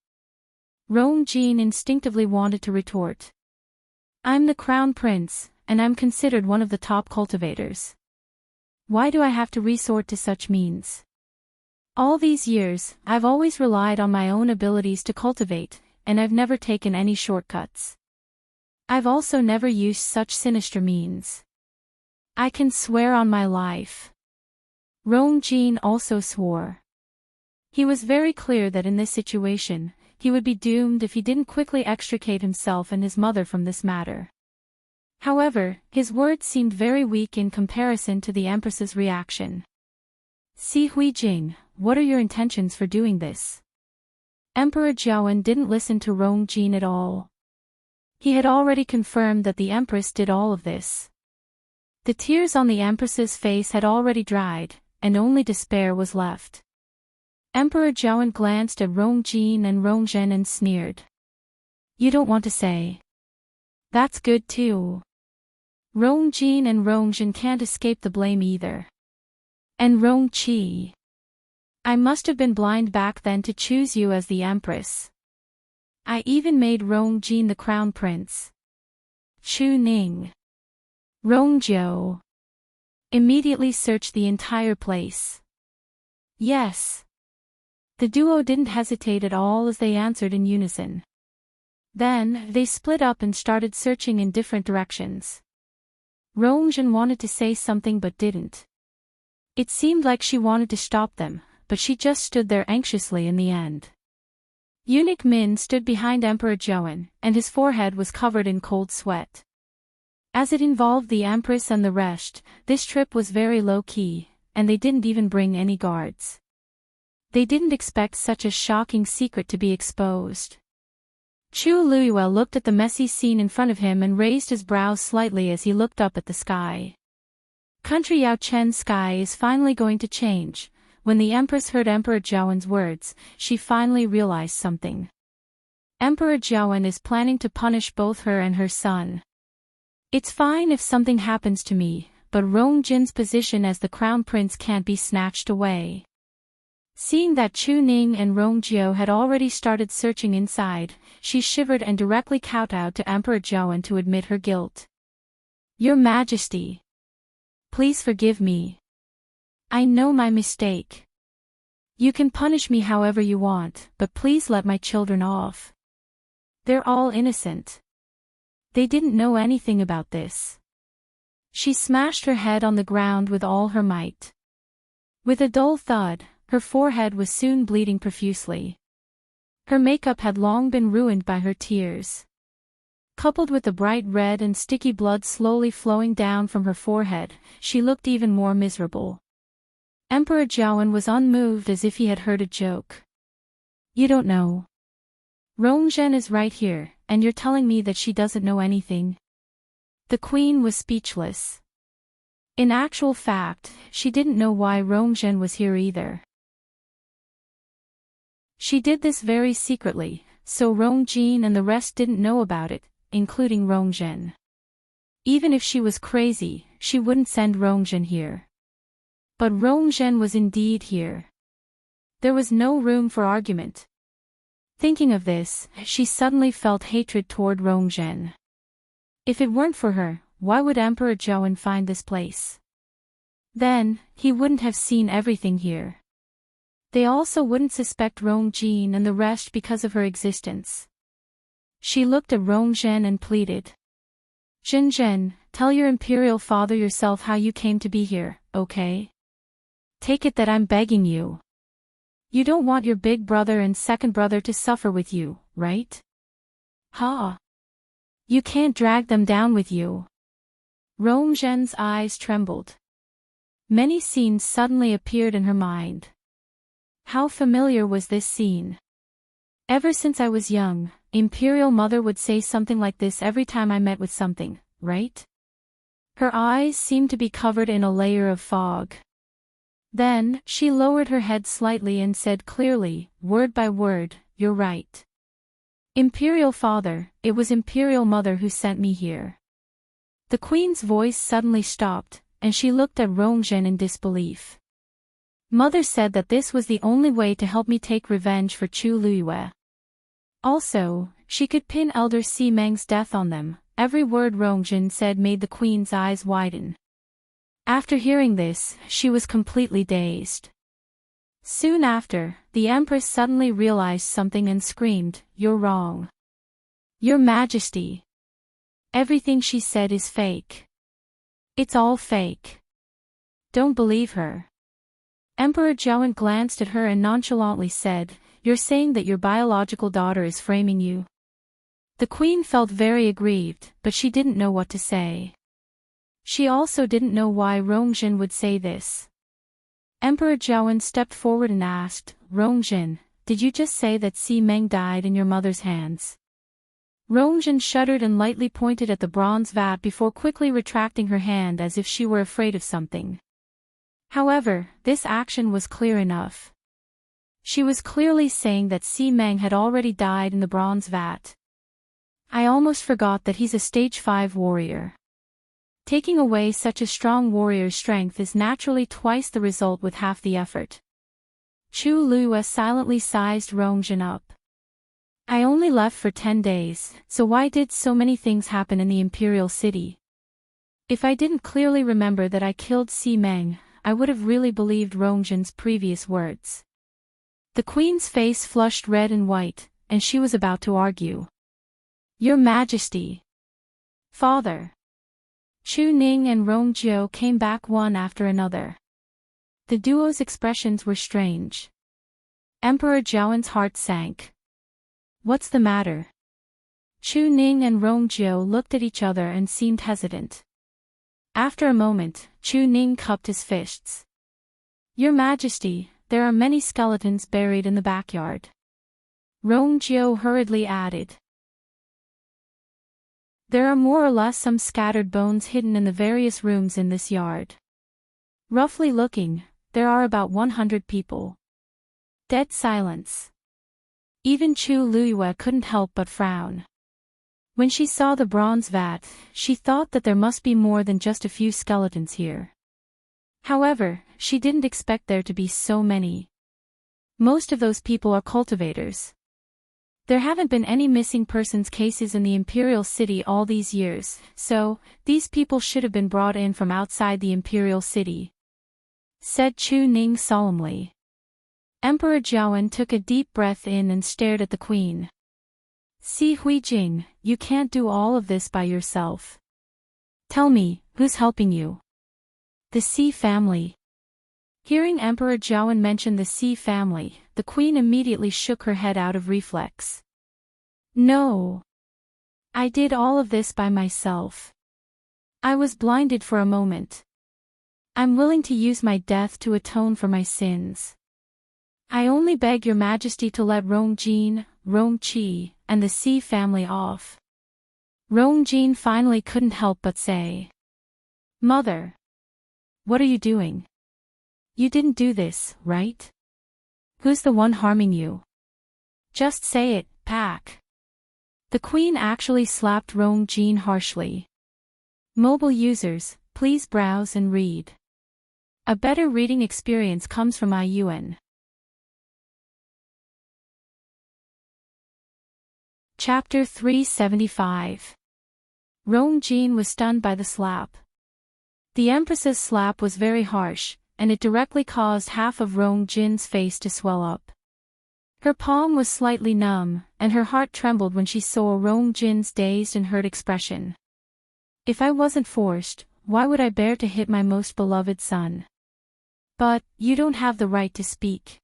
S1: Rongjin instinctively wanted to retort. I'm the crown prince, and I'm considered one of the top cultivators. Why do I have to resort to such means? All these years, I've always relied on my own abilities to cultivate, and I've never taken any shortcuts. I've also never used such sinister means. I can swear on my life. Rongjin also swore. He was very clear that in this situation, he would be doomed if he didn't quickly extricate himself and his mother from this matter. However, his words seemed very weak in comparison to the Empress's reaction. Si Huijing, what are your intentions for doing this? Emperor Jiawen didn't listen to Rongjin at all. He had already confirmed that the Empress did all of this. The tears on the Empress's face had already dried, and only despair was left. Emperor Jiawen glanced at Rongjin and Rongzhen and sneered. You don't want to say. That's good too. Rongjin and Rongzhen can't escape the blame either. And Rongqi. I must have been blind back then to choose you as the Empress. I even made Rongjin the crown prince. Chu Ning. Rongjio. Immediately searched the entire place. Yes. The duo didn't hesitate at all as they answered in unison. Then, they split up and started searching in different directions. Rongzhen wanted to say something but didn't. It seemed like she wanted to stop them, but she just stood there anxiously in the end. Eunuch Min stood behind Emperor Jiawen, and his forehead was covered in cold sweat. As it involved the Empress and the rest, this trip was very low-key, and they didn't even bring any guards. They didn't expect such a shocking secret to be exposed. Chu Luiyue looked at the messy scene in front of him and raised his brows slightly as he looked up at the sky. Country Yao Chen's sky is finally going to change. When the Empress heard Emperor Jiawen's words, she finally realized something. Emperor Jiawen is planning to punish both her and her son. It's fine if something happens to me, but Rong Jin's position as the crown prince can't be snatched away. Seeing that Chu Ning and Rong Jiao had already started searching inside, she shivered and directly kowtowed to Emperor Zhaoan to admit her guilt. Your Majesty, please forgive me. I know my mistake. You can punish me however you want, but please let my children off. They're all innocent. They didn't know anything about this. She smashed her head on the ground with all her might. With a dull thud, her forehead was soon bleeding profusely. Her makeup had long been ruined by her tears. Coupled with the bright red and sticky blood slowly flowing down from her forehead, she looked even more miserable. Emperor Zhaoan was unmoved as if he had heard a joke. You don't know. Rongzhen is right here, and you're telling me that she doesn't know anything? The queen was speechless. In actual fact, she didn't know why Rongzhen was here either. She did this very secretly, so Rongjin and the rest didn't know about it, including Rongzhen. Even if she was crazy, she wouldn't send Rongzhen here. But Rongzhen was indeed here. There was no room for argument. Thinking of this, she suddenly felt hatred toward Rongzhen. If it weren't for her, why would Emperor Zhaoan find this place? Then, he wouldn't have seen everything here. They also wouldn't suspect Rongjin and the rest because of her existence. She looked at Rongzhen and pleaded. Zhenzhen, tell your imperial father yourself how you came to be here, okay? Take it that I'm begging you. You don't want your big brother and second brother to suffer with you, right? Ha! You can't drag them down with you. Rongzhen's eyes trembled. Many scenes suddenly appeared in her mind. How familiar was this scene? Ever since I was young, Imperial Mother would say something like this every time I met with something, right? Her eyes seemed to be covered in a layer of fog. Then, she lowered her head slightly and said clearly, word by word, you're right. Imperial Father, it was Imperial Mother who sent me here. The Queen's voice suddenly stopped, and she looked at Rongzhen in disbelief. Mother said that this was the only way to help me take revenge for Chu Luiyue. Also, she could pin Elder Si Meng's death on them. Every word Rongzhen said made the Queen's eyes widen. After hearing this, she was completely dazed. Soon after, the Empress suddenly realized something and screamed, "You're wrong. Your Majesty. Everything she said is fake. It's all fake. Don't believe her." Emperor Zhaoan glanced at her and nonchalantly said, "You're saying that your biological daughter is framing you?" The Queen felt very aggrieved, but she didn't know what to say. She also didn't know why Rongzhen would say this. Emperor Zhaoan stepped forward and asked, "Rongzhen, did you just say that Si Meng died in your mother's hands?" Rongzhen shuddered and lightly pointed at the bronze vat before quickly retracting her hand as if she were afraid of something. However, this action was clear enough. She was clearly saying that Si Meng had already died in the bronze vat. I almost forgot that he's a stage 5 warrior. Taking away such a strong warrior's strength is naturally twice the result with half the effort. Chu Luiyue silently sized Rongzhen up. I only left for 10 days, so why did so many things happen in the Imperial City? If I didn't clearly remember that I killed Si Meng, I would have really believed Rongzhen's previous words. The Queen's face flushed red and white, and she was about to argue. Your Majesty. Father. Chu Ning and Rong Jiao came back one after another. The duo's expressions were strange. Emperor Zhaoan's heart sank. What's the matter? Chu Ning and Rong Jiao looked at each other and seemed hesitant. After a moment, Chu Ning cupped his fists. Your Majesty, there are many skeletons buried in the backyard. Rong Jiao hurriedly added. There are more or less some scattered bones hidden in the various rooms in this yard. Roughly looking, there are about 100 people. Dead silence. Even Chu Luiyue couldn't help but frown. When she saw the bronze vat, she thought that there must be more than just a few skeletons here. However, she didn't expect there to be so many. Most of those people are cultivators. There haven't been any missing persons cases in the Imperial City all these years, so these people should have been brought in from outside the Imperial City, said Chu Ning solemnly. Emperor Jiawen took a deep breath in and stared at the queen. Si Huijing, you can't do all of this by yourself. Tell me, who's helping you? The Si family. Hearing Emperor Jiawen mention the Si family, the queen immediately shook her head out of reflex. No. I did all of this by myself. I was blinded for a moment. I'm willing to use my death to atone for my sins. I only beg your majesty to let Rongjin, Rongqi, and the Si family off. Rongjin finally couldn't help but say. Mother. What are you doing? You didn't do this, right? Who's the one harming you? Just say it, Pack. The queen actually slapped Rongjin harshly. Mobile users, please browse and read. A better reading experience comes from IUN. Chapter 375. Rongjin was stunned by the slap. The Empress's slap was very harsh, and it directly caused half of Rongjin's face to swell up. Her palm was slightly numb, and her heart trembled when she saw Rongjin's dazed and hurt expression. If I wasn't forced, why would I bear to hit my most beloved son? But, you don't have the right to speak,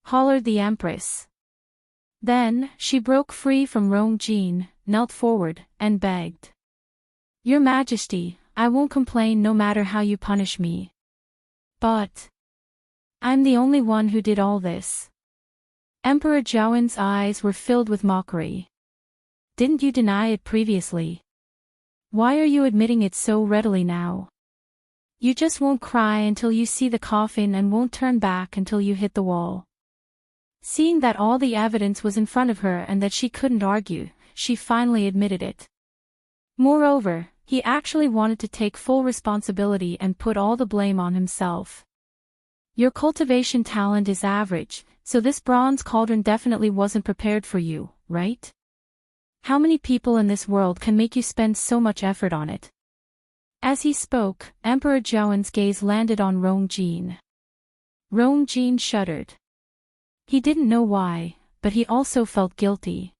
S1: hollered the Empress. Then, she broke free from Rongjin, knelt forward, and begged. Your Majesty, I won't complain no matter how you punish me. But I'm the only one who did all this. Emperor Jiawen's eyes were filled with mockery. Didn't you deny it previously? Why are you admitting it so readily now? You just won't cry until you see the coffin and won't turn back until you hit the wall. Seeing that all the evidence was in front of her and that she couldn't argue, she finally admitted it. Moreover, he actually wanted to take full responsibility and put all the blame on himself. Your cultivation talent is average, so this bronze cauldron definitely wasn't prepared for you, right? How many people in this world can make you spend so much effort on it? As he spoke, Emperor Jiawen's gaze landed on Rongjin. Rongjin shuddered. He didn't know why, but he also felt guilty.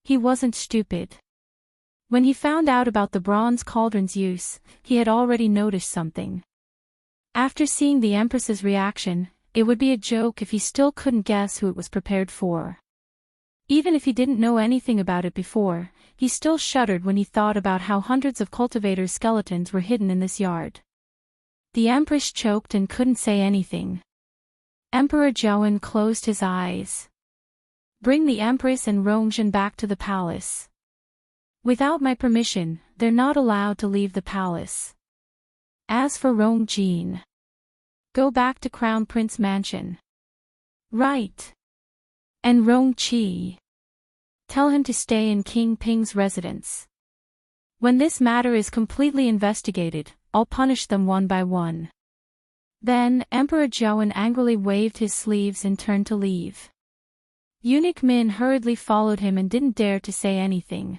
S1: He wasn't stupid. When he found out about the bronze cauldron's use, he had already noticed something. After seeing the Empress's reaction, it would be a joke if he still couldn't guess who it was prepared for. Even if he didn't know anything about it before, he still shuddered when he thought about how hundreds of cultivators' skeletons were hidden in this yard. The Empress choked and couldn't say anything. Emperor Jiawen closed his eyes. Bring the Empress and Rongjin back to the palace. Without my permission, they're not allowed to leave the palace. As for Rongjin, go back to Crown Prince Mansion. Right. And Rongqi, tell him to stay in King Ping's residence. When this matter is completely investigated, I'll punish them one by one. Then, Emperor Jiawen angrily waved his sleeves and turned to leave. Eunuch Min hurriedly followed him and didn't dare to say anything.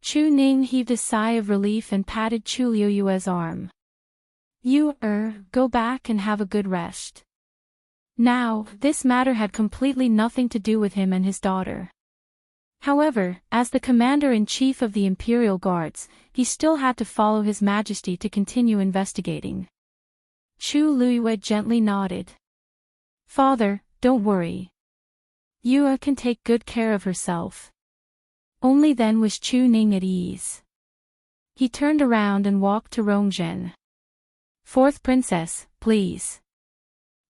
S1: Chu Ning heaved a sigh of relief and patted Chu Liuyue's arm. You, go back and have a good rest. Now, this matter had completely nothing to do with him and his daughter. However, as the commander-in-chief of the Imperial Guards, he still had to follow His Majesty to continue investigating. Chu Liyue gently nodded. Father, don't worry. Yue can take good care of herself. Only then was Chu Ning at ease. He turned around and walked to Rongjin. Fourth princess, please.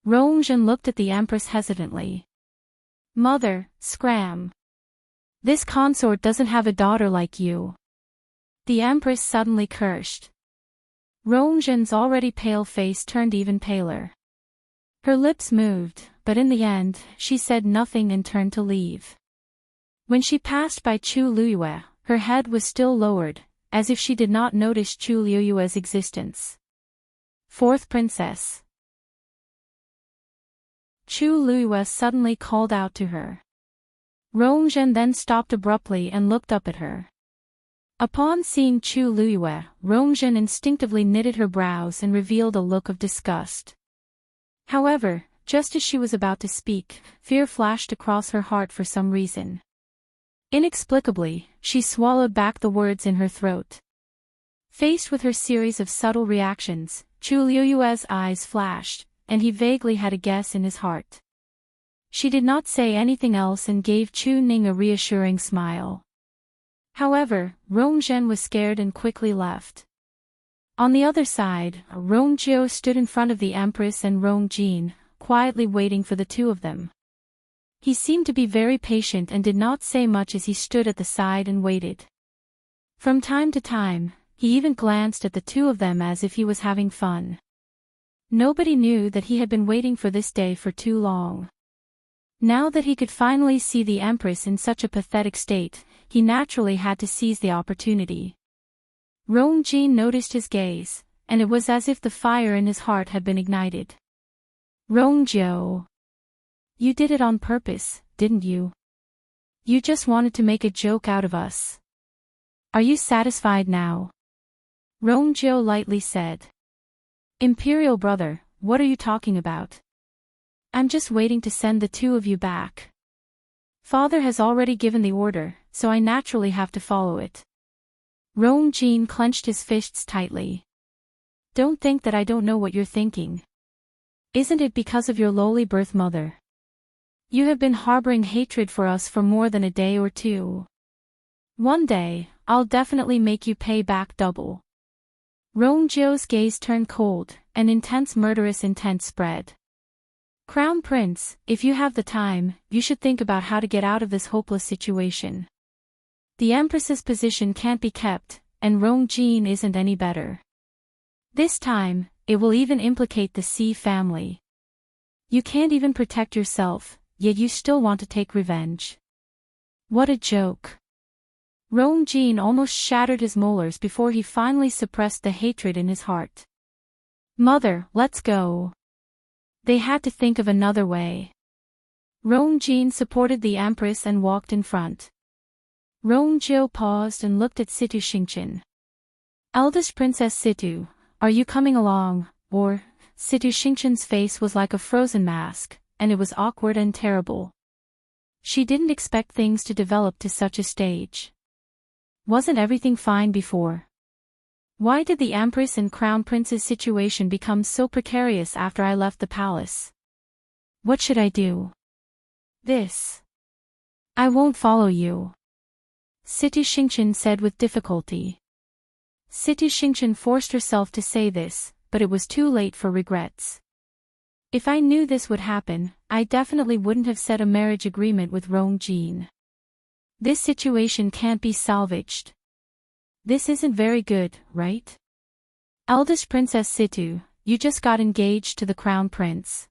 S1: Rongjin looked at the Empress hesitantly. Mother, scram. This consort doesn't have a daughter like you. The Empress suddenly cursed. Rongjin's already pale face turned even paler. Her lips moved, but in the end, she said nothing and turned to leave. When she passed by Chu Liyue, Her head was still lowered, as if she did not notice Chu Liuyue's existence. Fourth princess. Chu Liyue suddenly called out to her. Rongzhen then stopped abruptly and looked up at her. Upon seeing Chu Liyue, Rongzhen instinctively knitted her brows and revealed a look of disgust. However, just as she was about to speak, fear flashed across her heart for some reason. Inexplicably, she swallowed back the words in her throat. Faced with her series of subtle reactions, Chu Liyue's eyes flashed, and he vaguely had a guess in his heart. She did not say anything else and gave Chu Ning a reassuring smile. However, Rongzhen was scared and quickly left. On the other side, Rongjiu stood in front of the Empress and Rongjin, quietly waiting for the two of them. He seemed to be very patient and did not say much as he stood at the side and waited. From time to time, he even glanced at the two of them as if he was having fun. Nobody knew that he had been waiting for this day for too long. Now that he could finally see the Empress in such a pathetic state, he naturally had to seize the opportunity. Rongjin noticed his gaze, and it was as if the fire in his heart had been ignited. Rongjiu. You did it on purpose, didn't you? You just wanted to make a joke out of us. Are you satisfied now? Rongjiu lightly said. Imperial brother, what are you talking about? I'm just waiting to send the two of you back. Father has already given the order, so I naturally have to follow it. Rongjin clenched his fists tightly. Don't think that I don't know what you're thinking. Isn't it because of your lowly birth mother? You have been harboring hatred for us for more than a day or two. One day, I'll definitely make you pay back double. Rongjiu's gaze turned cold, and intense murderous intent spread. Crown Prince, if you have the time, you should think about how to get out of this hopeless situation. The Empress's position can't be kept, and Rongjin isn't any better. This time, it will even implicate the Xi family. You can't even protect yourself, yet you still want to take revenge. What a joke. Rongjin almost shattered his molars before he finally suppressed the hatred in his heart. Mother, let's go. They had to think of another way. Rongjin supported the Empress and walked in front. Rongjiu paused and looked at Situ Xingqian. Eldest Princess Situ, are you coming along, or? Situ Xingqian's face was like a frozen mask, and it was awkward and terrible. She didn't expect things to develop to such a stage. Wasn't everything fine before? Why did the Empress and Crown Prince's situation become so precarious after I left the palace? What should I do? This. I won't follow you. Situ Xingqian said with difficulty. Situ Xingqian forced herself to say this, but it was too late for regrets. If I knew this would happen, I definitely wouldn't have set a marriage agreement with Rongjin. This situation can't be salvaged. This isn't very good, right? Eldest Princess Situ, you just got engaged to the Crown Prince.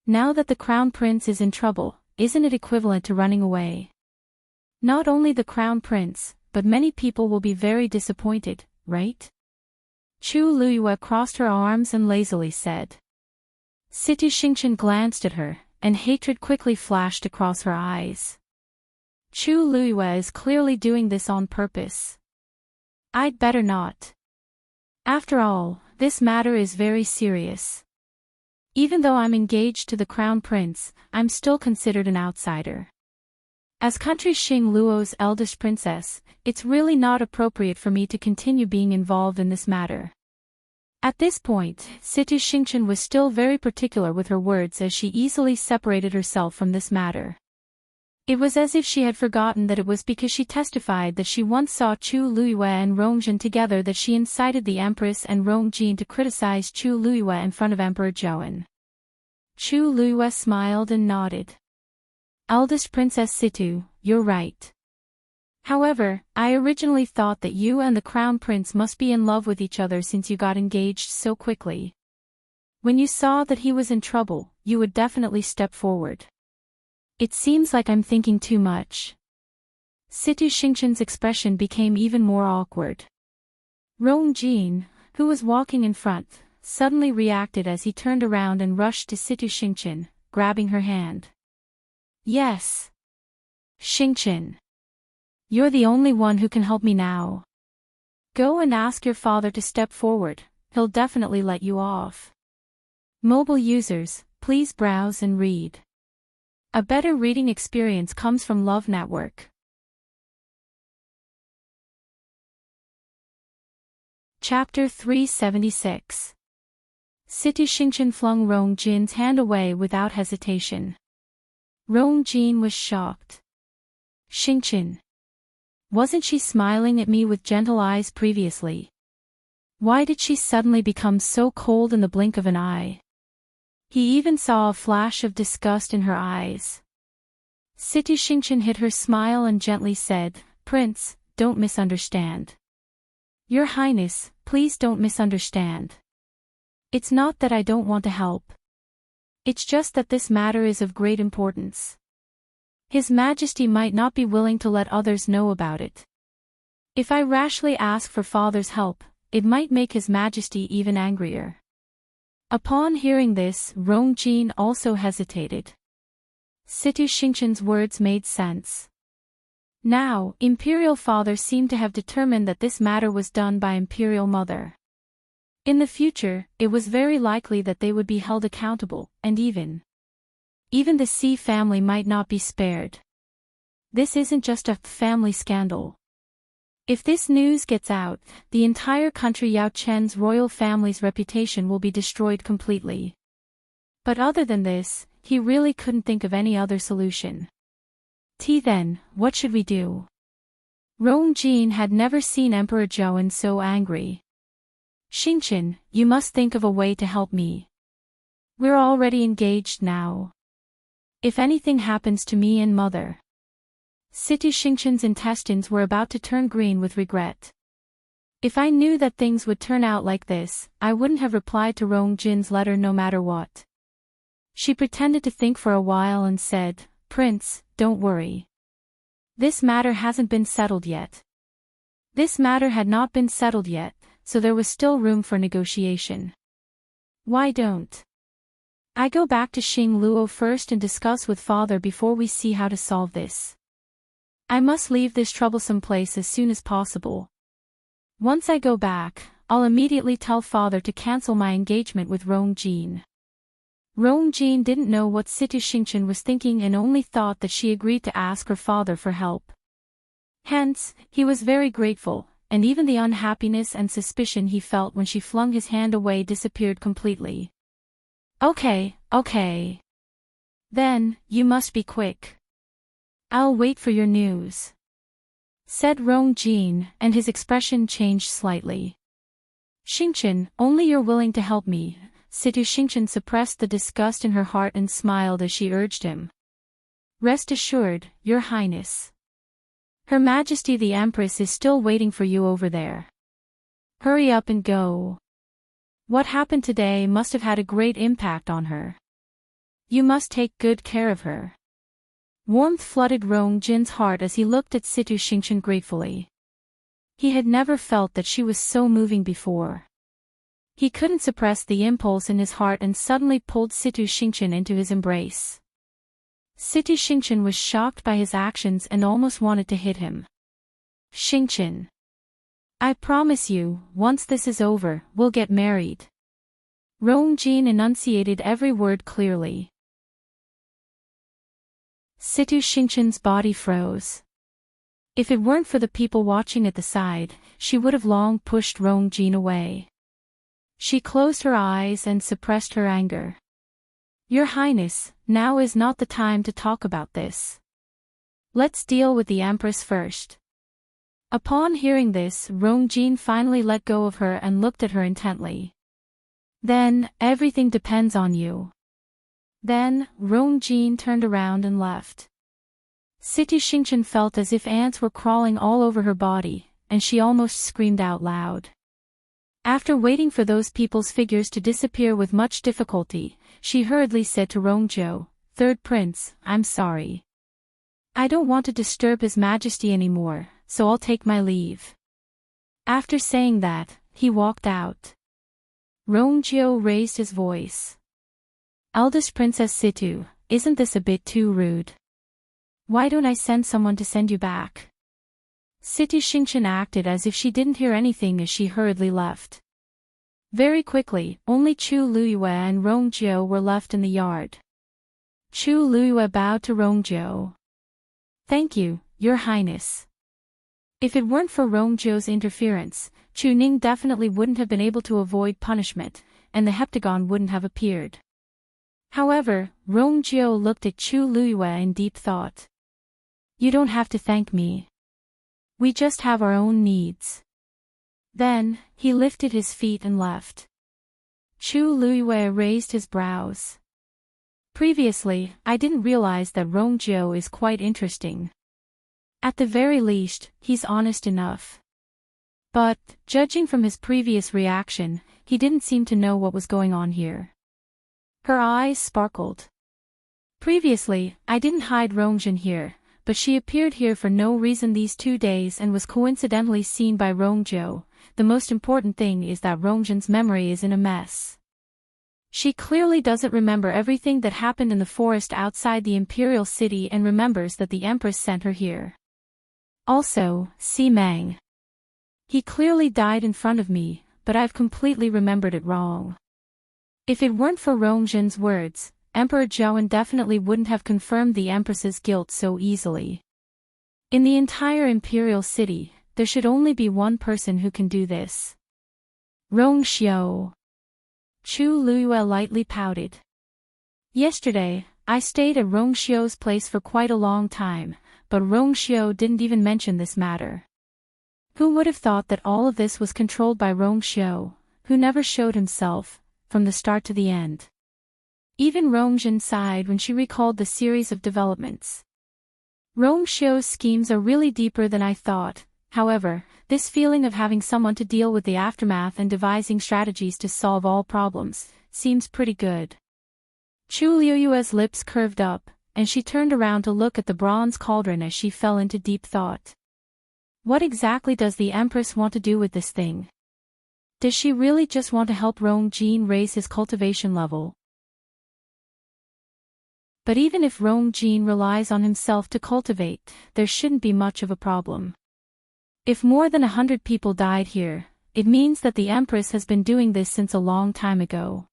S1: Now that the Crown Prince is in trouble, isn't it equivalent to running away? Not only the Crown Prince, but many people will be very disappointed, right? Chu Liyue crossed her arms and lazily said. Situ Xingqian glanced at her, and hatred quickly flashed across her eyes. Chu Liyue is clearly doing this on purpose. I'd better not. After all, this matter is very serious. Even though I'm engaged to the Crown Prince, I'm still considered an outsider. As country Xing Luo's eldest princess, it's really not appropriate for me to continue being involved in this matter. At this point, Situ Xingqian was still very particular with her words as she easily separated herself from this matter. It was as if she had forgotten that it was because she testified that she once saw Chu Liyue and Rongjin together that she incited the Empress and Rongjin to criticize Chu Liyue in front of Emperor Zhou. Chu Liyue smiled and nodded. Eldest Princess Situ, you're right. However, I originally thought that you and the Crown Prince must be in love with each other since you got engaged so quickly. When you saw that he was in trouble, you would definitely step forward. It seems like I'm thinking too much. Situ Xingqian's expression became even more awkward. Rongjin, who was walking in front, suddenly reacted as he turned around and rushed to Situ Xingqian, grabbing her hand. Yes. Xingqian. You're the only one who can help me now. Go and ask your father to step forward, he'll definitely let you off. Mobile users, please browse and read. A better reading experience comes from Love Network. Chapter 376. Situ Xingqian flung Rongjin's hand away without hesitation. Rongjin was shocked. Xingqian. Wasn't she smiling at me with gentle eyes previously? Why did she suddenly become so cold in the blink of an eye? He even saw a flash of disgust in her eyes. Situ Xingqian hid her smile and gently said, Prince, don't misunderstand. Your Highness, please don't misunderstand. It's not that I don't want to help. It's just that this matter is of great importance. His Majesty might not be willing to let others know about it. If I rashly ask for father's help, it might make His Majesty even angrier. Upon hearing this, Rongjin also hesitated. Situ Xingqian's words made sense. Now, Imperial father seemed to have determined that this matter was done by Imperial mother. In the future, it was very likely that they would be held accountable, and even the Xi family might not be spared. This isn't just a family scandal. If this news gets out, the entire country Yao Chen's royal family's reputation will be destroyed completely. But other than this, he really couldn't think of any other solution. Then, what should we do? Rongjin had never seen Emperor Zhou so angry. Xingqian, you must think of a way to help me. We're already engaged now. If anything happens to me and mother. Situ Xingqian's intestines were about to turn green with regret. If I knew that things would turn out like this, I wouldn't have replied to Rongjin's letter no matter what. She pretended to think for a while and said, Prince, don't worry. This matter hasn't been settled yet. This matter had not been settled yet, so there was still room for negotiation. Why don't I go back to Xing Luo first and discuss with father before we see how to solve this? I must leave this troublesome place as soon as possible. Once I go back, I'll immediately tell father to cancel my engagement with Rongjin. Rongjin didn't know what Situ Xingqian was thinking and only thought that she agreed to ask her father for help. Hence, he was very grateful, and even the unhappiness and suspicion he felt when she flung his hand away disappeared completely. Okay. Then, you must be quick. I'll wait for your news, said Rongjin, and his expression changed slightly. Xingqian, only you're willing to help me. Situ Xingqian suppressed the disgust in her heart and smiled as she urged him. Rest assured, Your Highness. Her Majesty the Empress is still waiting for you over there. Hurry up and go. What happened today must have had a great impact on her. You must take good care of her. Warmth flooded Rongjin's heart as he looked at Situ Xingqian gratefully. He had never felt that she was so moving before. He couldn't suppress the impulse in his heart and suddenly pulled Situ Xingqian into his embrace. Situ Xingqian was shocked by his actions and almost wanted to hit him. Xingqian. I promise you, once this is over, we'll get married. Rongjin enunciated every word clearly. Situ Xingqian's body froze. If it weren't for the people watching at the side, she would have long pushed Rongjin away. She closed her eyes and suppressed her anger. Your Highness, now is not the time to talk about this. Let's deal with the Empress first. Upon hearing this, Rongjin finally let go of her and looked at her intently. Then, everything depends on you. Then, Rongjin turned around and left. Situ Xingqian felt as if ants were crawling all over her body, and she almost screamed out loud. After waiting for those people's figures to disappear with much difficulty, she hurriedly said to Rongzhou, Third Prince, I'm sorry. I don't want to disturb His Majesty anymore, so I'll take my leave. After saying that, he walked out. Rongjio raised his voice. Eldest Princess Situ, isn't this a bit too rude? Why don't I send someone to send you back? Situ Xingqian acted as if she didn't hear anything as she hurriedly left. Very quickly, only Chu Luyue and Rongjio were left in the yard. Chu Luyue bowed to Rongjio. Thank you, Your Highness. If it weren't for Rongjio's interference, Chu Ning definitely wouldn't have been able to avoid punishment, and the heptagon wouldn't have appeared. However, Rongjio looked at Chu Luyue in deep thought. You don't have to thank me. We just have our own needs. Then, he lifted his feet and left. Chu Luyue raised his brows. Previously, I didn't realize that Rongjio is quite interesting. At the very least, he's honest enough. But, judging from his previous reaction, he didn't seem to know what was going on here. Her eyes sparkled. Previously, I didn't hide Rongjin here, but she appeared here for no reason these 2 days and was coincidentally seen by Rongjio. The most important thing is that Rongjin's memory is in a mess. She clearly doesn't remember everything that happened in the forest outside the Imperial city and remembers that the Empress sent her here. Also, Si Meng. He clearly died in front of me, but I've completely remembered it wrong. If it weren't for Rongjin's words, Emperor Zhaoan definitely wouldn't have confirmed the Empress's guilt so easily. In the entire Imperial city, there should only be one person who can do this. Rongxiu. Chu Luyue lightly pouted. Yesterday, I stayed at Rongxiu's place for quite a long time, but Rongxiu didn't even mention this matter. Who would have thought that all of this was controlled by Rongxiu, who never showed himself, from the start to the end? Even Rongjin sighed when she recalled the series of developments. Rongxiu's schemes are really deeper than I thought. However, this feeling of having someone to deal with the aftermath and devising strategies to solve all problems seems pretty good. Chu Luyue's lips curved up, and she turned around to look at the bronze cauldron as she fell into deep thought. What exactly does the Empress want to do with this thing? Does she really just want to help Rongjin raise his cultivation level? But even if Rongjin relies on himself to cultivate, there shouldn't be much of a problem. If more than 100 people died here, it means that the Empress has been doing this since a long time ago.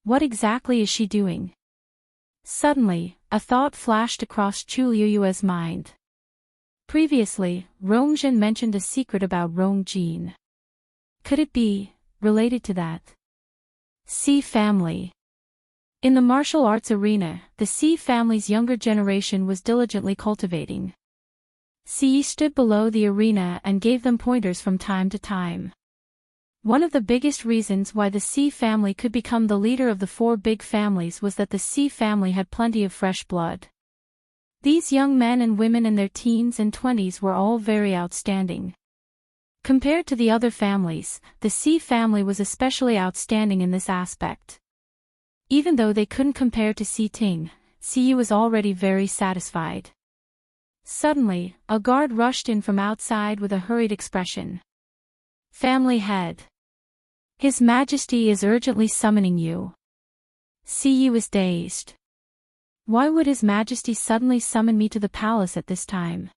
S1: What exactly is she doing? Suddenly, a thought flashed across Chu Luyue's mind. Previously, Rongjin mentioned a secret about Rongjin. Could it be related to that? Si family. In the martial arts arena, the Si family's younger generation was diligently cultivating. Si stood below the arena and gave them pointers from time to time. One of the biggest reasons why the Si family could become the leader of the 4 big families was that the Si family had plenty of fresh blood. These young men and women in their teens and 20s were all very outstanding. Compared to the other families, the Si family was especially outstanding in this aspect. Even though they couldn't compare to Si Ting, Si was already very satisfied. Suddenly, a guard rushed in from outside with a hurried expression. Family head. His Majesty is urgently summoning you. Si was dazed. Why would His Majesty suddenly summon me to the palace at this time?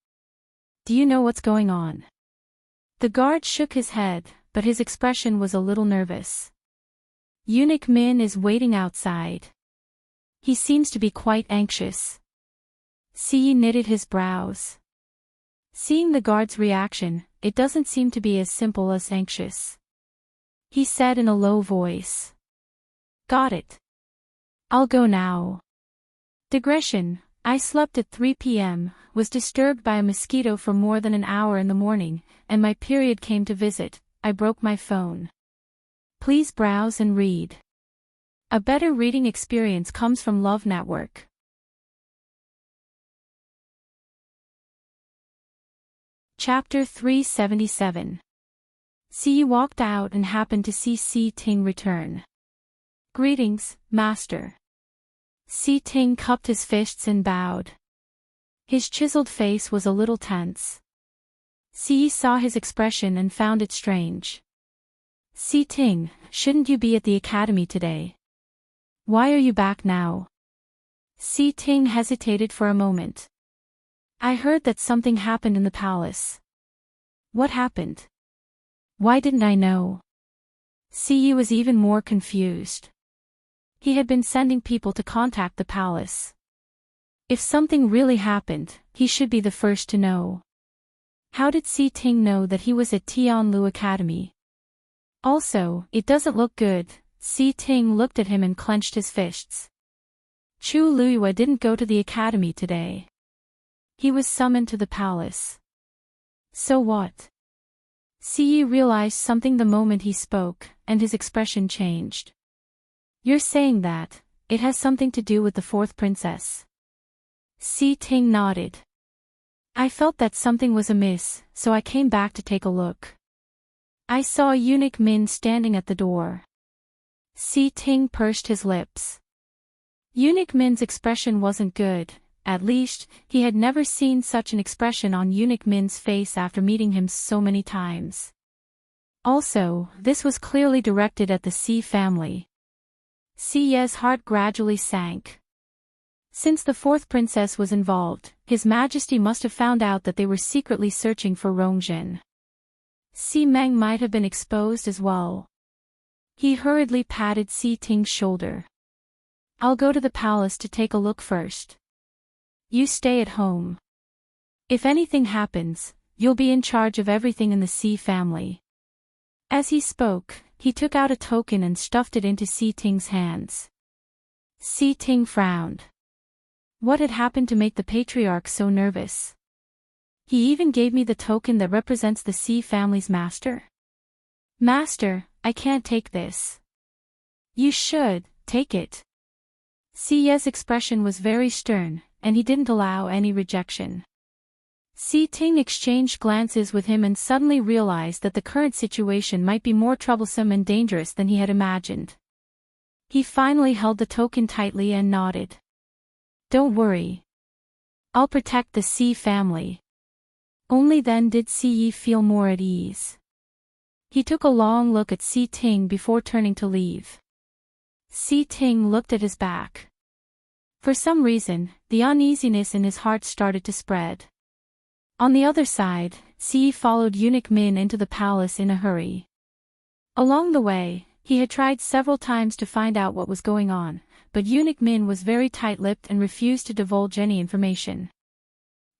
S1: Do you know what's going on? The guard shook his head, but his expression was a little nervous. Eunuch Min is waiting outside. He seems to be quite anxious. Si knitted his brows. Seeing the guard's reaction, it doesn't seem to be as simple as anxious. He said in a low voice. Got it. I'll go now. Digression, I slept at 3 p.m., was disturbed by a mosquito for more than an hour in the morning, and my period came to visit. I broke my phone. Please browse and read. A better reading experience comes from Love Network. Chapter 377. Si walked out and happened to see Si Ting return. Greetings, Master. Si Ting cupped his fists and bowed. His chiseled face was a little tense. Si saw his expression and found it strange. Si Ting, shouldn't you be at the academy today? Why are you back now? Si Ting hesitated for a moment. I heard that something happened in the palace. What happened? Why didn't I know? Si was even more confused. He had been sending people to contact the palace. If something really happened, he should be the first to know. How did Si Ting know that he was at Tianlu Academy? Also, it doesn't look good. Si Ting looked at him and clenched his fists. Chu Luiyue didn't go to the academy today. He was summoned to the palace. So what? Si realized something the moment he spoke, and his expression changed. You're saying that it has something to do with the fourth princess? Si Ting nodded. I felt that something was amiss, so I came back to take a look. I saw eunuch Min standing at the door. Si Ting pursed his lips. Eunuch Min's expression wasn't good, at least, he had never seen such an expression on eunuch Min's face after meeting him so many times. Also, this was clearly directed at the Si family. Si Ye's heart gradually sank. Since the fourth princess was involved, His Majesty must have found out that they were secretly searching for Rongjin. Si Meng might have been exposed as well. He hurriedly patted Si Ting's shoulder. I'll go to the palace to take a look first. You stay at home. If anything happens, you'll be in charge of everything in the Si family. As he spoke, he took out a token and stuffed it into Si Ting's hands. Si Ting frowned. What had happened to make the patriarch so nervous? He even gave me the token that represents the Si family's master. Master, I can't take this. You should, take it. Si Ye's expression was very stern, and he didn't allow any rejection. Si Ting exchanged glances with him and suddenly realized that the current situation might be more troublesome and dangerous than he had imagined. He finally held the token tightly and nodded. Don't worry. I'll protect the Si family. Only then did Si feel more at ease. He took a long look at Si Ting before turning to leave. Si Ting looked at his back. For some reason, the uneasiness in his heart started to spread. On the other side, Si followed eunuch Min into the palace in a hurry. Along the way, he had tried several times to find out what was going on, but eunuch Min was very tight-lipped and refused to divulge any information.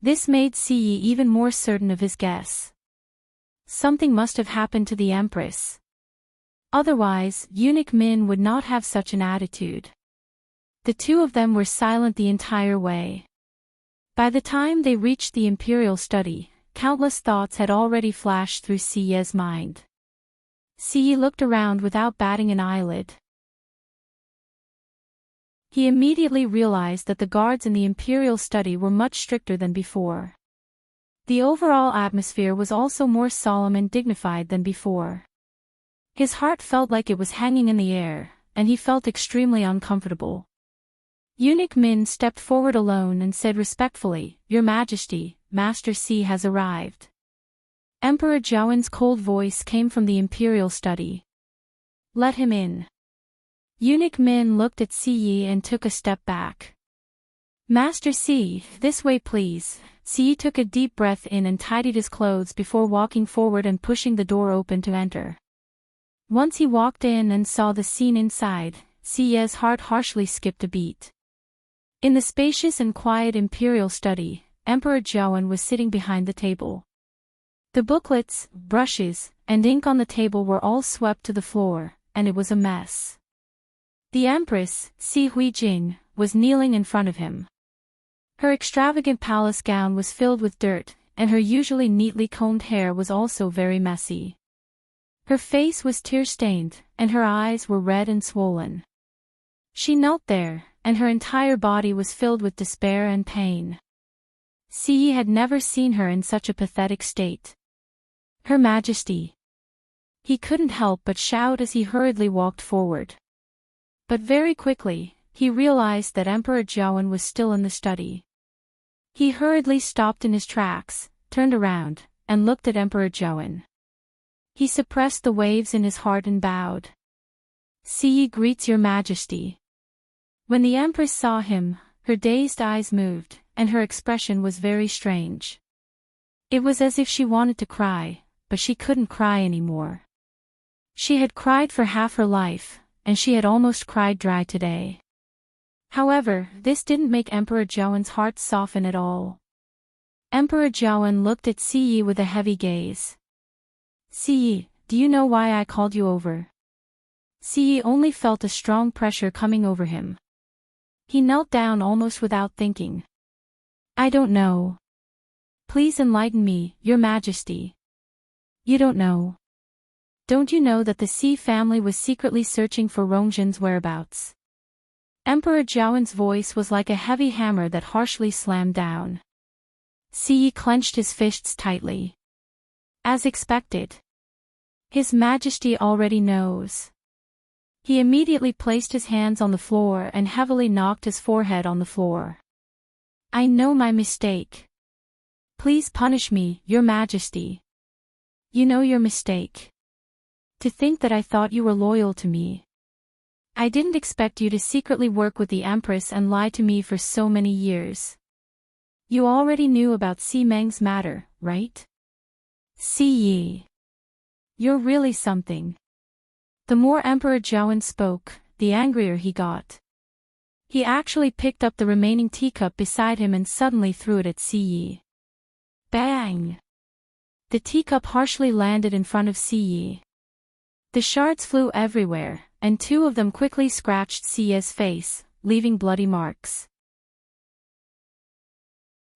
S1: This made Si even more certain of his guess. Something must have happened to the Empress. Otherwise, eunuch Min would not have such an attitude. The two of them were silent the entire way. By the time they reached the Imperial study, countless thoughts had already flashed through Si Ye's mind. Si looked around without batting an eyelid. He immediately realized that the guards in the Imperial study were much stricter than before. The overall atmosphere was also more solemn and dignified than before. His heart felt like it was hanging in the air, and he felt extremely uncomfortable. Eunuch Min stepped forward alone and said respectfully, Your Majesty, Master Si has arrived. Emperor Zhaoen's cold voice came from the Imperial study. Let him in. Eunuch Min looked at Si Yi and took a step back. Master Si, this way please. Si Yi took a deep breath in and tidied his clothes before walking forward and pushing the door open to enter. Once he walked in and saw the scene inside, Si Ye's heart harshly skipped a beat. In the spacious and quiet Imperial study, Emperor Zhaoen was sitting behind the table. The booklets, brushes, and ink on the table were all swept to the floor, and it was a mess. The Empress, Si Huijing, was kneeling in front of him. Her extravagant palace gown was filled with dirt, and her usually neatly combed hair was also very messy. Her face was tear-stained, and her eyes were red and swollen. She knelt there, and her entire body was filled with despair and pain. Si Yi had never seen her in such a pathetic state. Her Majesty. He couldn't help but shout as he hurriedly walked forward. But very quickly, he realized that Emperor Zhaoen was still in the study. He hurriedly stopped in his tracks, turned around, and looked at Emperor Joan. He suppressed the waves in his heart and bowed. "Siyi greets your majesty." When the empress saw him, her dazed eyes moved, and her expression was very strange. It was as if she wanted to cry, but she couldn't cry anymore. She had cried for half her life, and she had almost cried dry today. However, this didn't make Emperor Joan's heart soften at all. Emperor Joan looked at Siyi with a heavy gaze. "Siyi, do you know why I called you over?" Siyi only felt a strong pressure coming over him. He knelt down almost without thinking. "I don't know. Please enlighten me, your majesty." "You don't know? Don't you know that the Xi family was secretly searching for Rongjin's whereabouts?" Emperor Zhaoen's voice was like a heavy hammer that harshly slammed down. Siyi clenched his fists tightly. As expected. His Majesty already knows. He immediately placed his hands on the floor and heavily knocked his forehead on the floor. "I know my mistake. Please punish me, your Majesty. You know your mistake. To think that I thought you were loyal to me. I didn't expect you to secretly work with the Empress and lie to me for so many years. You already knew about Si Meng's matter, right? Siyi. You're really something." The more Emperor Zhaoen spoke, the angrier he got. He actually picked up the remaining teacup beside him and suddenly threw it at Siyi. Bang! The teacup harshly landed in front of Siyi. The shards flew everywhere, and two of them quickly scratched Siyi's face, leaving bloody marks.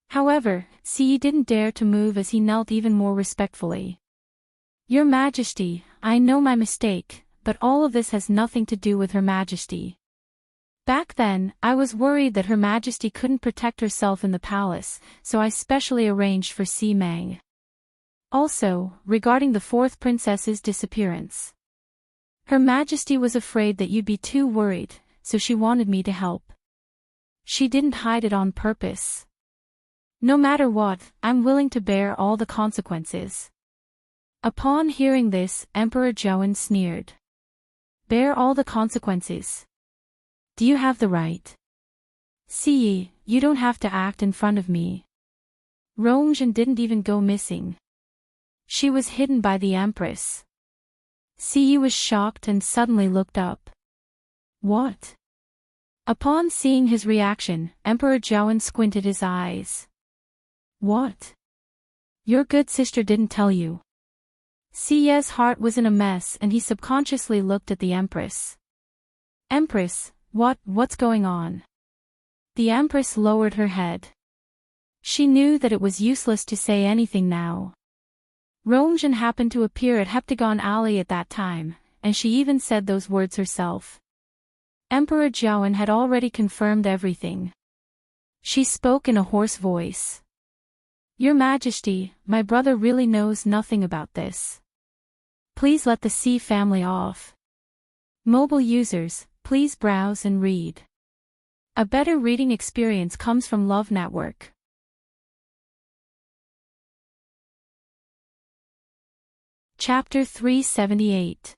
S1: However, Siyi didn't dare to move as he knelt even more respectfully. "Your Majesty, I know my mistake, but all of this has nothing to do with Her Majesty. Back then, I was worried that Her Majesty couldn't protect herself in the palace, so I specially arranged for Si Meng. Also, regarding the fourth princess's disappearance. Her Majesty was afraid that you'd be too worried, so she wanted me to help. She didn't hide it on purpose. No matter what, I'm willing to bear all the consequences." Upon hearing this, Emperor Zhaoen sneered. "Bear all the consequences? Do you have the right? Siyi, you don't have to act in front of me. Rongjin didn't even go missing. She was hidden by the Empress." Siyi was shocked and suddenly looked up. "What?" Upon seeing his reaction, Emperor Zhaoen squinted his eyes. "What? Your good sister didn't tell you?" Siyi's heart was in a mess and he subconsciously looked at the Empress. "Empress, what's going on?" The Empress lowered her head. She knew that it was useless to say anything now. Rongjin happened to appear at Heptagon Alley at that time, and she even said those words herself. Emperor Zhaoen had already confirmed everything. She spoke in a hoarse voice. "Your Majesty, my brother really knows nothing about this. Please let the Xi family off." Mobile users, please browse and read. A better reading experience comes from Love Network. Chapter 378.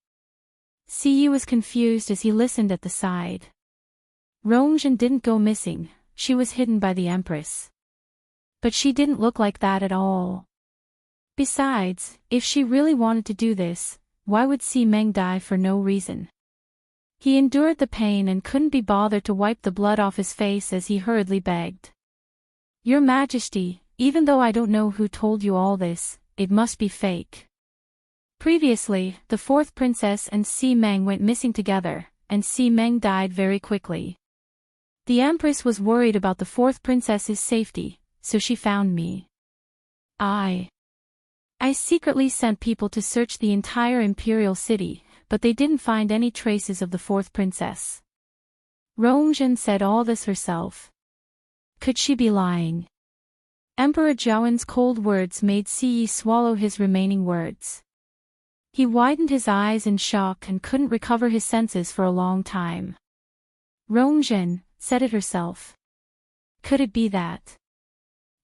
S1: Siyi was confused as he listened at the side. Rongjin didn't go missing, she was hidden by the Empress. But she didn't look like that at all. Besides, if she really wanted to do this, why would Si Meng die for no reason? He endured the pain and couldn't be bothered to wipe the blood off his face as he hurriedly begged. "Your Majesty, even though I don't know who told you all this, it must be fake." Previously, the fourth princess and Si Meng went missing together, and Si Meng died very quickly. The Empress was worried about the fourth princess's safety, so she found me. I secretly sent people to search the entire Imperial city, but they didn't find any traces of the fourth princess. Rongjin said all this herself. Could she be lying? Emperor Zhaoen's cold words made Siyi swallow his remaining words. He widened his eyes in shock and couldn't recover his senses for a long time. Rongjin said it herself. Could it be that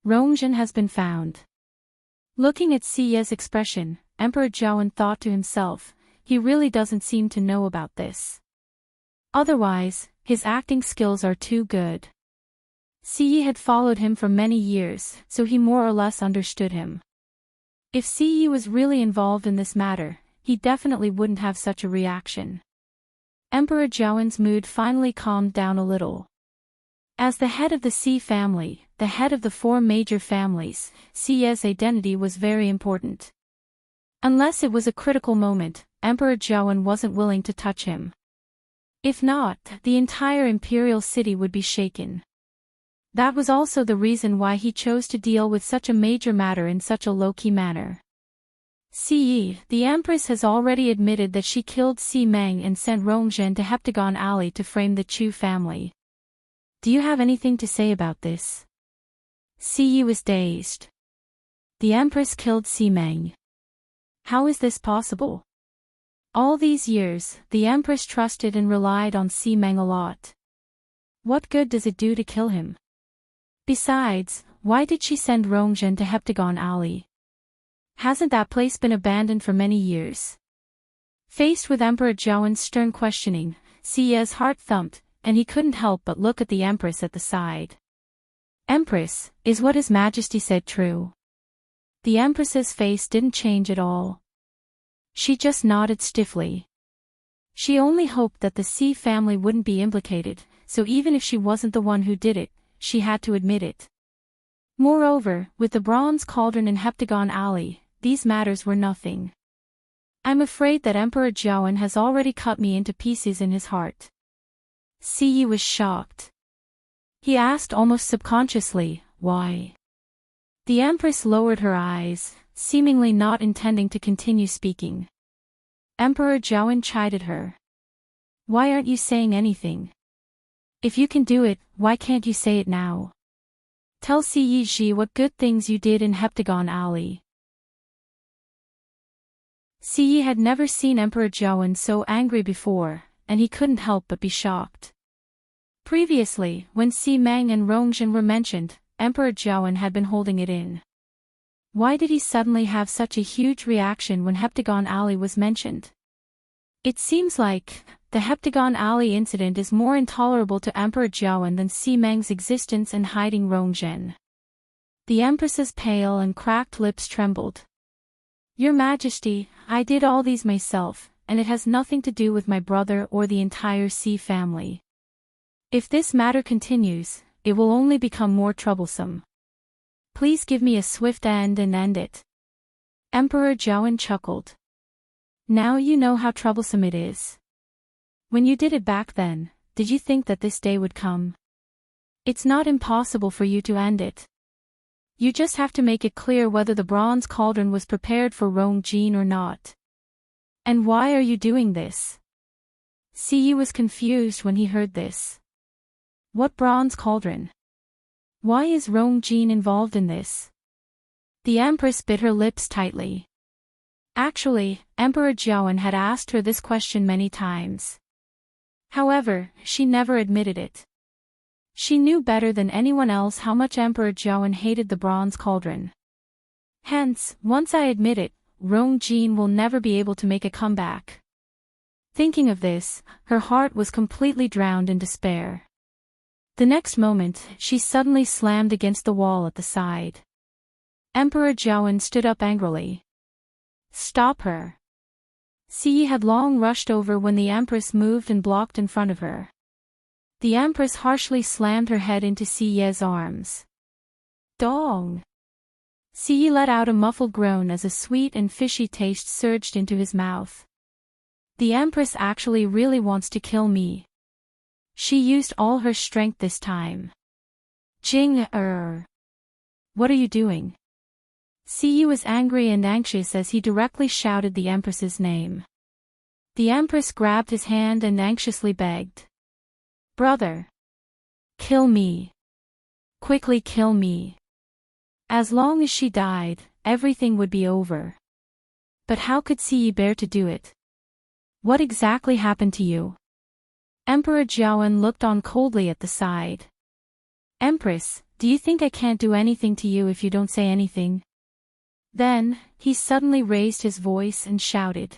S1: Rongjin has been found. Looking at Siye's expression, Emperor Zhaoan thought to himself, he really doesn't seem to know about this. Otherwise, his acting skills are too good. Siye had followed him for many years, so he more or less understood him. If Siye was really involved in this matter, he definitely wouldn't have such a reaction. Emperor Zhaoan's mood finally calmed down a little. As the head of the Xi family, the head of the 4 major families, Siye's identity was very important. Unless it was a critical moment, Emperor Zhaoan wasn't willing to touch him. If not, the entire Imperial city would be shaken. That was also the reason why he chose to deal with such a major matter in such a low-key manner. Siye, the Empress, has already admitted that she killed Si Meng and sent Rongjin to Heptagon Alley to frame the Chu family. Do you have anything to say about this? Siye was dazed. The Empress killed Si Meng. How is this possible? All these years, the Empress trusted and relied on Si Meng a lot. What good does it do to kill him? Besides, why did she send Rongjin to Heptagon Alley? Hasn't that place been abandoned for many years? Faced with Emperor Zhaoan's stern questioning, Siye's heart thumped, and he couldn't help but look at the Empress at the side. Empress, is what His Majesty said true? The Empress's face didn't change at all. She just nodded stiffly. She only hoped that the Xi family wouldn't be implicated, so even if she wasn't the one who did it, she had to admit it. Moreover, with the bronze cauldron in Heptagon Alley, these matters were nothing. I'm afraid that Emperor Zhaoan has already cut me into pieces in his heart. Siye was shocked. He asked almost subconsciously, why? The Empress lowered her eyes, seemingly not intending to continue speaking. Emperor Zhaoan chided her. Why aren't you saying anything? If you can do it, why can't you say it now? Tell Siye Ji what good things you did in Heptagon Alley. Siye had never seen Emperor Zhaoan so angry before, and he couldn't help but be shocked. Previously, when Si Meng and Rongjin were mentioned, Emperor Zhaoan had been holding it in. Why did he suddenly have such a huge reaction when Heptagon Alley was mentioned? It seems like the Heptagon Alley incident is more intolerable to Emperor Zhaoan than Si Meng's existence and hiding Rongjin. The Empress's pale and cracked lips trembled. Your Majesty, I did all these myself, and it has nothing to do with my brother or the entire Xi family. If this matter continues, it will only become more troublesome. Please give me a swift end and end it. Emperor Zhaoan chuckled. Now you know how troublesome it is. When you did it back then, did you think that this day would come? It's not impossible for you to end it. You just have to make it clear whether the bronze cauldron was prepared for Rongjin or not. And why are you doing this? Siye was confused when he heard this. What bronze cauldron? Why is Rongjin involved in this? The Empress bit her lips tightly. Actually, Emperor Zhaoan had asked her this question many times. However, she never admitted it. She knew better than anyone else how much Emperor Zhaoan hated the bronze cauldron. Hence, once I admit it, Rongjin will never be able to make a comeback. Thinking of this, her heart was completely drowned in despair. The next moment, she suddenly slammed against the wall at the side. Emperor Zhaoan stood up angrily. Stop her. Siye had long rushed over when the Empress moved and blocked in front of her. The Empress harshly slammed her head into Siye's arms. Dong! Siye let out a muffled groan as a sweet and fishy taste surged into his mouth. The Empress actually really wants to kill me. She used all her strength this time. Jing-er! What are you doing? Siye was angry and anxious as he directly shouted the Empress's name. The Empress grabbed his hand and anxiously begged. Brother! Kill me! Quickly kill me! As long as she died, everything would be over. But how could Siye bear to do it? What exactly happened to you? Emperor Zhaoan looked on coldly at the side. Empress, Do you think I can't do anything to you if you don't say anything? Then, he suddenly raised his voice and shouted.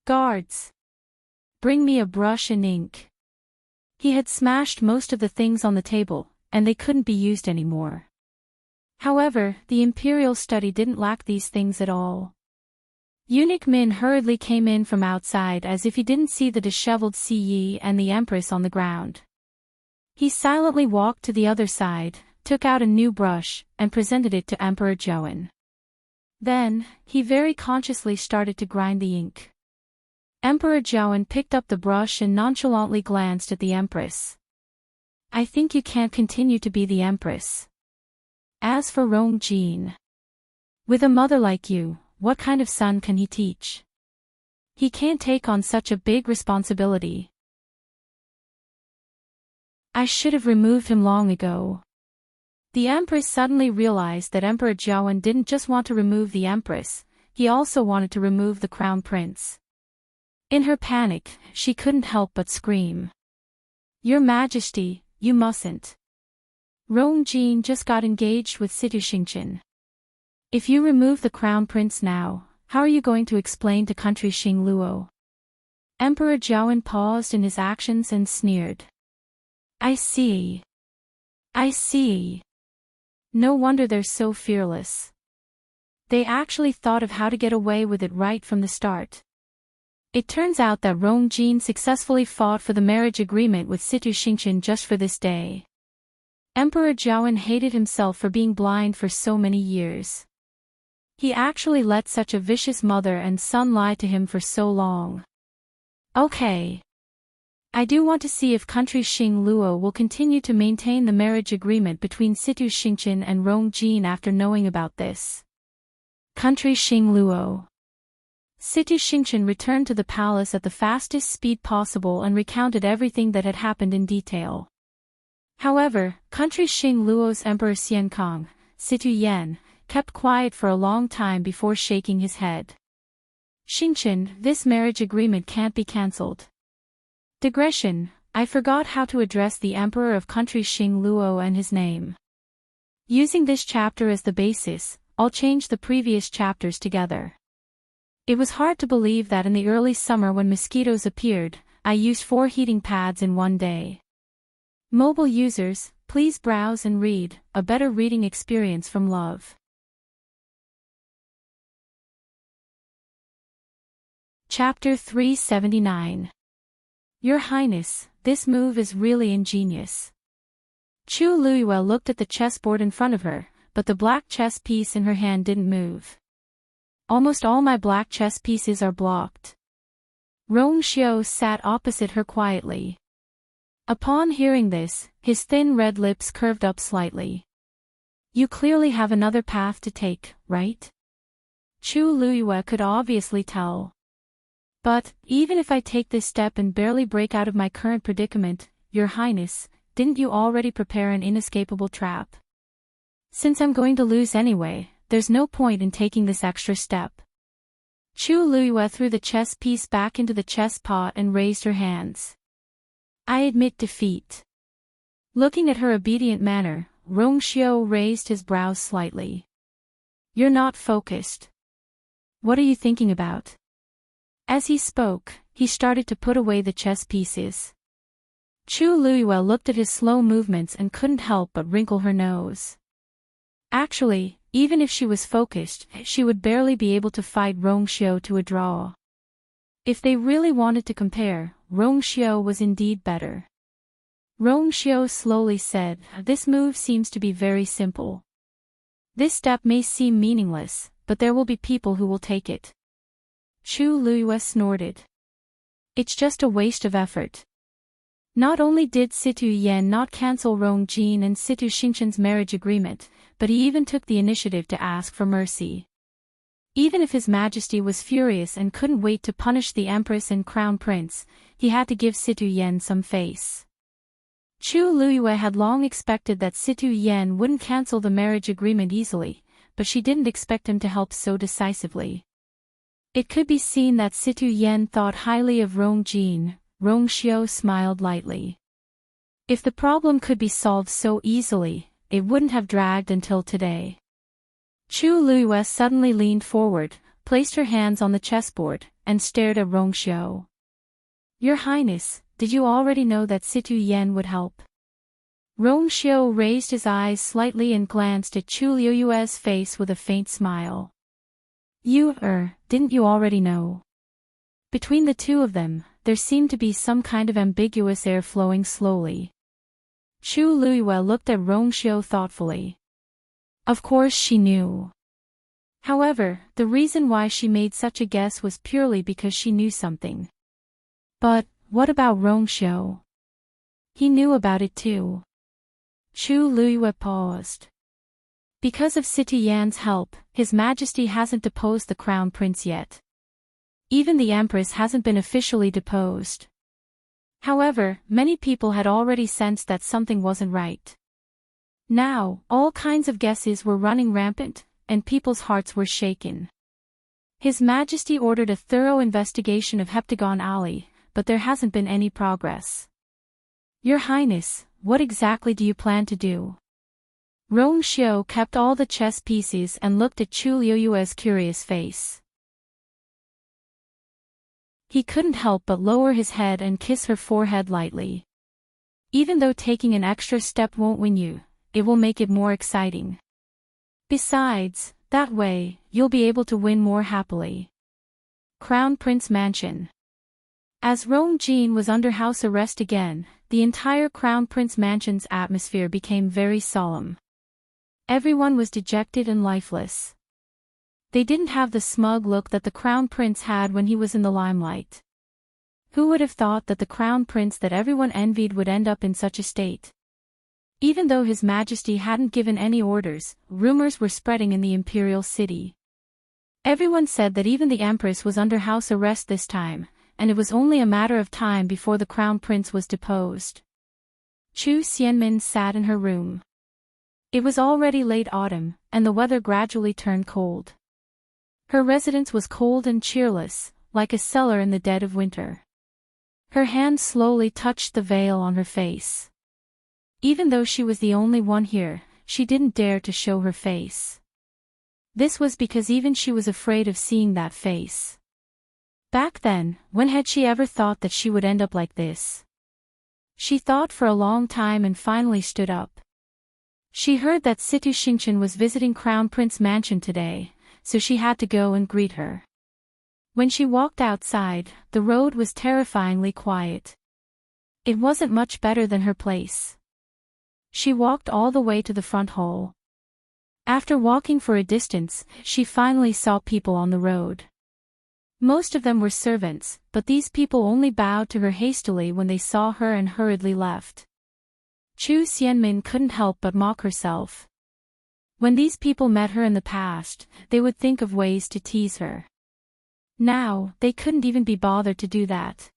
S1: Guards! Bring me a brush and ink. He had smashed most of the things on the table, and they couldn't be used anymore. However, the Imperial study didn't lack these things at all. Eunuch Min hurriedly came in from outside as if he didn't see the disheveled Yi and the Empress on the ground. He silently walked to the other side, took out a new brush, and presented it to Emperor Joan. Then, he very consciously started to grind the ink. Emperor Joan picked up the brush and nonchalantly glanced at the Empress. I think you can't continue to be the Empress. As for Rongjin, with a mother like you, what kind of son can he teach? He can't take on such a big responsibility. I should have removed him long ago. The Empress suddenly realized that Emperor Joan didn't just want to remove the Empress, he also wanted to remove the Crown Prince. In her panic, she couldn't help but scream. Your Majesty, you mustn't. Rongjin just got engaged with Situ Xingqian. If you remove the Crown Prince now, how are you going to explain to country Xing Luo? Emperor Joan paused in his actions and sneered. I see. I see. No wonder they're so fearless. They actually thought of how to get away with it right from the start. It turns out that Rongjin successfully fought for the marriage agreement with Situ Xingqian just for this day. Emperor Joan hated himself for being blind for so many years. He actually let such a vicious mother and son lie to him for so long. Okay. I do want to see if country Xing Luo will continue to maintain the marriage agreement between Situ Xingqian and Rongjin after knowing about this. Country Xing Luo. Situ Xingqian returned to the palace at the fastest speed possible and recounted everything that had happened in detail. However, country Xing Luo's Emperor Xiankang, Situ Yan, kept quiet for a long time before shaking his head. Xingqian, this marriage agreement can't be cancelled. Digression, I forgot how to address the Emperor of country Xing Luo and his name. Using this chapter as the basis, I'll change the previous chapters together. It was hard to believe that in the early summer when mosquitoes appeared, I used 4 heating pads in one day. Mobile users, please browse and read, a better reading experience from Love. Chapter 379. Your Highness, this move is really ingenious. Chu Luiyue looked at the chessboard in front of her, but the black chess piece in her hand didn't move. Almost all my black chess pieces are blocked. Rong Xiao sat opposite her quietly. Upon hearing this, his thin red lips curved up slightly. You clearly have another path to take, right? Chu Luiyue could obviously tell. But, even if I take this step and barely break out of my current predicament, Your Highness, didn't you already prepare an inescapable trap? Since I'm going to lose anyway, there's no point in taking this extra step. Chu Luiyue threw the chess piece back into the chess pot and raised her hands. I admit defeat. Looking at her obedient manner, Rong Xiao raised his brows slightly. You're not focused. What are you thinking about? As he spoke, he started to put away the chess pieces. Chu Luiyue looked at his slow movements and couldn't help but wrinkle her nose. Actually, even if she was focused, she would barely be able to fight Rong Xiao to a draw. If they really wanted to compare, Rong Xiao was indeed better. Rong Xiao slowly said, this move seems to be very simple. This step may seem meaningless, but there will be people who will take it. Chu Luiyue snorted. It's just a waste of effort. Not only did Situ Yan not cancel Rongjin and Situ Xingqian's marriage agreement, but he even took the initiative to ask for mercy. Even if His Majesty was furious and couldn't wait to punish the Empress and Crown Prince, he had to give Situ Yan some face. Chu Luiyue had long expected that Situ Yan wouldn't cancel the marriage agreement easily, but she didn't expect him to help so decisively. It could be seen that Situ Yan thought highly of Rongjin. Rong Xiao smiled lightly. If the problem could be solved so easily, it wouldn't have dragged until today. Chu Luiyue suddenly leaned forward, placed her hands on the chessboard, and stared at Rongxiu. Your Highness, did you already know that Situ Yan would help? Rongxiu raised his eyes slightly and glanced at Chu Luiyue's face with a faint smile. Didn't you already know? Between the two of them, there seemed to be some kind of ambiguous air flowing slowly. Chu Luiyue looked at Rongxiu thoughtfully. Of course she knew. However, the reason why she made such a guess was purely because she knew something. But, what about Rongxiu? He knew about it too. Chu Luiyue paused. Because of Situ Yan's help, His Majesty hasn't deposed the Crown Prince yet. Even the Empress hasn't been officially deposed. However, many people had already sensed that something wasn't right. Now, all kinds of guesses were running rampant, and people's hearts were shaken. His Majesty ordered a thorough investigation of Heptagon Alley, but there hasn't been any progress. Your Highness, what exactly do you plan to do? Rongxiu kept all the chess pieces and looked at Chu Luiyue's curious face. He couldn't help but lower his head and kiss her forehead lightly. Even though taking an extra step won't win you, it will make it more exciting. Besides, that way, you'll be able to win more happily. Crown Prince Mansion. As Rongjin was under house arrest again, the entire Crown Prince Mansion's atmosphere became very solemn. Everyone was dejected and lifeless. They didn't have the smug look that the Crown Prince had when he was in the limelight. Who would have thought that the Crown Prince that everyone envied would end up in such a state? Even though His Majesty hadn't given any orders, rumors were spreading in the Imperial city. Everyone said that even the Empress was under house arrest this time, and it was only a matter of time before the Crown Prince was deposed. Chu Xianmin sat in her room. It was already late autumn, and the weather gradually turned cold. Her residence was cold and cheerless, like a cellar in the dead of winter. Her hand slowly touched the veil on her face. Even though she was the only one here, she didn't dare to show her face. This was because even she was afraid of seeing that face. Back then, when had she ever thought that she would end up like this? She thought for a long time and finally stood up. She heard that Situ Xingchen was visiting Crown Prince Mansion today, so she had to go and greet her. When she walked outside, the road was terrifyingly quiet. It wasn't much better than her place. She walked all the way to the front hall. After walking for a distance, she finally saw people on the road. Most of them were servants, but these people only bowed to her hastily when they saw her and hurriedly left. Chu Xianmin couldn't help but mock herself. When these people met her in the past, they would think of ways to tease her. Now, they couldn't even be bothered to do that.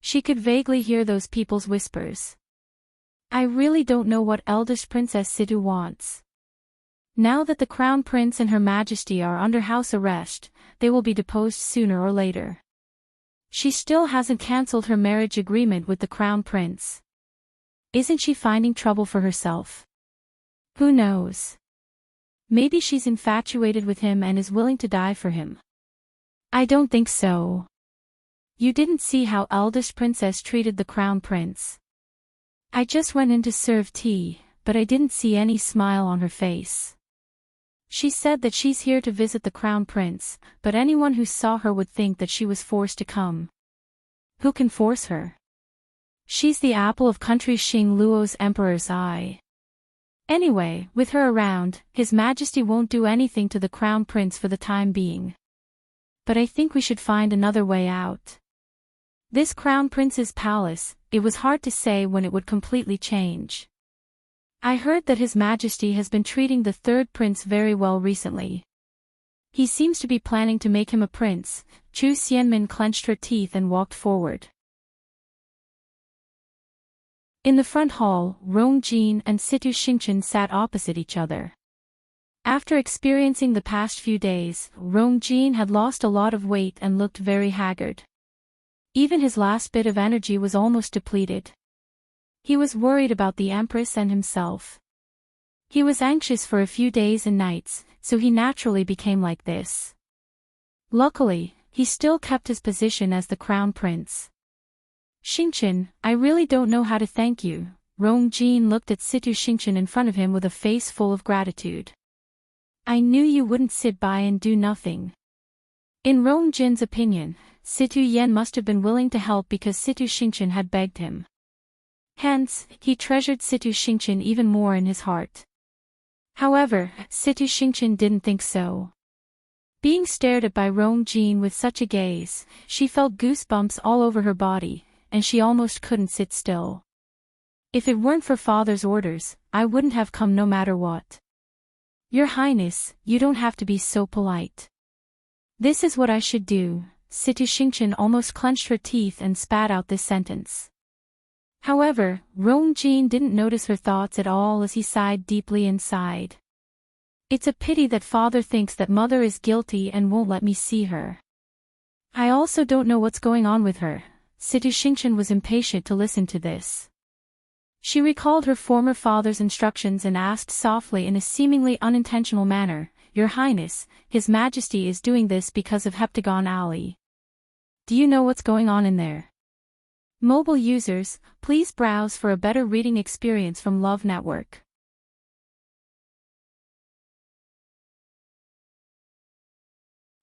S1: She could vaguely hear those people's whispers. I really don't know what eldest Princess Situ wants. Now that the Crown Prince and Her Majesty are under house arrest, they will be deposed sooner or later. She still hasn't cancelled her marriage agreement with the Crown Prince. Isn't she finding trouble for herself? Who knows? Maybe she's infatuated with him and is willing to die for him. I don't think so. You didn't see how eldest princess treated the Crown Prince. I just went in to serve tea, but I didn't see any smile on her face. She said that she's here to visit the Crown Prince, but anyone who saw her would think that she was forced to come. Who can force her? She's the apple of country Xing Luo's emperor's eye. Anyway, with her around, His Majesty won't do anything to the Crown Prince for the time being. But I think we should find another way out. This Crown Prince's palace, it was hard to say when it would completely change. I heard that His Majesty has been treating the third prince very well recently. He seems to be planning to make him a prince. Chu Xianmin clenched her teeth and walked forward. In the front hall, Rongjin and Situ Xingchen sat opposite each other. After experiencing the past few days, Rongjin had lost a lot of weight and looked very haggard. Even his last bit of energy was almost depleted. He was worried about the Empress and himself. He was anxious for a few days and nights, so he naturally became like this. Luckily, he still kept his position as the crown prince. Xingqian, I really don't know how to thank you. Rongjin looked at Situ Xingqian in front of him with a face full of gratitude. I knew you wouldn't sit by and do nothing. In Rongjin's opinion, Situ Yan must have been willing to help because Situ Xingqian had begged him. Hence, he treasured Situ Xingqian even more in his heart. However, Situ Xingqian didn't think so. Being stared at by Rongjin with such a gaze, she felt goosebumps all over her body, and she almost couldn't sit still. If it weren't for father's orders, I wouldn't have come no matter what. Your Highness, you don't have to be so polite. This is what I should do. Situ Xingqian almost clenched her teeth and spat out this sentence. However, Rongjin didn't notice her thoughts at all as he sighed deeply inside. It's a pity that father thinks that mother is guilty and won't let me see her. I also don't know what's going on with her. Situ Xingqian was impatient to listen to this. She recalled her former father's instructions and asked softly in a seemingly unintentional manner, Your Highness, His Majesty is doing this because of Heptagon Alley. Do you know what's going on in there? Mobile users, please browse for a better reading experience from Love Network.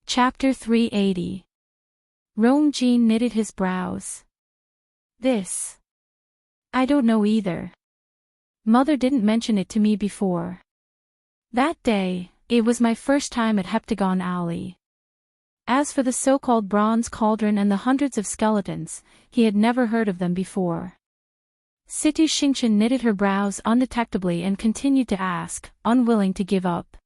S1: Chapter 380. Rongjin knitted his brows. This. I don't know either. Mother didn't mention it to me before. That day, it was my first time at Heptagon Alley. As for the so-called bronze cauldron and the hundreds of skeletons, he had never heard of them before. Situ Xingqian knitted her brows undetectably and continued to ask, unwilling to give up.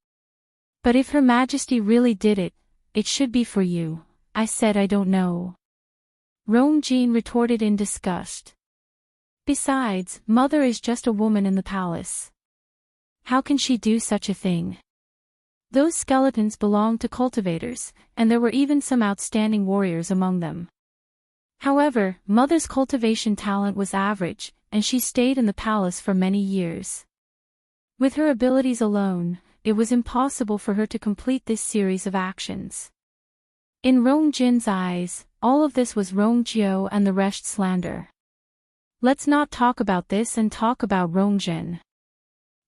S1: But if Her Majesty really did it, it should be for you. I said I don't know. Rongjin retorted in disgust. Besides, mother is just a woman in the palace. How can she do such a thing? Those skeletons belonged to cultivators, and there were even some outstanding warriors among them. However, mother's cultivation talent was average, and she stayed in the palace for many years. With her abilities alone, it was impossible for her to complete this series of actions. In Rongjin's eyes, all of this was Rongjiu and the rest slander. Let's not talk about this and talk about Rongjin.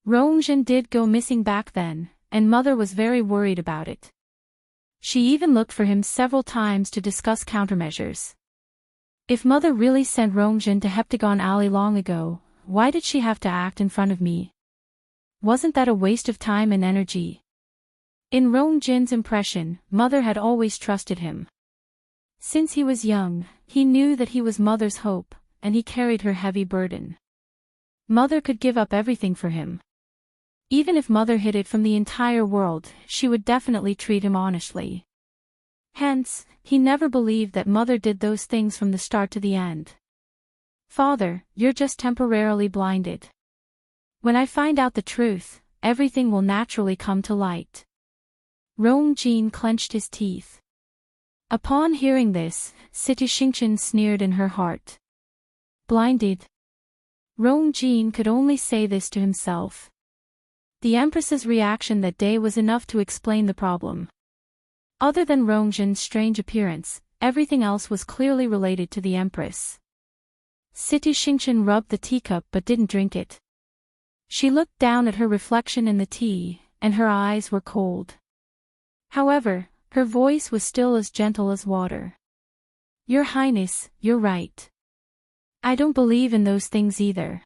S1: Rongjin did go missing back then, and mother was very worried about it. She even looked for him several times to discuss countermeasures. If mother really sent Rongjin to Heptagon Alley long ago, why did she have to act in front of me? Wasn't that a waste of time and energy? In Rongjin's impression, mother had always trusted him. Since he was young, he knew that he was mother's hope, and he carried her heavy burden. Mother could give up everything for him. Even if mother hid it from the entire world, she would definitely treat him honestly. Hence, he never believed that mother did those things from the start to the end. Father, you're just temporarily blinded. When I find out the truth, everything will naturally come to light. Rongjin clenched his teeth. Upon hearing this, Situ Xingqian sneered in her heart. Blinded? Rongjin could only say this to himself. The Empress's reaction that day was enough to explain the problem. Other than Rongjin's strange appearance, everything else was clearly related to the Empress. Situ Xingqian rubbed the teacup but didn't drink it. She looked down at her reflection in the tea, and her eyes were cold. However, her voice was still as gentle as water. Your Highness, you're right. I don't believe in those things either.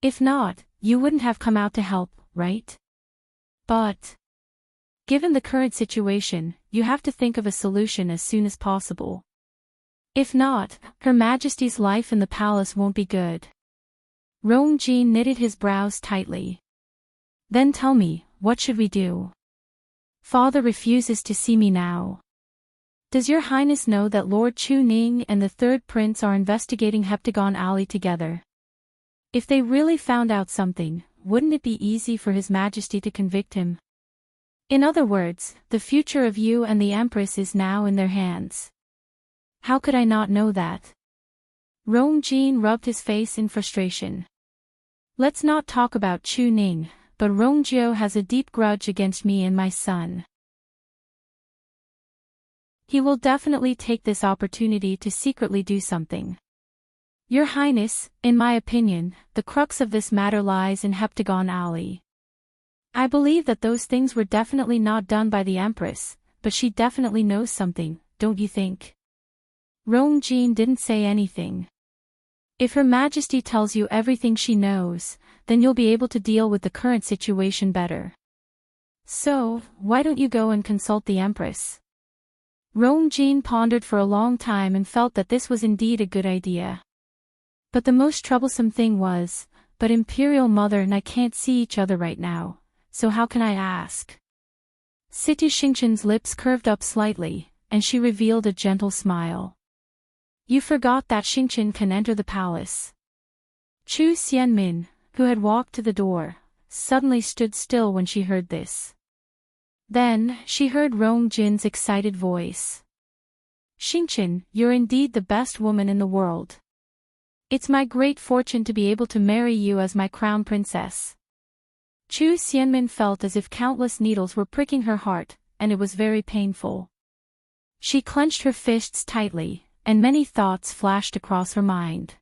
S1: If not, you wouldn't have come out to help, right? But, given the current situation, you have to think of a solution as soon as possible. If not, Her Majesty's life in the palace won't be good. Rongjin knitted his brows tightly. Then tell me, what should we do? Father refuses to see me now. Does your Highness know that Lord Chu Ning and the third prince are investigating Heptagon Alley together? If they really found out something, wouldn't it be easy for His Majesty to convict him? In other words, the future of you and the Empress is now in their hands. How could I not know that? Rongjin rubbed his face in frustration. Let's not talk about Chu Ning. but Rongjiu has a deep grudge against me and my son. He will definitely take this opportunity to secretly do something. Your Highness, in my opinion, the crux of this matter lies in Heptagon Alley. I believe that those things were definitely not done by the Empress, but she definitely knows something, don't you think? Rongjin didn't say anything. If Her Majesty tells you everything she knows, then you'll be able to deal with the current situation better. So, why don't you go and consult the Empress? Rongjin pondered for a long time and felt that this was indeed a good idea. But the most troublesome thing was, but Imperial Mother and I can't see each other right now, so how can I ask? Situ Xingqian's lips curved up slightly, and she revealed a gentle smile. You forgot that Xingqian can enter the palace. Chu Xianmin, who had walked to the door, suddenly stood still when she heard this. Then, she heard Rongjin's excited voice. Xingqian, you're indeed the best woman in the world. It's my great fortune to be able to marry you as my crown princess. Chu Xianmin felt as if countless needles were pricking her heart, and it was very painful. She clenched her fists tightly, and many thoughts flashed across her mind.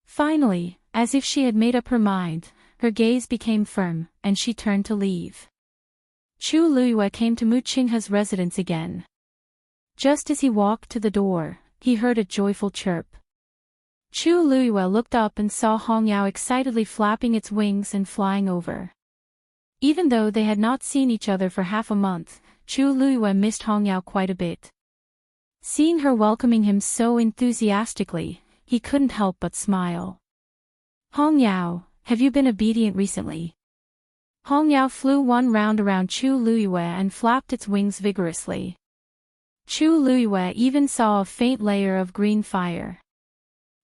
S1: Finally, as if she had made up her mind, her gaze became firm, and she turned to leave. Chu Luiyue came to Mu Qinghe's residence again. Just as he walked to the door, he heard a joyful chirp. Chu Luiyue looked up and saw Hongyao excitedly flapping its wings and flying over. Even though they had not seen each other for half a month, Chu Luiyue missed Hongyao quite a bit. Seeing her welcoming him so enthusiastically, he couldn't help but smile. Hongyao, have you been obedient recently? Hongyao flew one round around Chu Luiyue and flapped its wings vigorously. Chu Luiyue even saw a faint layer of green fire.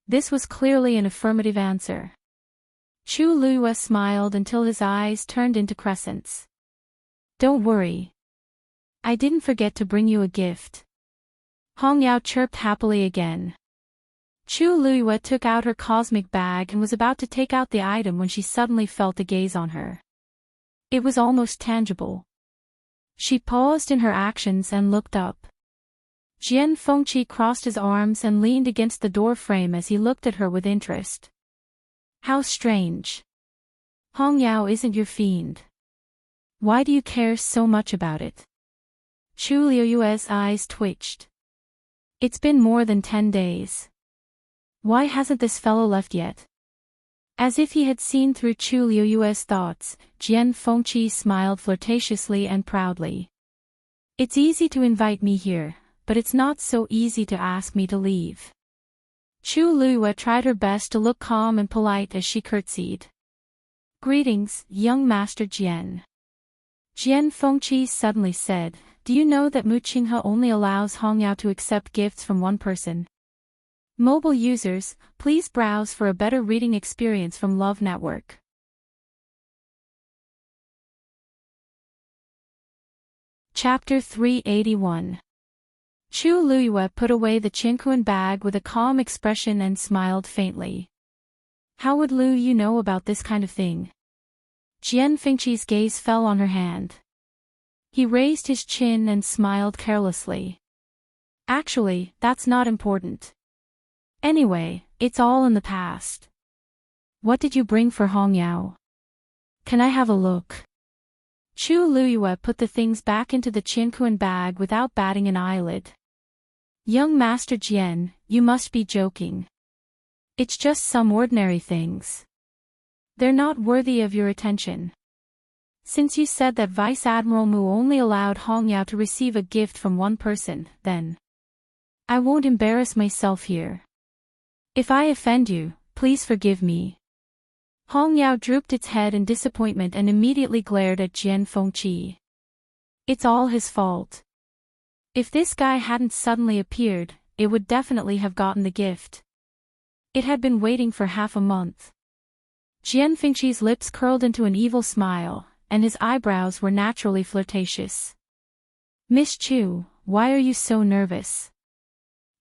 S1: This was clearly an affirmative answer. Chu Luiyue smiled until his eyes turned into crescents. Don't worry. I didn't forget to bring you a gift. Hongyao chirped happily again. Chu Luiyue took out her cosmic bag and was about to take out the item when she suddenly felt a gaze on her. It was almost tangible. She paused in her actions and looked up. Jian Fengqi crossed his arms and leaned against the door frame as he looked at her with interest. How strange. Hongyao isn't your fiend. Why do you care so much about it? Chu Luiyue's eyes twitched. It's been more than 10 days. Why hasn't this fellow left yet? As if he had seen through Chu Luiyue's thoughts, Jian Fengqi smiled flirtatiously and proudly. It's easy to invite me here, but it's not so easy to ask me to leave. Chu Luiyue tried her best to look calm and polite as she curtsied. Greetings, young Master Jian. Jian Fengqi suddenly said, do you know that Mu Qinghe only allows Hongyao to accept gifts from one person? Mobile users, please browse for a better reading experience from Love Network. Chapter 381. Chu Luiyue put away the Qinquan bag with a calm expression and smiled faintly. How would Lu Yu know about this kind of thing? Jian Fengqi's gaze fell on her hand. He raised his chin and smiled carelessly. Actually, that's not important. Anyway, it's all in the past. What did you bring for Hongyao? Can I have a look? Chu Luiyue put the things back into the Qinquan bag without batting an eyelid. Young Master Jian, you must be joking. It's just some ordinary things. They're not worthy of your attention. Since you said that Vice Admiral Mu only allowed Hongyao to receive a gift from one person, then I won't embarrass myself here. If I offend you, please forgive me. Hongyao drooped its head in disappointment and immediately glared at Jian Fengqi. It's all his fault. If this guy hadn't suddenly appeared, it would definitely have gotten the gift. It had been waiting for half a month. Jian Fengqi's lips curled into an evil smile, and his eyebrows were naturally flirtatious. Miss Chu, why are you so nervous?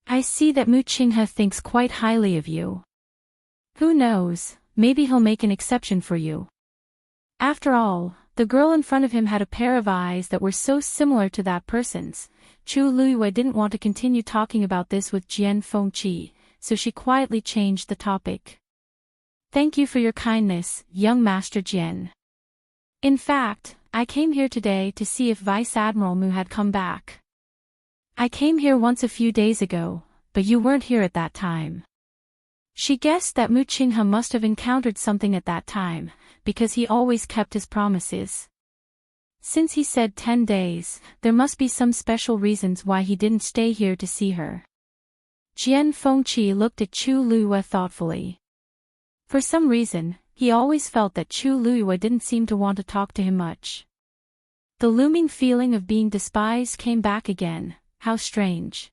S1: I see that Mu Qinghe thinks quite highly of you. Who knows, maybe he'll make an exception for you. After all, the girl in front of him had a pair of eyes that were so similar to that person's. Chu Luiyue didn't want to continue talking about this with Jian Fengqi, so she quietly changed the topic. Thank you for your kindness, young Master Jian. In fact, I came here today to see if Vice Admiral Mu had come back. I came here once a few days ago, but you weren't here at that time. She guessed that Mu Qinghe must have encountered something at that time, because he always kept his promises. Since he said 10 days, there must be some special reasons why he didn't stay here to see her. Jian Fengqi looked at Chu Luiyue thoughtfully. For some reason, he always felt that Chu Luiyue didn't seem to want to talk to him much. The looming feeling of being despised came back again. How strange.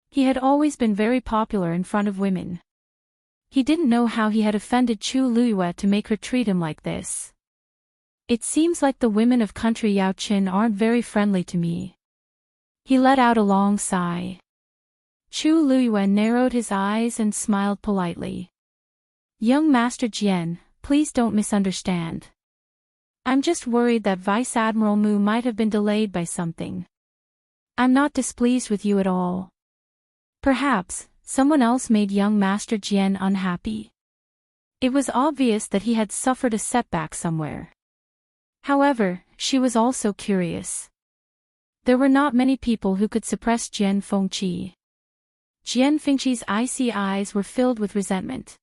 S1: He had always been very popular in front of women. He didn't know how he had offended Chu Luiyue to make her treat him like this. It seems like the women of country Yaoqin aren't very friendly to me. He let out a long sigh. Chu Luiyue narrowed his eyes and smiled politely. Young Master Jian, please don't misunderstand. I'm just worried that Vice Admiral Mu might have been delayed by something. I'm not displeased with you at all. Perhaps, someone else made young Master Jian unhappy. It was obvious that he had suffered a setback somewhere. However, she was also curious. There were not many people who could suppress Jian Fengqi. Jian Fengqi's icy eyes were filled with resentment.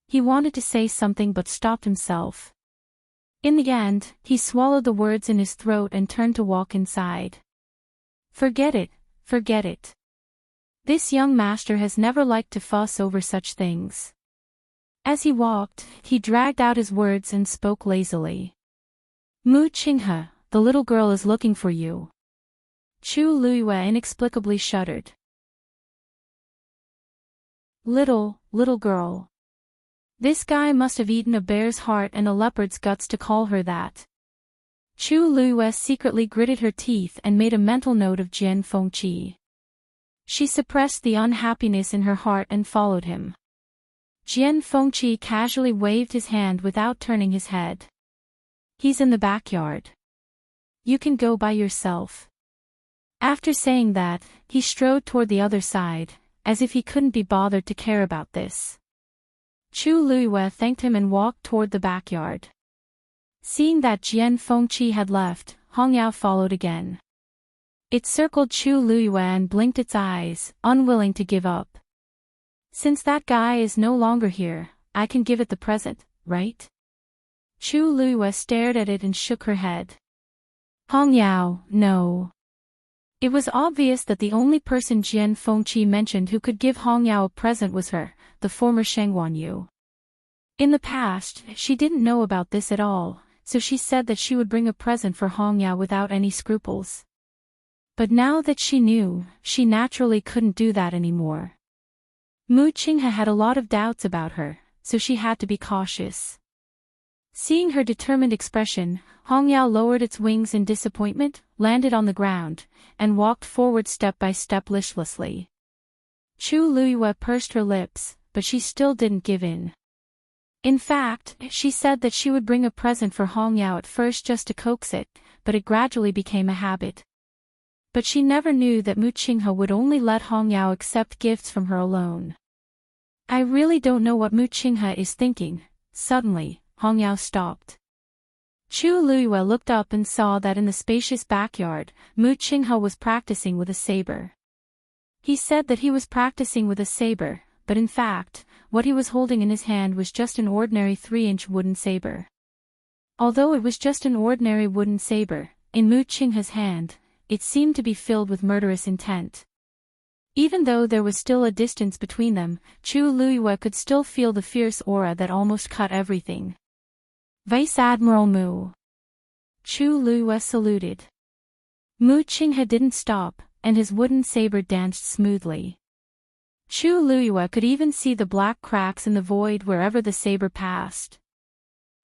S1: He wanted to say something but stopped himself. In the end, he swallowed the words in his throat and turned to walk inside. Forget it, forget it. This young master has never liked to fuss over such things. As he walked, he dragged out his words and spoke lazily. Mu Qinghe, the little girl is looking for you. Chu Luiyue inexplicably shuddered. Little girl. This guy must have eaten a bear's heart and a leopard's guts to call her that. Chu Luiyue secretly gritted her teeth and made a mental note of Jian Fengqi. She suppressed the unhappiness in her heart and followed him. Jian Fengqi casually waved his hand without turning his head. He's in the backyard. You can go by yourself. After saying that, he strode toward the other side, as if he couldn't be bothered to care about this. Chu Luiyue thanked him and walked toward the backyard. Seeing that Jian Fengqi had left, Hongyao followed again. It circled Chu Luiyue and blinked its eyes, unwilling to give up. Since that guy is no longer here, I can give it the present, right? Chu Luiyue stared at it and shook her head. Hongyao, no. It was obvious that the only person Jian Fengqi mentioned who could give Hongyao a present was her, the former Shengwan Yu. In the past, she didn't know about this at all, so she said that she would bring a present for Hongyao without any scruples. But now that she knew, she naturally couldn't do that anymore. Mu Qinghe had a lot of doubts about her, so she had to be cautious. Seeing her determined expression, Hongyao lowered its wings in disappointment, landed on the ground, and walked forward step by step listlessly. Chu Luiyue pursed her lips, but she still didn't give in. In fact, she said that she would bring a present for Hongyao at first just to coax it, but it gradually became a habit. But she never knew that Mu Qinghe would only let Hongyao accept gifts from her alone. I really don't know what Mu Qinghe is thinking. Suddenly, Hongyao stopped. Chu Luiyue looked up and saw that in the spacious backyard, Mu Qinghe was practicing with a saber. He said that he was practicing with a saber, but in fact, what he was holding in his hand was just an ordinary 3-inch wooden saber. Although it was just an ordinary wooden saber, in Mu Qinghe's hand, it seemed to be filled with murderous intent. Even though there was still a distance between them, Chu Luiyue could still feel the fierce aura that almost cut everything. Vice Admiral Mu. Chu Luiyue saluted. Mu Qinghe didn't stop, and his wooden saber danced smoothly. Chu Luiyue could even see the black cracks in the void wherever the saber passed.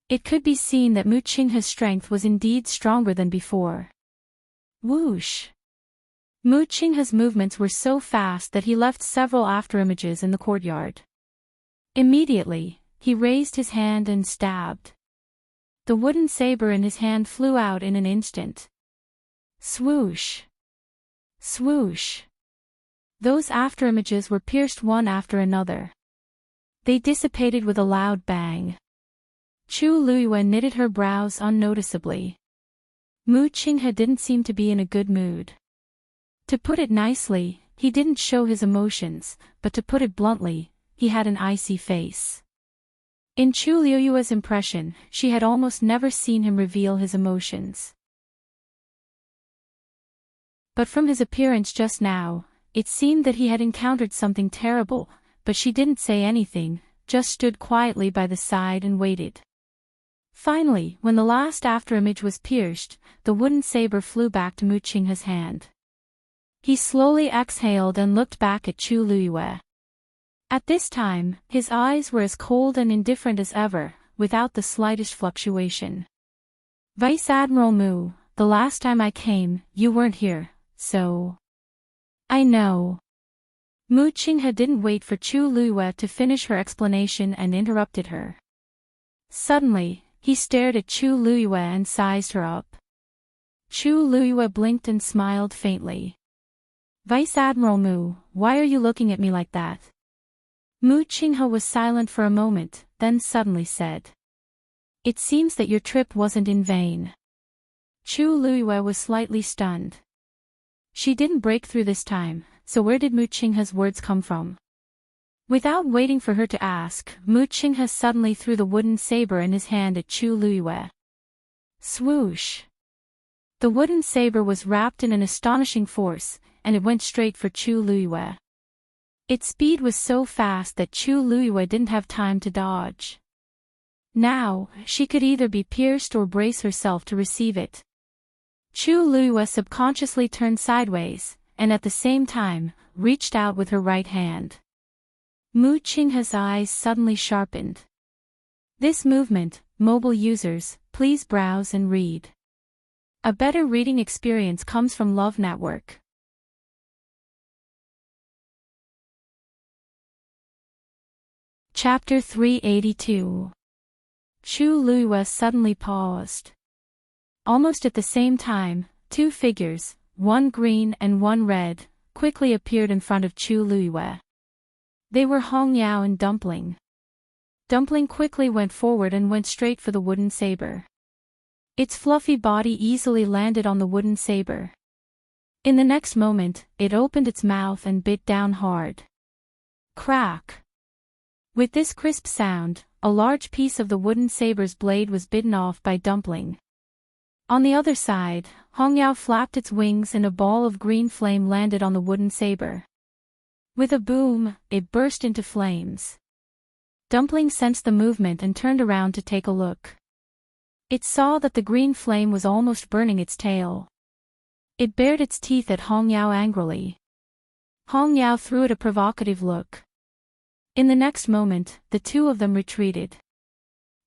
S1: It could be seen that Mu Qinghe's strength was indeed stronger than before. Whoosh! Mu Qinghe's movements were so fast that he left several afterimages in the courtyard. Immediately, he raised his hand and stabbed. The wooden saber in his hand flew out in an instant. Swoosh! Swoosh! Those afterimages were pierced one after another. They dissipated with a loud bang. Chu Luiyue knitted her brows unnoticeably. Mu Qinghe didn't seem to be in a good mood. To put it nicely, he didn't show his emotions, but to put it bluntly, he had an icy face. In Chu Luiyue's impression, she had almost never seen him reveal his emotions. But from his appearance just now, it seemed that he had encountered something terrible, but she didn't say anything, just stood quietly by the side and waited. Finally, when the last afterimage was pierced, the wooden saber flew back to Mu Qinghe's hand. He slowly exhaled and looked back at Chu Luiyue. At this time, his eyes were as cold and indifferent as ever, without the slightest fluctuation. Vice Admiral Mu, the last time I came, you weren't here, so... I know. Mu Qinghe didn't wait for Chu Luiyue to finish her explanation and interrupted her. Suddenly, he stared at Chu Luiyue and sized her up. Chu Luiyue blinked and smiled faintly. Vice Admiral Mu, why are you looking at me like that? Mu Qinghe was silent for a moment, then suddenly said. It seems that your trip wasn't in vain. Chu Luiyue was slightly stunned. She didn't break through this time, so where did Mu Qinghe's words come from? Without waiting for her to ask, Mu Qinghe suddenly threw the wooden saber in his hand at Chu Luiyue. Swoosh! The wooden saber was wrapped in an astonishing force, and it went straight for Chu Luiyue. Its speed was so fast that Chu Luiyue didn't have time to dodge. Now, she could either be pierced or brace herself to receive it. Chu Luiyue subconsciously turned sideways, and at the same time, reached out with her right hand. Mu Qinghe's eyes suddenly sharpened. This movement, mobile users, please browse and read. A better reading experience comes from Love Network. Chapter 382. Chu Luiyue suddenly paused. Almost at the same time, two figures, one green and one red, quickly appeared in front of Chu Luiyue. They were Hongyao and Dumpling. Dumpling quickly went forward and went straight for the wooden saber. Its fluffy body easily landed on the wooden saber. In the next moment, it opened its mouth and bit down hard. Crack! With this crisp sound, a large piece of the wooden saber's blade was bitten off by Dumpling. On the other side, Hongyao flapped its wings and a ball of green flame landed on the wooden saber. With a boom, it burst into flames. Dumpling sensed the movement and turned around to take a look. It saw that the green flame was almost burning its tail. It bared its teeth at Hongyao angrily. Hongyao threw it a provocative look. In the next moment, the two of them retreated.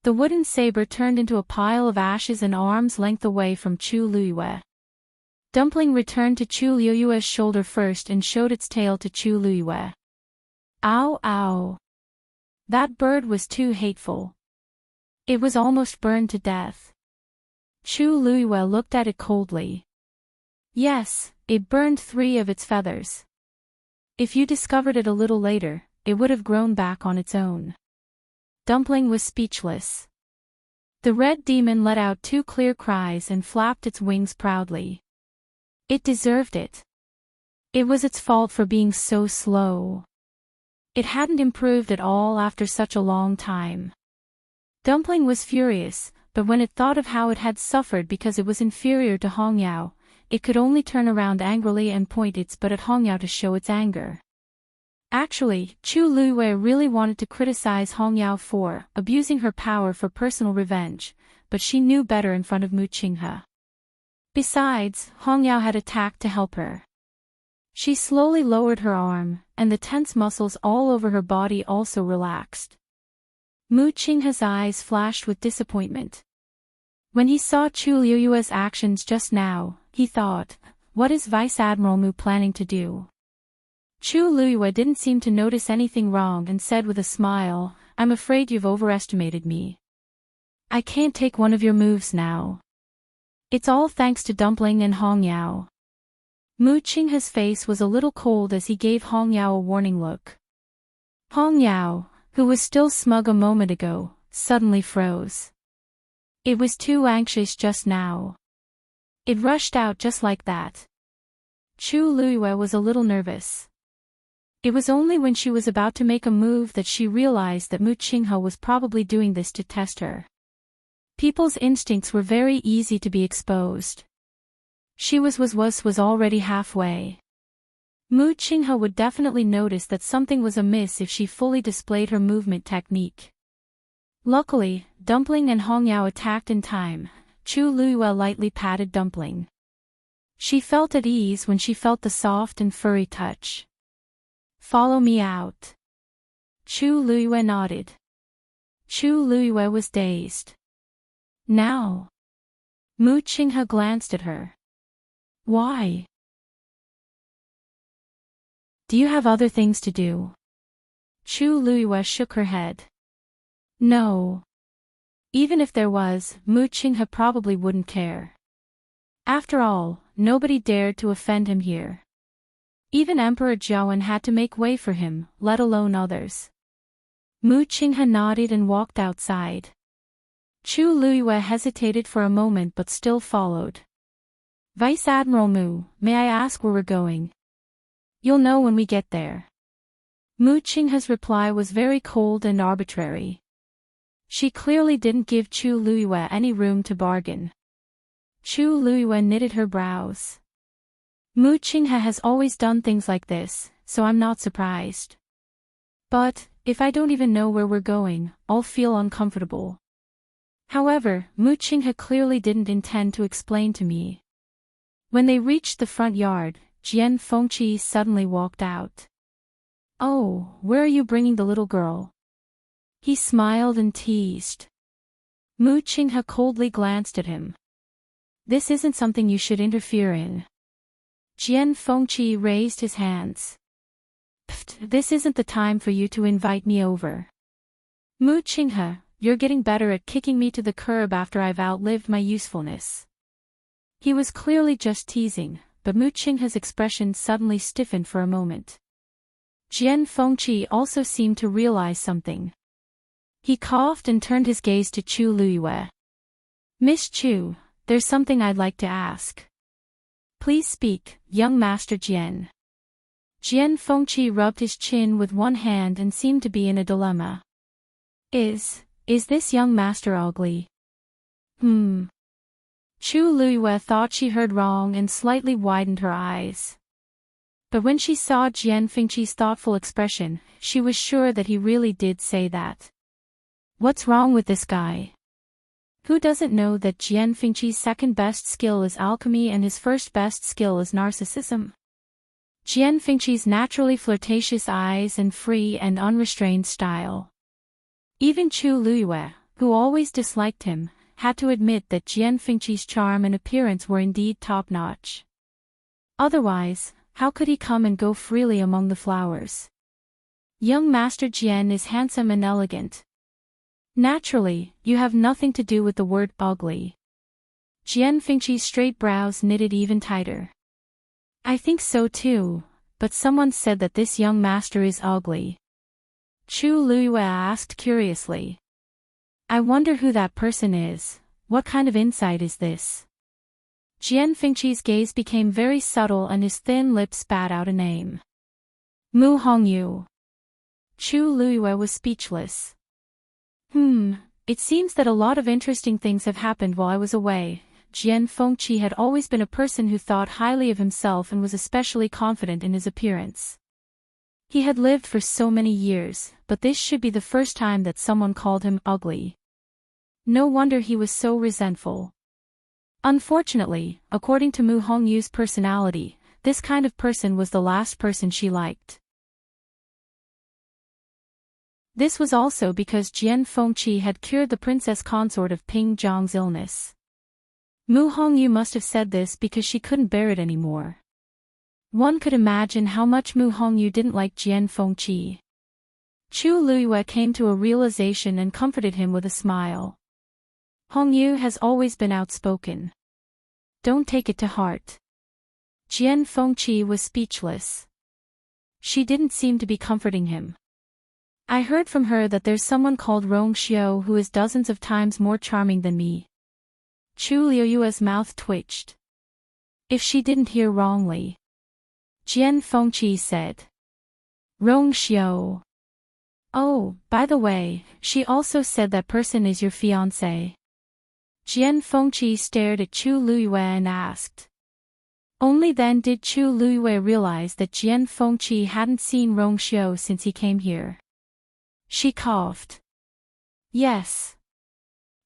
S1: The wooden saber turned into a pile of ashes an arm's length away from Chu Luiyue. Dumpling returned to Chu Luiyue's shoulder first and showed its tail to Chu Luiyue. Ow ow! That bird was too hateful. It was almost burned to death. Chu Luiyue looked at it coldly. Yes, it burned 3 of its feathers. If you discovered it a little later, it would have grown back on its own. Dumpling was speechless. The red demon let out 2 clear cries and flapped its wings proudly. It deserved it. It was its fault for being so slow. It hadn't improved at all after such a long time. Dumpling was furious, but when it thought of how it had suffered because it was inferior to Hongyao, it could only turn around angrily and point its butt at Hongyao to show its anger. Actually, Chu Luiyue really wanted to criticize Hongyao for abusing her power for personal revenge, but she knew better in front of Mu Qinghe. Besides, Hongyao had attacked to help her. She slowly lowered her arm, and the tense muscles all over her body also relaxed. Mu Qinghe's eyes flashed with disappointment. When he saw Chu Luiyue's actions just now, he thought, what is Vice Admiral Mu planning to do? Chu Luiyue didn't seem to notice anything wrong and said with a smile, I'm afraid you've overestimated me. I can't take one of your moves now. It's all thanks to Dumpling and Hong Yao. Mu Qinghe's face was a little cold as he gave Hong Yao a warning look. Hong Yao, who was still smug a moment ago, suddenly froze. It was too anxious just now. It rushed out just like that. Chu Luiyue was a little nervous. It was only when she was about to make a move that she realized that Mu Qinghe was probably doing this to test her. People's instincts were very easy to be exposed. She was already halfway. Mu Qinghe would definitely notice that something was amiss if she fully displayed her movement technique. Luckily, Dumpling and Hong Yao attacked in time. Chu Luiyue lightly patted Dumpling. She felt at ease when she felt the soft and furry touch. Follow me out. Chu Luiyue nodded. Chu Luiyue was dazed. Now. Mu Qinghe glanced at her. Why? Do you have other things to do? Chu Luiyue shook her head. No. Even if there was, Mu Qinghe probably wouldn't care. After all, nobody dared to offend him here. Even Emperor Jiawen had to make way for him, let alone others. Mu Qinghe nodded and walked outside. Chu Luiyue hesitated for a moment but still followed. Vice Admiral Mu, may I ask where we're going? You'll know when we get there. Mu Qinghe's reply was very cold and arbitrary. She clearly didn't give Chu Luiyue any room to bargain. Chu Luiyue knitted her brows. Mu Qinghe has always done things like this, so I'm not surprised. But, if I don't even know where we're going, I'll feel uncomfortable. However, Mu Qinghe clearly didn't intend to explain to me. When they reached the front yard, Jian Fengqi suddenly walked out. Oh, where are you bringing the little girl? He smiled and teased. Mu Qinghe coldly glanced at him. This isn't something you should interfere in. Jian Fengqi raised his hands. Pfft, this isn't the time for you to invite me over. Mu Qinghe, you're getting better at kicking me to the curb after I've outlived my usefulness. He was clearly just teasing, but Mu Qinghe's expression suddenly stiffened for a moment. Jian Fengqi also seemed to realize something. He coughed and turned his gaze to Chu Luiyue. Miss Chu, there's something I'd like to ask. Please speak, young Master Jian. Jian Fengqi rubbed his chin with one hand and seemed to be in a dilemma. Is this young master ugly? Chu Luiyue thought she heard wrong and slightly widened her eyes. But when she saw Jian Fengqi's thoughtful expression, she was sure that he really did say that. What's wrong with this guy? Who doesn't know that Jian Fengqi's second best skill is alchemy and his first best skill is narcissism? Jian Fengqi's naturally flirtatious eyes and free and unrestrained style. Even Chu Luiyue, who always disliked him, had to admit that Jian Fengqi's charm and appearance were indeed top-notch. Otherwise, how could he come and go freely among the flowers? Young Master Jian is handsome and elegant. Naturally, you have nothing to do with the word ugly. Jian Fengqi's straight brows knitted even tighter. I think so too, but someone said that this young master is ugly. Chu Luiyue asked curiously. I wonder who that person is. What kind of insight is this? Jian Fengqi's gaze became very subtle and his thin lips spat out a name. Mu Hongyu. Chu Luiyue was speechless. It seems that a lot of interesting things have happened while I was away. Jian Fengqi had always been a person who thought highly of himself and was especially confident in his appearance. He had lived for so many years, but this should be the first time that someone called him ugly. No wonder he was so resentful. Unfortunately, according to Mu Hongyu's personality, this kind of person was the last person she liked. This was also because Jian Fengqi had cured the princess consort of Ping Zhang's illness. Mu Hongyu must have said this because she couldn't bear it anymore. One could imagine how much Mu Hongyu didn't like Jian Fengqi. Chu Luiyue came to a realization and comforted him with a smile. Hongyu has always been outspoken. Don't take it to heart. Jian Fengqi was speechless. She didn't seem to be comforting him. I heard from her that there's someone called Rong Xiao who is dozens of times more charming than me. Chu Liuyue's mouth twitched. If she didn't hear wrongly. Jian Fengqi said. Rong Xiao. Oh, by the way, she also said that person is your fiancé. Jian Fengqi stared at Chu Liyue and asked. Only then did Chu Liyue realize that Jian Fengqi hadn't seen Rong Xiao since he came here. She coughed. Yes.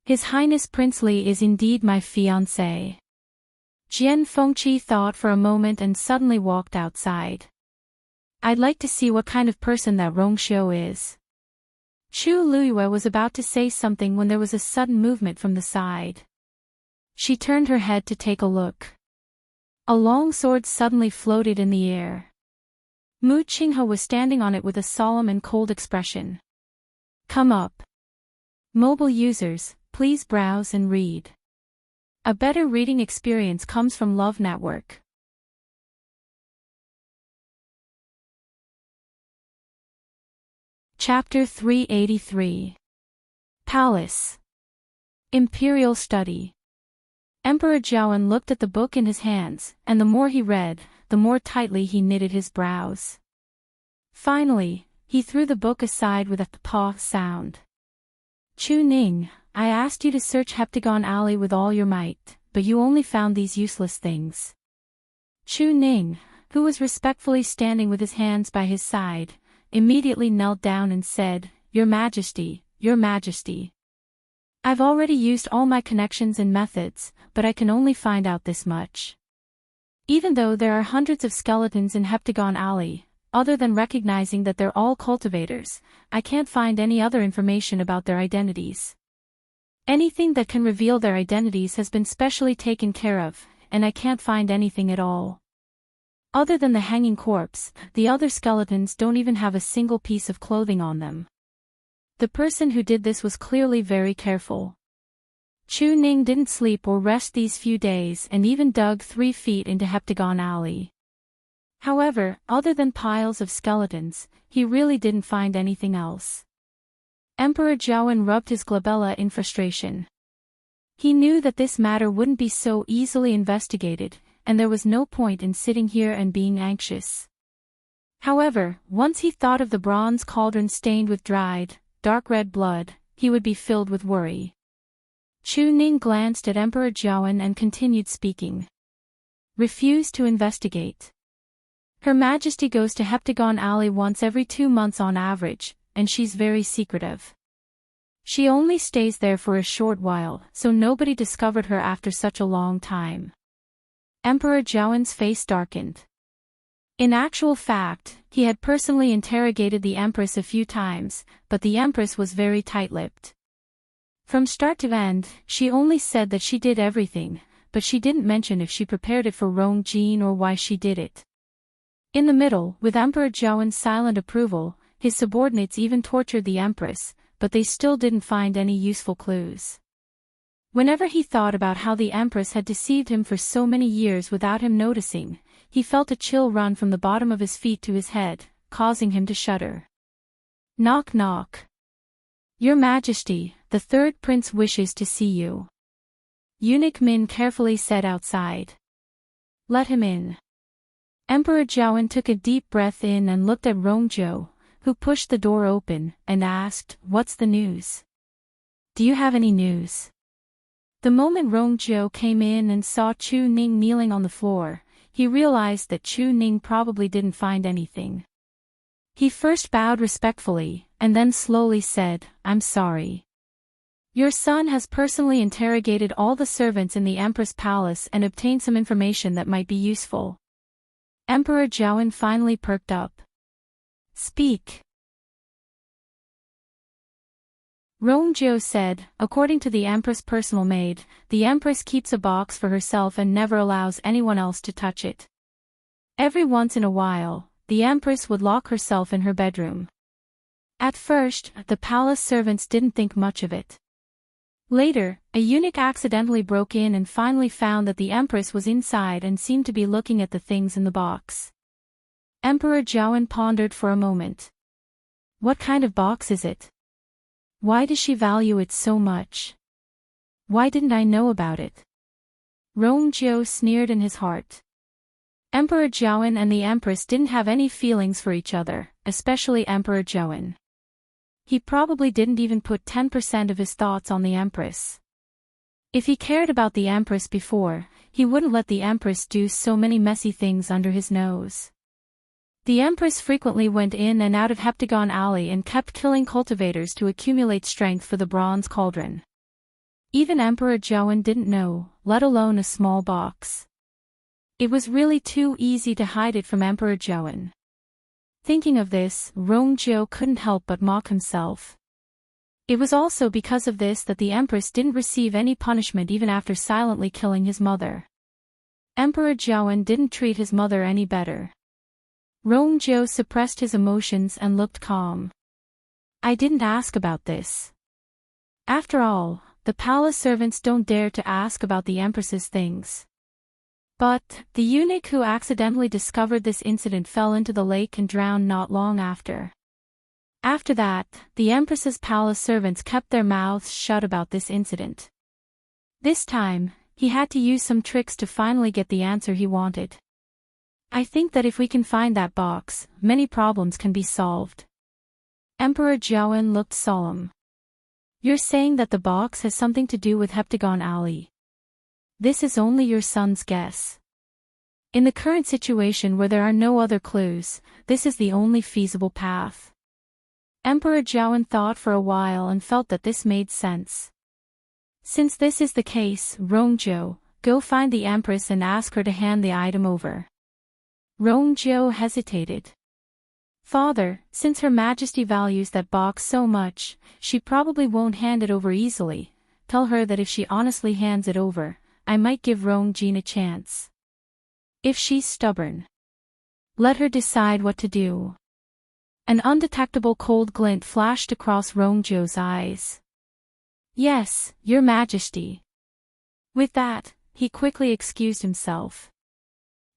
S1: His Highness Prince Li is indeed my fiancé. Jian Fengqi thought for a moment and suddenly walked outside. I'd like to see what kind of person that Rong Xiao is. Chu Liyue was about to say something when there was a sudden movement from the side. She turned her head to take a look. A long sword suddenly floated in the air. Mu Qinghe was standing on it with a solemn and cold expression. Come up. Mobile users, please browse and read. A better reading experience comes from Love Network. Chapter 383. Palace. Imperial Study. Emperor Zhaoan looked at the book in his hands, and the more he read, the more tightly he knitted his brows. Finally, he threw the book aside with a paw sound. Chu Ning, I asked you to search Heptagon Alley with all your might, but you only found these useless things. Chu Ning, who was respectfully standing with his hands by his side, immediately knelt down and said, Your Majesty, Your Majesty. I've already used all my connections and methods, but I can only find out this much. Even though there are hundreds of skeletons in Heptagon Alley, other than recognizing that they're all cultivators, I can't find any other information about their identities. Anything that can reveal their identities has been specially taken care of, and I can't find anything at all. Other than the hanging corpse, the other skeletons don't even have a single piece of clothing on them. The person who did this was clearly very careful. Chu Ning didn't sleep or rest these few days and even dug 3 feet into Heptagon Alley. However, other than piles of skeletons, he really didn't find anything else. Emperor Zhaoan rubbed his glabella in frustration. He knew that this matter wouldn't be so easily investigated, and there was no point in sitting here and being anxious. However, once he thought of the bronze cauldron stained with dried, dark red blood, he would be filled with worry. Chu Ning glanced at Emperor Zhaoan and continued speaking. Refuse to investigate. Her Majesty goes to Heptagon Alley once every 2 months on average, and she's very secretive. She only stays there for a short while, so nobody discovered her after such a long time. Emperor Zhaoan's face darkened. In actual fact, he had personally interrogated the Empress a few times, but the Empress was very tight-lipped. From start to end, she only said that she did everything, but she didn't mention if she prepared it for Rong Jin or why she did it. In the middle, with Emperor Zhaoan's silent approval, his subordinates even tortured the Empress, but they still didn't find any useful clues. Whenever he thought about how the Empress had deceived him for so many years without him noticing, he felt a chill run from the bottom of his feet to his head, causing him to shudder. Knock knock. Your Majesty, the third prince wishes to see you. Eunuch Min carefully said outside. Let him in. Emperor Zhaoan took a deep breath in and looked at Rongzhou, who pushed the door open, and asked, What's the news? Do you have any news? The moment Rongzhou came in and saw Chu Ning kneeling on the floor, he realized that Chu Ning probably didn't find anything. He first bowed respectfully, and then slowly said, I'm sorry. Your son has personally interrogated all the servants in the Empress Palace and obtained some information that might be useful. Emperor Zhaoan finally perked up. Speak. Rongzhou said, according to the Empress' personal maid, the Empress keeps a box for herself and never allows anyone else to touch it. Every once in a while, the Empress would lock herself in her bedroom. At first, the palace servants didn't think much of it. Later, a eunuch accidentally broke in and finally found that the Empress was inside and seemed to be looking at the things in the box. Emperor Zhaoan pondered for a moment. What kind of box is it? Why does she value it so much? Why didn't I know about it? Rongjiu sneered in his heart. Emperor Zhaoan and the Empress didn't have any feelings for each other, especially Emperor Zhaoan. He probably didn't even put 10% of his thoughts on the Empress. If he cared about the Empress before, he wouldn't let the Empress do so many messy things under his nose. The Empress frequently went in and out of Heptagon Alley and kept killing cultivators to accumulate strength for the bronze cauldron. Even Emperor Zhaoan didn't know, let alone a small box. It was really too easy to hide it from Emperor Zhaoan. Thinking of this, Rongjiu couldn't help but mock himself. It was also because of this that the Empress didn't receive any punishment even after silently killing his mother. Emperor Zhaoan didn't treat his mother any better. Rongjiu suppressed his emotions and looked calm. I didn't ask about this. After all, the palace servants don't dare to ask about the Empress's things. But, the eunuch who accidentally discovered this incident fell into the lake and drowned not long after. After that, the Empress's palace servants kept their mouths shut about this incident. This time, he had to use some tricks to finally get the answer he wanted. I think that if we can find that box, many problems can be solved. Emperor Zhaoan looked solemn. You're saying that the box has something to do with Heptagon Alley. This is only your son's guess. In the current situation where there are no other clues, this is the only feasible path. Emperor Zhaoan thought for a while and felt that this made sense. Since this is the case, Rongjiu, go find the Empress and ask her to hand the item over. Rongjiu hesitated. Father, since Her Majesty values that box so much, she probably won't hand it over easily. Tell her that if she honestly hands it over, I might give Rongjin a chance. If she's stubborn, let her decide what to do. An undetectable cold glint flashed across Rongjiu's eyes. Yes, Your Majesty. With that, he quickly excused himself.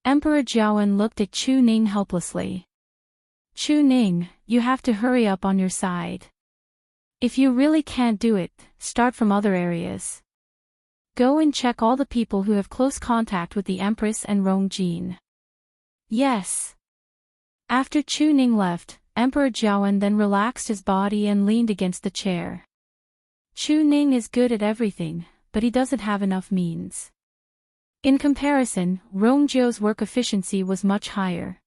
S1: Emperor Zhaoan looked at Chu Ning helplessly. Chu Ning, you have to hurry up on your side. If you really can't do it, start from other areas. Go and check all the people who have close contact with the Empress and Rongjin. Yes. After Chu Ning left, Emperor Zhaoan then relaxed his body and leaned against the chair. Chu Ning is good at everything, but he doesn't have enough means. In comparison, Rongjiu's work efficiency was much higher.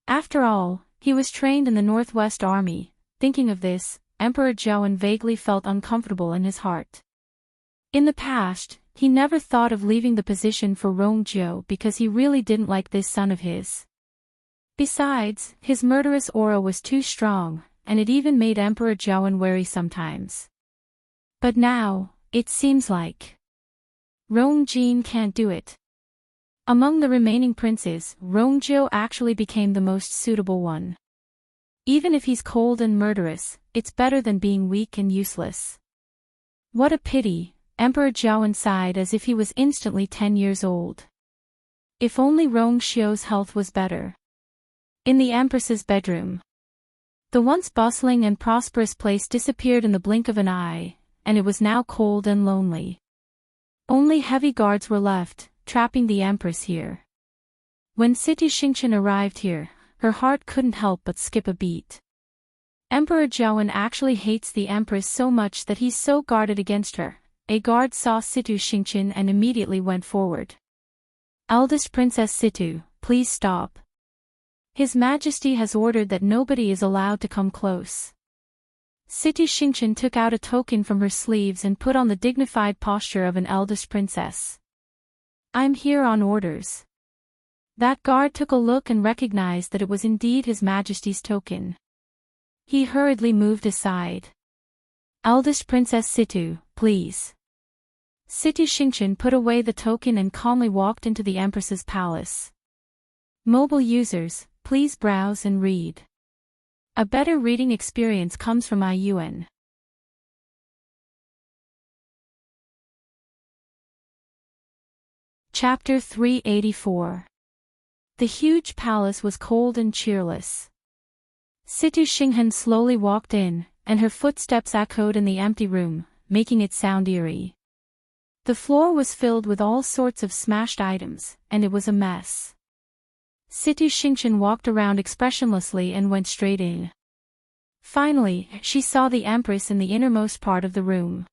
S1: After all, he was trained in the Northwest Army. Thinking of this, Emperor Zhaoan vaguely felt uncomfortable in his heart. In the past, he never thought of leaving the position for Rongjiu because he really didn't like this son of his. Besides, his murderous aura was too strong, and it even made Emperor Zhaoan wary sometimes. But now, it seems like Rongjin can't do it. Among the remaining princes, Rongjiu actually became the most suitable one. Even if he's cold and murderous, it's better than being weak and useless. What a pity, Emperor Zhaoan sighed as if he was instantly 10 years old. If only Rongxiu's health was better. In the Empress's bedroom. The once bustling and prosperous place disappeared in the blink of an eye, and it was now cold and lonely. Only heavy guards were left, trapping the Empress here. When City Xingqian arrived here, her heart couldn't help but skip a beat. Emperor Zhaoan actually hates the Empress so much that he's so guarded against her. A guard saw Situ Xingqian and immediately went forward. Eldest Princess Situ, please stop. His Majesty has ordered that nobody is allowed to come close. Situ Xingqian took out a token from her sleeves and put on the dignified posture of an eldest princess. I'm here on orders. That guard took a look and recognized that it was indeed His Majesty's token. He hurriedly moved aside. Eldest Princess Situ, please. Situ Xingqian put away the token and calmly walked into the Empress's palace. Mobile users, please browse and read. A better reading experience comes from IUN. Chapter 384. The huge palace was cold and cheerless. Situ Xinghan slowly walked in, and her footsteps echoed in the empty room, making it sound eerie. The floor was filled with all sorts of smashed items, and it was a mess. Situ Xingchen walked around expressionlessly and went straight in. Finally, she saw the Empress in the innermost part of the room.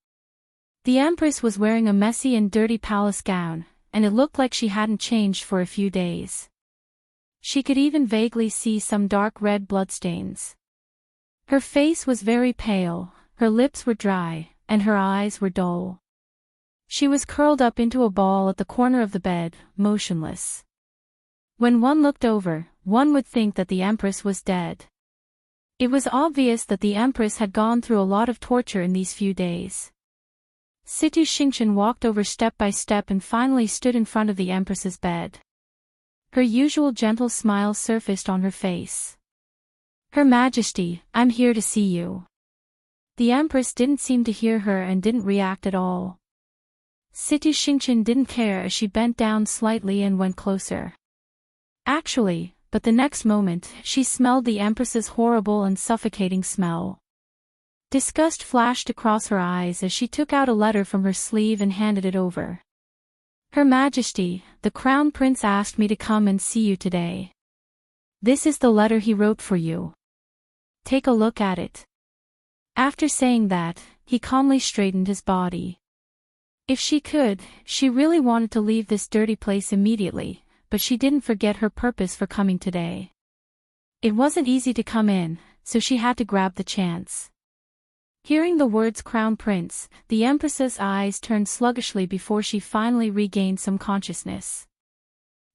S1: The Empress was wearing a messy and dirty palace gown, and it looked like she hadn't changed for a few days. She could even vaguely see some dark red bloodstains. Her face was very pale, her lips were dry, and her eyes were dull. She was curled up into a ball at the corner of the bed, motionless. When one looked over, one would think that the Empress was dead. It was obvious that the Empress had gone through a lot of torture in these few days. Situ Xingchen walked over step by step and finally stood in front of the Empress's bed. Her usual gentle smile surfaced on her face. "Her Majesty, I'm here to see you." The Empress didn't seem to hear her and didn't react at all. Situ Xingchen didn't care as she bent down slightly and went closer. Actually, but the next moment, she smelled the Empress's horrible and suffocating smell. Disgust flashed across her eyes as she took out a letter from her sleeve and handed it over. "Her Majesty, the Crown Prince asked me to come and see you today. This is the letter he wrote for you. Take a look at it." After saying that, he calmly straightened his body. If she could, she really wanted to leave this dirty place immediately, but she didn't forget her purpose for coming today. It wasn't easy to come in, so she had to grab the chance. Hearing the words Crown Prince, the Empress's eyes turned sluggishly before she finally regained some consciousness.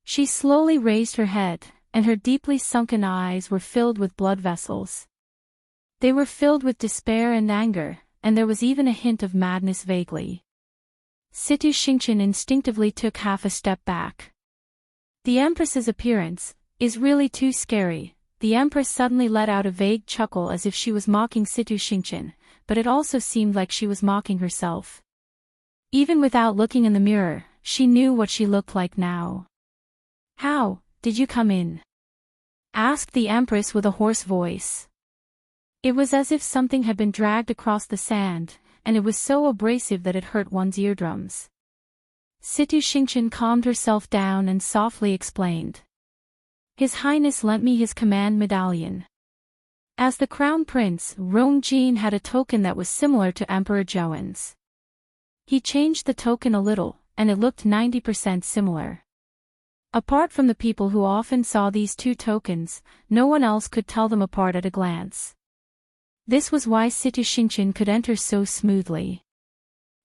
S1: She slowly raised her head, and her deeply sunken eyes were filled with blood vessels. They were filled with despair and anger, and there was even a hint of madness vaguely. Situ Xingchen instinctively took half a step back. The Empress's appearance is really too scary. The Empress suddenly let out a vague chuckle as if she was mocking Situ Xingchen, but it also seemed like she was mocking herself. Even without looking in the mirror, she knew what she looked like now. "How did you come in?" asked the Empress with a hoarse voice. It was as if something had been dragged across the sand, and it was so abrasive that it hurt one's eardrums. Situ Xingchen calmed herself down and softly explained. "His Highness lent me his command medallion. As the Crown Prince, Rongjin had a token that was similar to Emperor Zhouan's. He changed the token a little, and it looked 90% similar. Apart from the people who often saw these two tokens, no one else could tell them apart at a glance. This was why Situ Xingchen could enter so smoothly.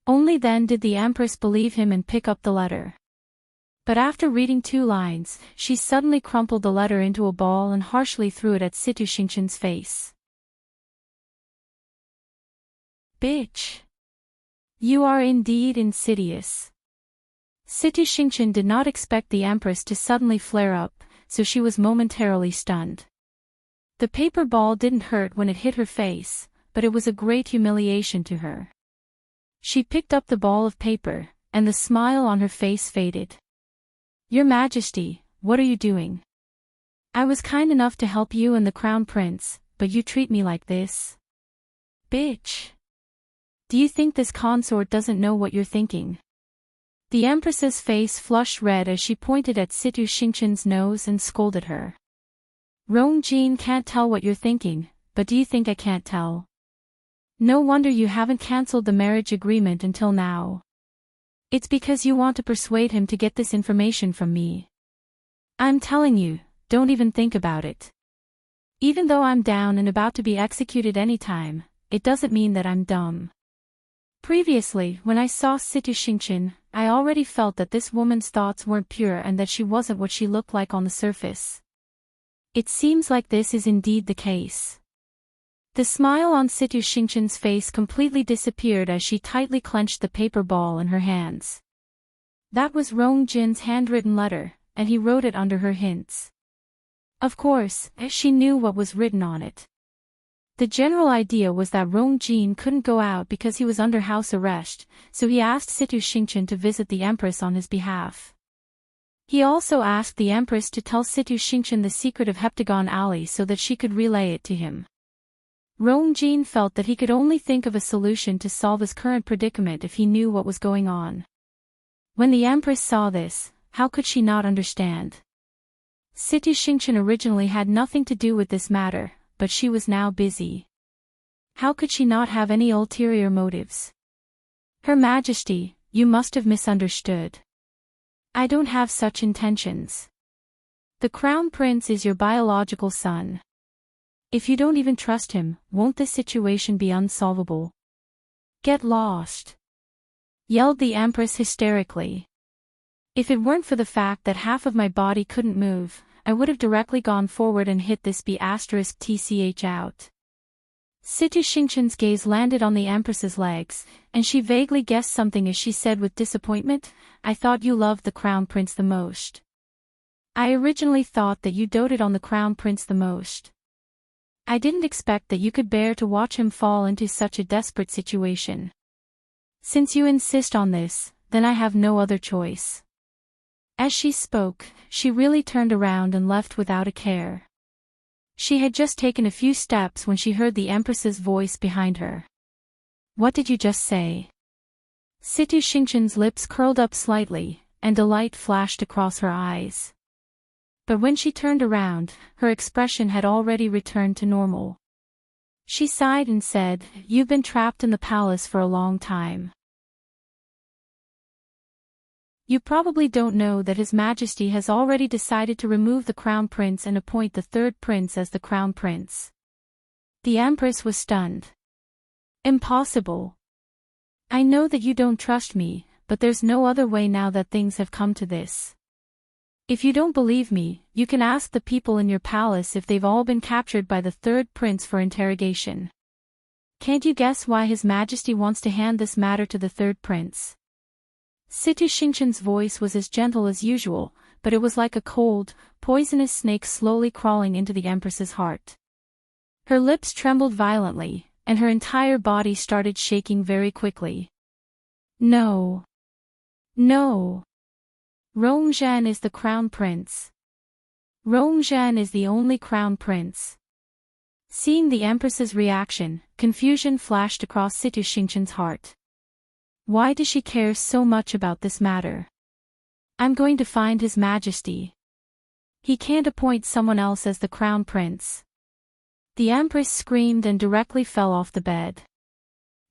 S1: Only then did the Empress believe him and pick up the letter. But after reading 2 lines, she suddenly crumpled the letter into a ball and harshly threw it at Situ Xingchen's face. "Bitch! You are indeed insidious." Situ Xingchen did not expect the Empress to suddenly flare up, so she was momentarily stunned. The paper ball didn't hurt when it hit her face, but it was a great humiliation to her. She picked up the ball of paper, and the smile on her face faded. "Your Majesty, what are you doing? I was kind enough to help you and the Crown Prince, but you treat me like this. Bitch! Do you think this consort doesn't know what you're thinking?" The Empress's face flushed red as she pointed at Situ Xingchen's nose and scolded her. "Rongjin can't tell what you're thinking, but do you think I can't tell? No wonder you haven't cancelled the marriage agreement until now. It's because you want to persuade him to get this information from me. I'm telling you, don't even think about it. Even though I'm down and about to be executed anytime, it doesn't mean that I'm dumb. Previously, when I saw Situ Xingchen, I already felt that this woman's thoughts weren't pure and that she wasn't what she looked like on the surface. It seems like this is indeed the case." The smile on Situ Xingchen's face completely disappeared as she tightly clenched the paper ball in her hands. That was Rongjin's handwritten letter, and he wrote it under her hints. Of course, she knew what was written on it. The general idea was that Rongjin couldn't go out because he was under house arrest, so he asked Situ Xingchen to visit the Empress on his behalf. He also asked the Empress to tell Situ Xingqian the secret of Heptagon Alley so that she could relay it to him. Rongjin felt that he could only think of a solution to solve his current predicament if he knew what was going on. When the Empress saw this, how could she not understand? Situ Xingqian originally had nothing to do with this matter, but she was now busy. How could she not have any ulterior motives? Her Majesty, you must have misunderstood. I don't have such intentions. The Crown Prince is your biological son. If you don't even trust him, won't this situation be unsolvable? Get lost! Yelled the Empress hysterically. If it weren't for the fact that half of my body couldn't move, I would have directly gone forward and hit this B***tch out. Situ Xingqian's gaze landed on the Empress's legs, and she vaguely guessed something as she said with disappointment, I thought you loved the Crown Prince the most. I originally thought that you doted on the Crown Prince the most. I didn't expect that you could bear to watch him fall into such a desperate situation. Since you insist on this, then I have no other choice. As she spoke, she really turned around and left without a care. She had just taken a few steps when she heard the Empress's voice behind her. What did you just say? Situ Xingqian's lips curled up slightly, and delight flashed across her eyes. But when she turned around, her expression had already returned to normal. She sighed and said, You've been trapped in the palace for a long time. You probably don't know that His Majesty has already decided to remove the Crown Prince and appoint the third prince as the Crown Prince. The Empress was stunned. Impossible. I know that you don't trust me, but there's no other way now that things have come to this. If you don't believe me, you can ask the people in your palace if they've all been captured by the third prince for interrogation. Can't you guess why His Majesty wants to hand this matter to the third prince? Situ Xingqian's voice was as gentle as usual, but it was like a cold, poisonous snake slowly crawling into the Empress's heart. Her lips trembled violently, and her entire body started shaking very quickly. No. No. Rongjin is the Crown Prince. Rongjin is the only Crown Prince. Seeing the Empress's reaction, confusion flashed across Situ Xingqian's heart. Why does she care so much about this matter? I'm going to find His Majesty. He can't appoint someone else as the Crown Prince. The Empress screamed and directly fell off the bed.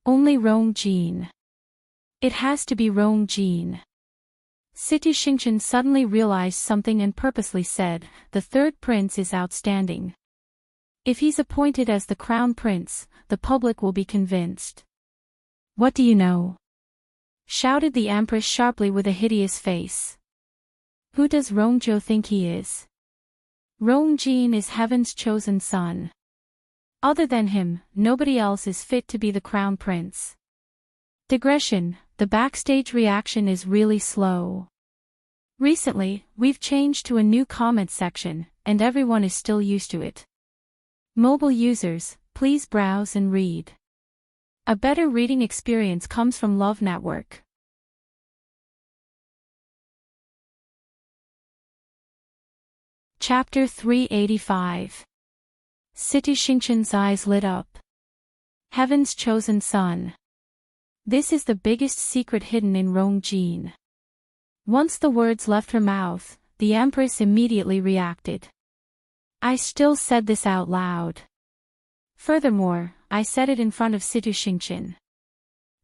S1: Only Rongjin. It has to be Rongjin. Situ Xingqian suddenly realized something and purposely said, the third prince is outstanding. If he's appointed as the Crown Prince, the public will be convinced. What do you know? Shouted the Empress sharply with a hideous face. Who does Rongzhou think he is? Rongjin is heaven's chosen son. Other than him, nobody else is fit to be the Crown Prince. Digression, the backstage reaction is really slow. Recently, we've changed to a new comment section, and everyone is still used to it. Mobile users, please browse and read. A better reading experience comes from Love Network. Chapter 385. Situ Xingqian's eyes lit up. Heaven's chosen son. This is the biggest secret hidden in Rongjin. Once the words left her mouth, the Empress immediately reacted. I still said this out loud. Furthermore, I said it in front of Situ Xingqian.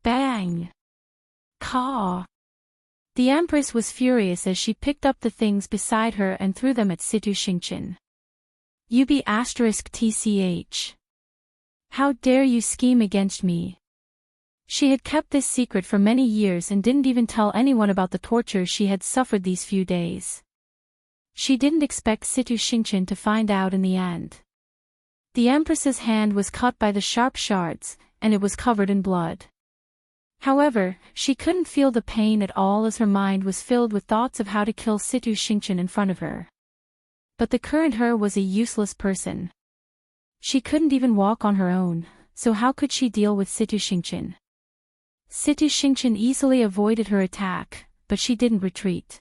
S1: Bang! Caw! The Empress was furious as she picked up the things beside her and threw them at Situ Xingqian. You be***tch. How dare you scheme against me? She had kept this secret for many years and didn't even tell anyone about the torture she had suffered these few days. She didn't expect Situ Xingqian to find out in the end. The Empress's hand was cut by the sharp shards, and it was covered in blood. However, she couldn't feel the pain at all as her mind was filled with thoughts of how to kill Situ Xingqian in front of her. But the current her was a useless person. She couldn't even walk on her own, so how could she deal with Situ Xingqian? Situ Xingqian easily avoided her attack, but she didn't retreat.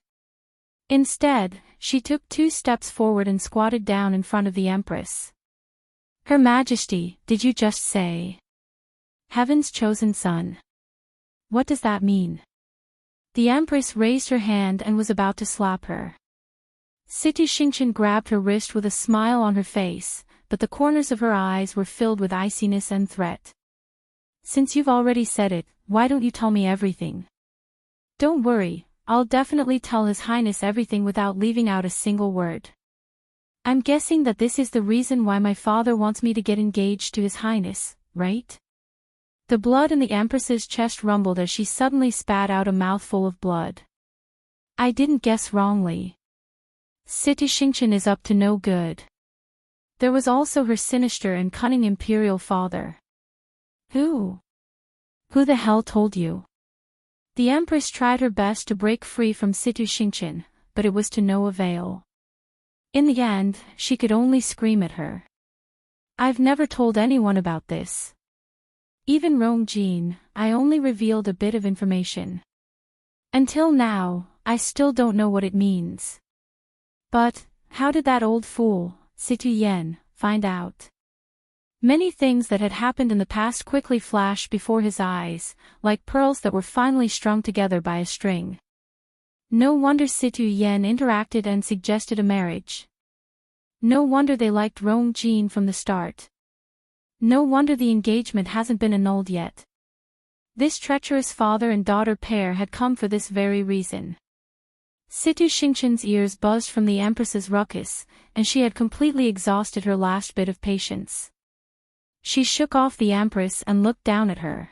S1: Instead, she took 2 steps forward and squatted down in front of the Empress. Her Majesty, did you just say? Heaven's chosen son. What does that mean? The Empress raised her hand and was about to slap her. Situ Xingqian grabbed her wrist with a smile on her face, but the corners of her eyes were filled with iciness and threat. Since you've already said it, why don't you tell me everything? Don't worry, I'll definitely tell His Highness everything without leaving out a single word. I'm guessing that this is the reason why my father wants me to get engaged to His Highness, right? The blood in the Empress's chest rumbled as she suddenly spat out a mouthful of blood. I didn't guess wrongly. Situ Xingqian is up to no good. There was also her sinister and cunning Imperial father. Who? Who the hell told you? The Empress tried her best to break free from Situ Xingqian, but it was to no avail. In the end, she could only scream at her. I've never told anyone about this. Even Rongjin, I only revealed a bit of information. Until now, I still don't know what it means. But, how did that old fool, Situ Yen, find out? Many things that had happened in the past quickly flashed before his eyes, like pearls that were finally strung together by a string. No wonder Situ Yen interacted and suggested a marriage. No wonder they liked Rongjin from the start. No wonder the engagement hasn't been annulled yet. This treacherous father and daughter pair had come for this very reason. Situ Xingqian's ears buzzed from the Empress's ruckus, and she had completely exhausted her last bit of patience. She shook off the Empress and looked down at her.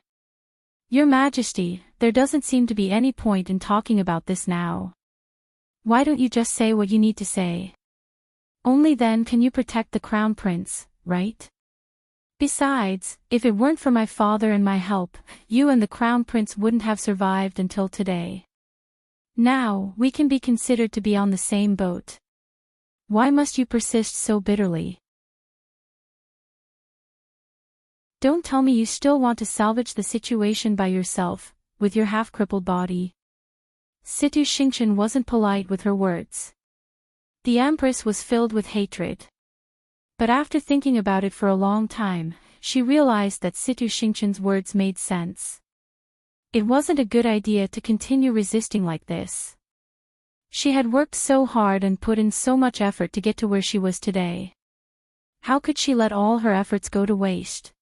S1: Your Majesty, there doesn't seem to be any point in talking about this now. Why don't you just say what you need to say? Only then can you protect the Crown Prince, right? Besides, if it weren't for my father and my help, you and the Crown Prince wouldn't have survived until today. Now, we can be considered to be on the same boat. Why must you persist so bitterly? Don't tell me you still want to salvage the situation by yourself, with your half-crippled body. Situ Xingqian wasn't polite with her words. The Empress was filled with hatred. But after thinking about it for a long time, she realized that Situ Xingqian's words made sense. It wasn't a good idea to continue resisting like this. She had worked so hard and put in so much effort to get to where she was today. How could she let all her efforts go to waste?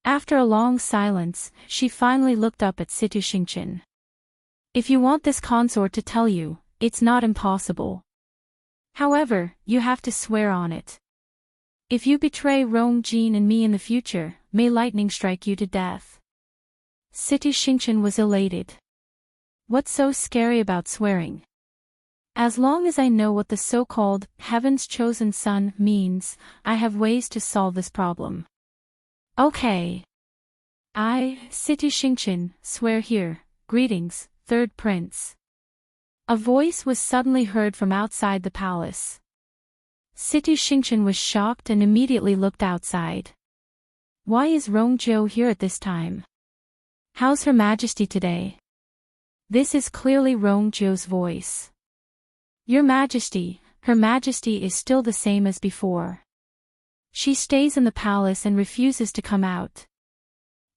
S1: After a long silence, she finally looked up at Situ Xingqian. If you want this consort to tell you, it's not impossible. However, you have to swear on it. If you betray Rongjin and me in the future, may lightning strike you to death. Situ Xingqian was elated. What's so scary about swearing? As long as I know what the so-called Heaven's Chosen Son means, I have ways to solve this problem. Okay. I, Situ Xingqian, swear here. Greetings, Third Prince. A voice was suddenly heard from outside the palace. Situ Xingqian was shocked and immediately looked outside. Why is Rongjiu here at this time? How's Her Majesty today? This is clearly Rongjiu's voice. Your Majesty, Her Majesty is still the same as before. She stays in the palace and refuses to come out.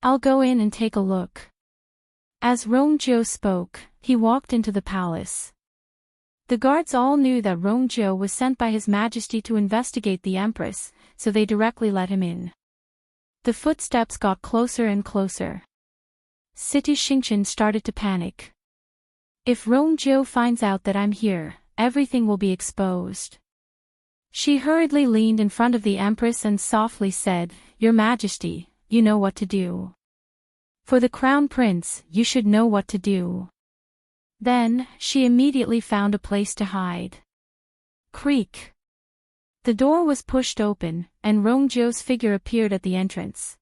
S1: I'll go in and take a look. As Rongjiu spoke, he walked into the palace. The guards all knew that Rongjiu was sent by His Majesty to investigate the Empress, so they directly let him in. The footsteps got closer and closer. Situ Xingqian started to panic. If Rongjiu finds out that I'm here, everything will be exposed. She hurriedly leaned in front of the Empress and softly said, Your Majesty, you know what to do. For the Crown Prince, you should know what to do. Then, she immediately found a place to hide. Creak. The door was pushed open, and Rongjiu's figure appeared at the entrance.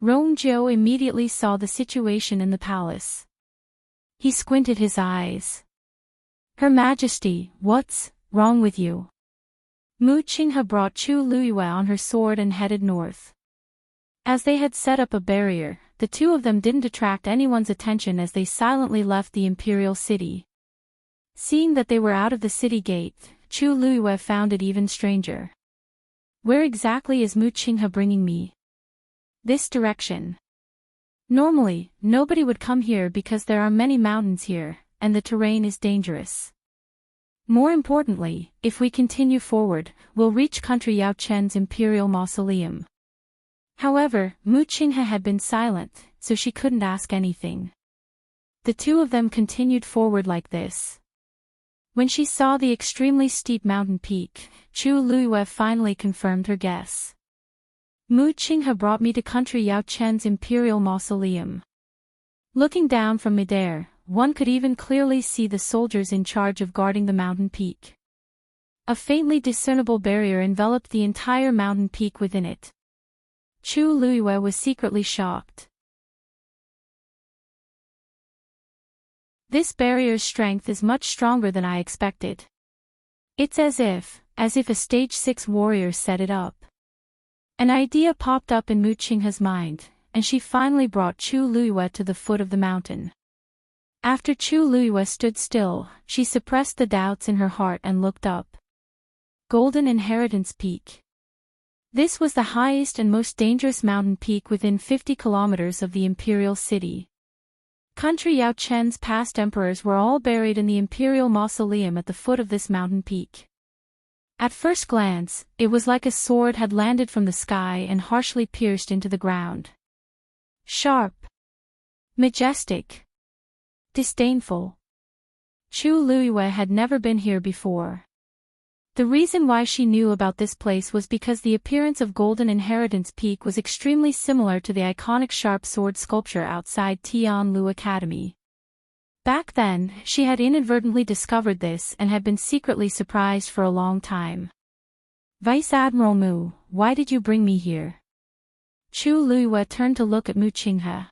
S1: Rongjiu immediately saw the situation in the palace. He squinted his eyes. Her Majesty, what's wrong with you? Mu Qinghe brought Chu Luyue on her sword and headed north. As they had set up a barrier, the two of them didn't attract anyone's attention as they silently left the Imperial city. Seeing that they were out of the city gate, Chu Luiyue found it even stranger. Where exactly is Mu Qinghe bringing me? This direction. Normally, nobody would come here because there are many mountains here, and the terrain is dangerous. More importantly, if we continue forward, we'll reach Country Yao Chen's Imperial Mausoleum. However, Mu Qinghe had been silent, so she couldn't ask anything. The two of them continued forward like this. When she saw the extremely steep mountain peak, Chu Luiyue finally confirmed her guess. Mu Qinghe brought me to Country Yao Chen's Imperial Mausoleum. Looking down from midair, one could even clearly see the soldiers in charge of guarding the mountain peak. A faintly discernible barrier enveloped the entire mountain peak within it. Chu Luiyue was secretly shocked. This barrier's strength is much stronger than I expected. It's as if a stage 6 warrior set it up. An idea popped up in Mu Qinghe's mind, and she finally brought Chu Luiyue to the foot of the mountain. After Chu Luiyue stood still, she suppressed the doubts in her heart and looked up. Golden Inheritance Peak. This was the highest and most dangerous mountain peak within 50 kilometers of the Imperial city. Country Yao Chen's past emperors were all buried in the Imperial Mausoleum at the foot of this mountain peak. At first glance, it was like a sword had landed from the sky and harshly pierced into the ground. Sharp. Majestic. Disdainful. Chu Luiyue had never been here before. The reason why she knew about this place was because the appearance of Golden Inheritance Peak was extremely similar to the iconic sharp sword sculpture outside Tianlu Academy. Back then, she had inadvertently discovered this and had been secretly surprised for a long time. Vice Admiral Mu, why did you bring me here? Chu Luiyue turned to look at Mu Qinghe.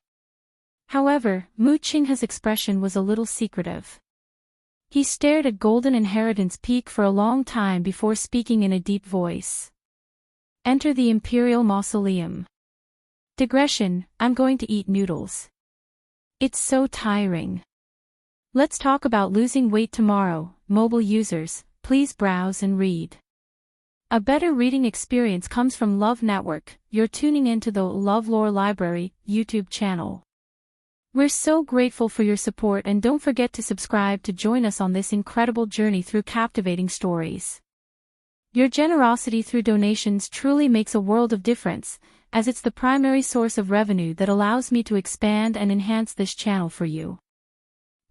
S1: However, Mu Qinghe's expression was a little secretive. He stared at Golden Inheritance Peak for a long time before speaking in a deep voice. Enter the Imperial Mausoleum. Digression, I'm going to eat noodles. It's so tiring. Let's talk about losing weight tomorrow. Mobile users, please browse and read. A better reading experience comes from Love Network. You're tuning into the LoveLore Library YouTube channel. We're so grateful for your support, and don't forget to subscribe to join us on this incredible journey through captivating stories. Your generosity through donations truly makes a world of difference, as it's the primary source of revenue that allows me to expand and enhance this channel for you.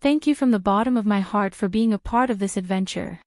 S1: Thank you from the bottom of my heart for being a part of this adventure.